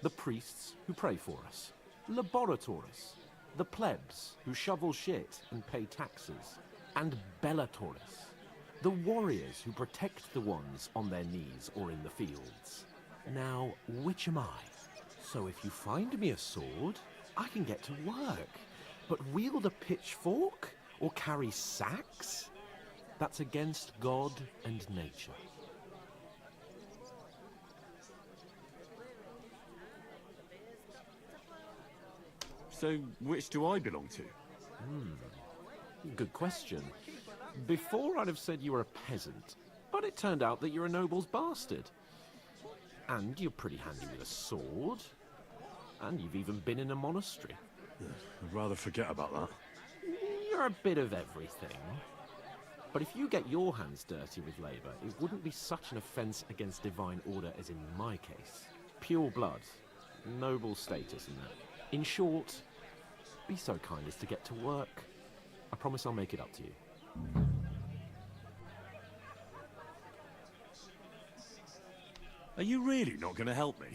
the priests who pray for us. Laboratoris, the plebs who shovel shit and pay taxes. And Bellatoris, the warriors who protect the ones on their knees or in the fields. Now, which am I? So if you find me a sword, I can get to work. But wield a pitchfork or carry sacks? That's against God and nature. So, which do I belong to? Good question. Before I'd have said you were a peasant, but it turned out that you're a noble's bastard. And you're pretty handy with a sword. And you've even been in a monastery. I'd rather forget about that. You're a bit of everything. But if you get your hands dirty with labour, it wouldn't be such an offence against divine order as in my case. Pure blood. Noble status and that. In short, be so kind as to get to work. I promise I'll make it up to you. Are you really not going to help me?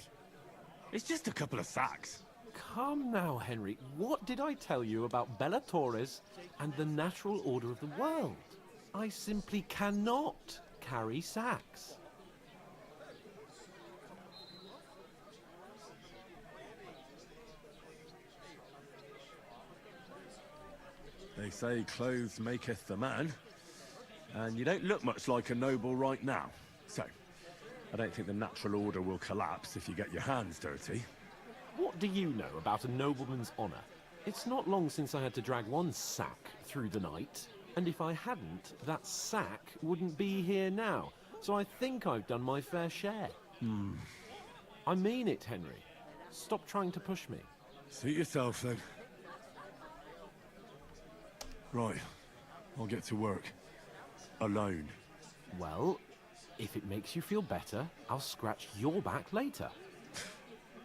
It's just a couple of sacks. Come now, Henry. What did I tell you about Bellatoris and the natural order of the world? I simply cannot carry sacks. They say clothes maketh the man. And you don't look much like a noble right now. So, I don't think the natural order will collapse if you get your hands dirty. What do you know about a nobleman's honour? It's not long since I had to drag one sack through the night, and if I hadn't, that sack wouldn't be here now. So I think I've done my fair share. I mean it, Henry. Stop trying to push me. Suit yourself, then. Right. I'll get to work. Alone. Well, if it makes you feel better, I'll scratch your back later.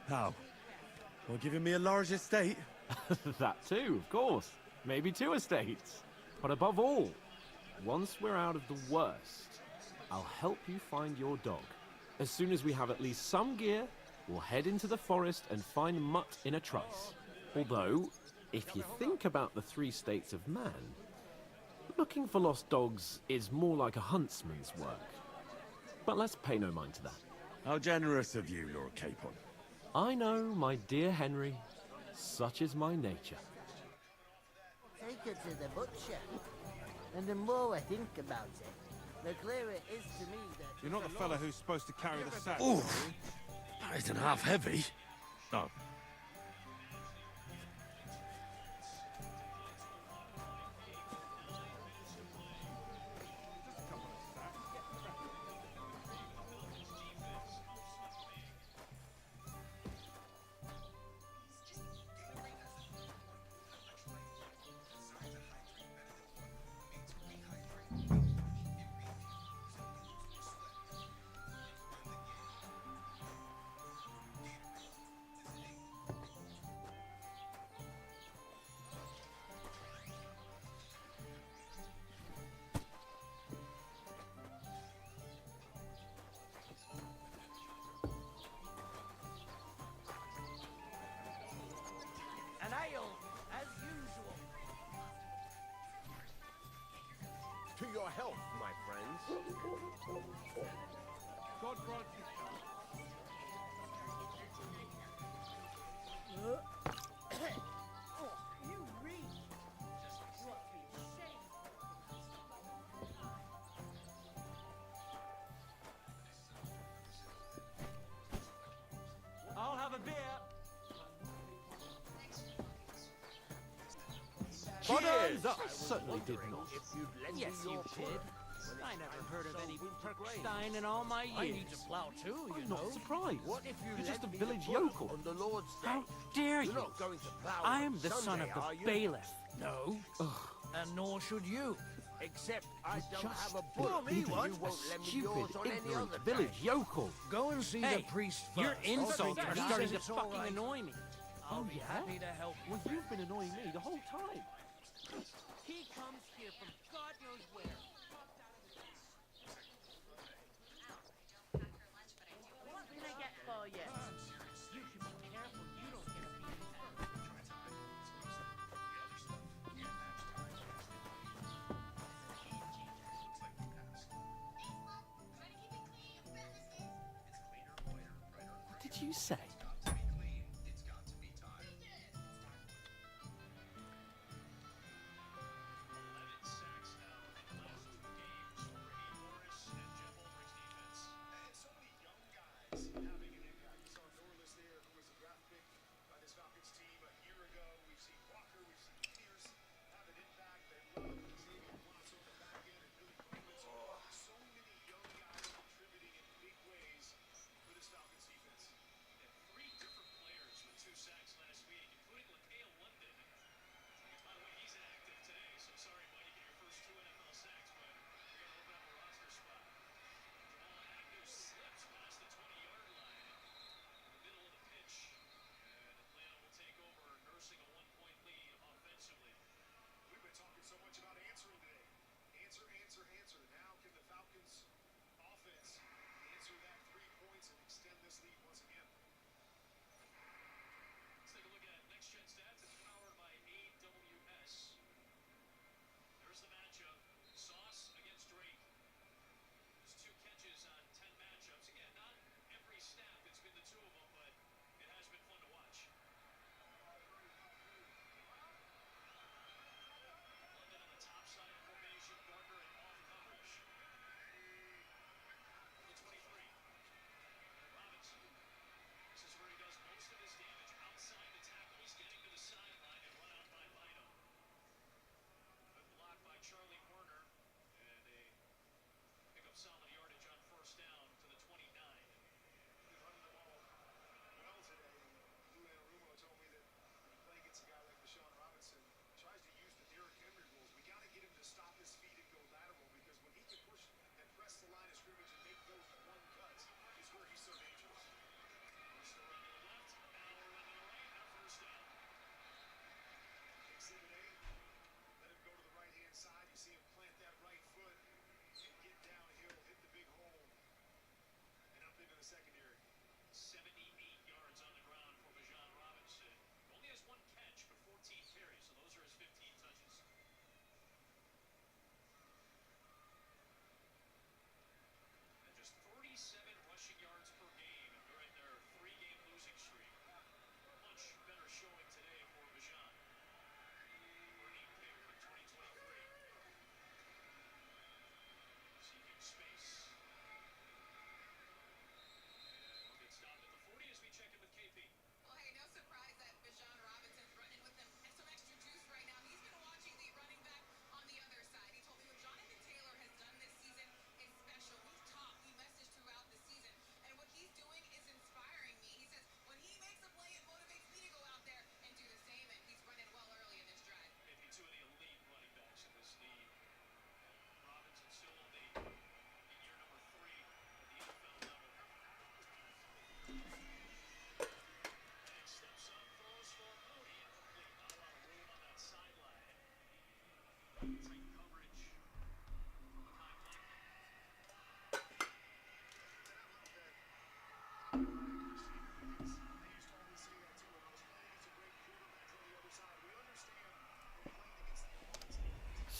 How? By giving me a large estate? That too, of course. Maybe 2 estates. But above all, once we're out of the worst, I'll help you find your dog. As soon as we have at least some gear, we'll head into the forest and find Mutt in a trice. Although, if you think about the 3 states of man, looking for lost dogs is more like a huntsman's work. But let's pay no mind to that. How generous of you, Lord Capon. I know, my dear Henry. Such is my nature. Take her to the butcher. And the more I think about it, the clearer it is to me that... You're not the fella who's supposed to carry the sack. Ooh, that isn't half heavy. Oh. health, my friends. God grant you You reek! You ought to be ashamed. I'll have a beer. Cheers! I certainly did not. Yes, you did. I never heard of any Perkstein in all my years. I need to plow too, I'm not surprised. What if You're just a village yokel. On the Lord's Day. How dare You're you? not going to plough I on am the son Sunday, of are the you? bailiff. No. And nor should you. Except I don't Just have a be bull on me either one. you Won't a lend me stupid, yours on any ignorant other village day. yokel. Go and see Hey, the priest first. your insults He are says starting to it's all fucking right. annoy me. I'll Oh, be yeah? happy to help. Well, you've been annoying me the whole time. He comes here from God knows where. What can I get for you? You should be careful you don't get a What did you say?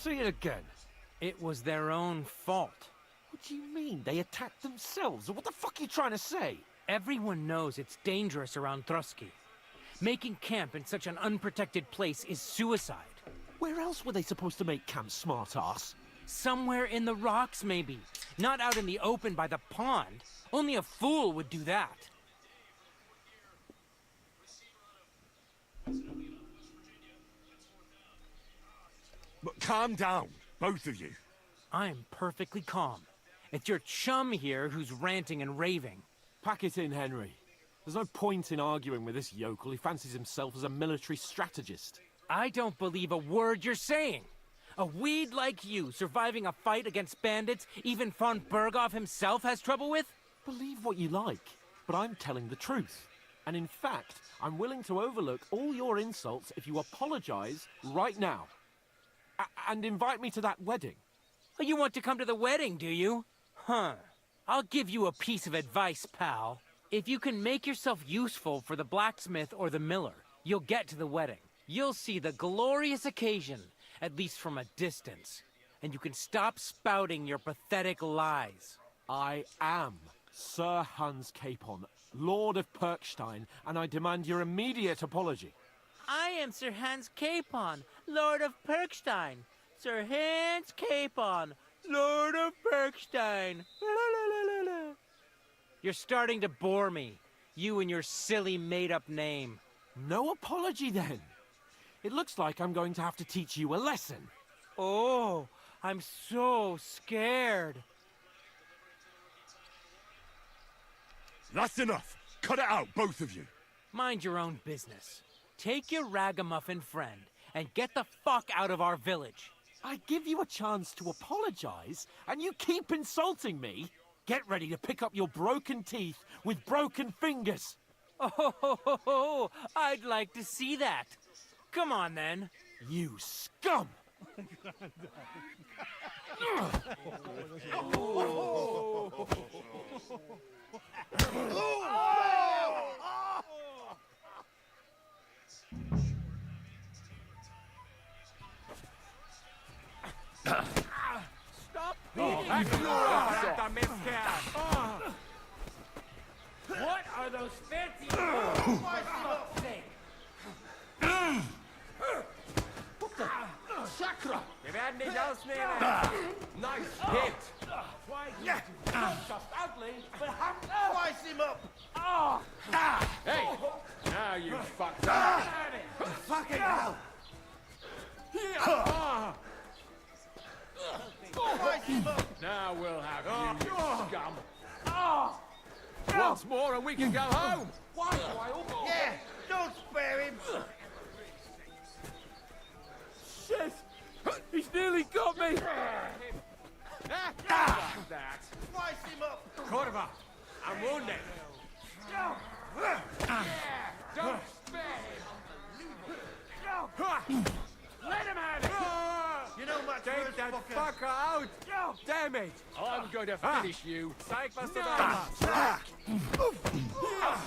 See it again. It was their own fault. What do you mean? They attacked themselves? What the fuck are you trying to say? Everyone knows it's dangerous around Trotsky. Making camp in such an unprotected place is suicide. Where else were they supposed to make camp, smart-ass? Somewhere in the rocks, maybe. Not out in the open by the pond. Only a fool would do that. But calm down, both of you. I'm perfectly calm. It's your chum here who's ranting and raving. Pack it in, Henry. There's no point in arguing with this yokel. He fancies himself as a military strategist. I don't believe a word you're saying. A weed like you surviving a fight against bandits even von Berghoff himself has trouble with? Believe what you like, but I'm telling the truth. And in fact, I'm willing to overlook all your insults if you apologize right now. And invite me to that wedding. Oh, you want to come to the wedding, do you? Huh. I'll give you a piece of advice, pal. If you can make yourself useful for the blacksmith or the miller, you'll get to the wedding. You'll see the glorious occasion, at least from a distance. And you can stop spouting your pathetic lies. I am Sir Hans Capon, Lord of Perkstein, and I demand your immediate apology. I am Sir Hans Capon, Lord of Perkstein. Sir Hans Capon, Lord of Perkstein. You're starting to bore me. You and your silly made-up name. No apology, then. It looks like I'm going to have to teach you a lesson. Oh, I'm so scared. That's enough. Cut it out, both of you. Mind your own business. Take your ragamuffin friend and get the fuck out of our village. I give you a chance to apologize, and you keep insulting me. Get ready to pick up your broken teeth with broken fingers. Oh, I'd like to see that. Come on, then. You scum! Stop beating What are those fancy words? For fuck's sake? What the? Chakra! Wir werden dich ausnehmen. Nice hit! Why you do not just ugly, but Slice him up! Hey! Now you fucked Fucking hell! Slice him up! Now we'll have you scum! Once more and we can go home! Why do I almost... Yeah, don't spare him! Shit! He's nearly got me! That! Slice him up! Corva, I'm wounded! Don't spare him. Let him have it. You know much Take worse, that fucker. fucker out! Damn it! I'm going to finish you! Zeig was du No. da machst.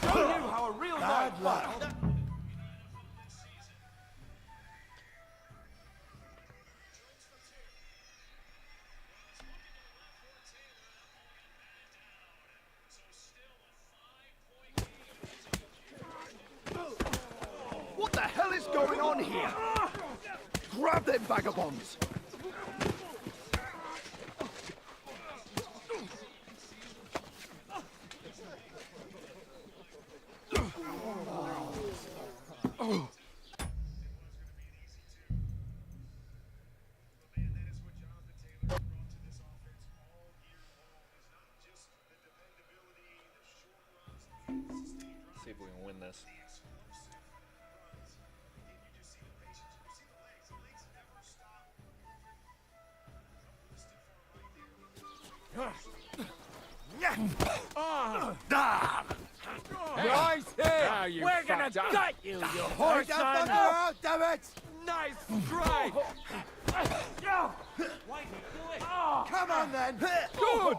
Show you how a real Bad knight luck. What the hell is going on here? Grab them vagabonds! See if we can win this. Nice hit! Now you We're gonna fucked up. gut you, you horse son. Damn it! Nice strike! Why'd you do it? Come on then! Good!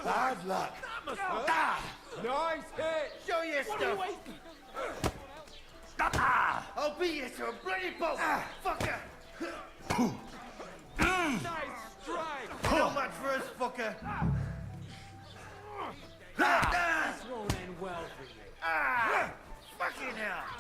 Bad luck! Nice hit! Show your stuff! I'll beat you to a bloody pulp, fucker! Nice strike! Not much for us, fucker! This won't end well for you. Fucking hell!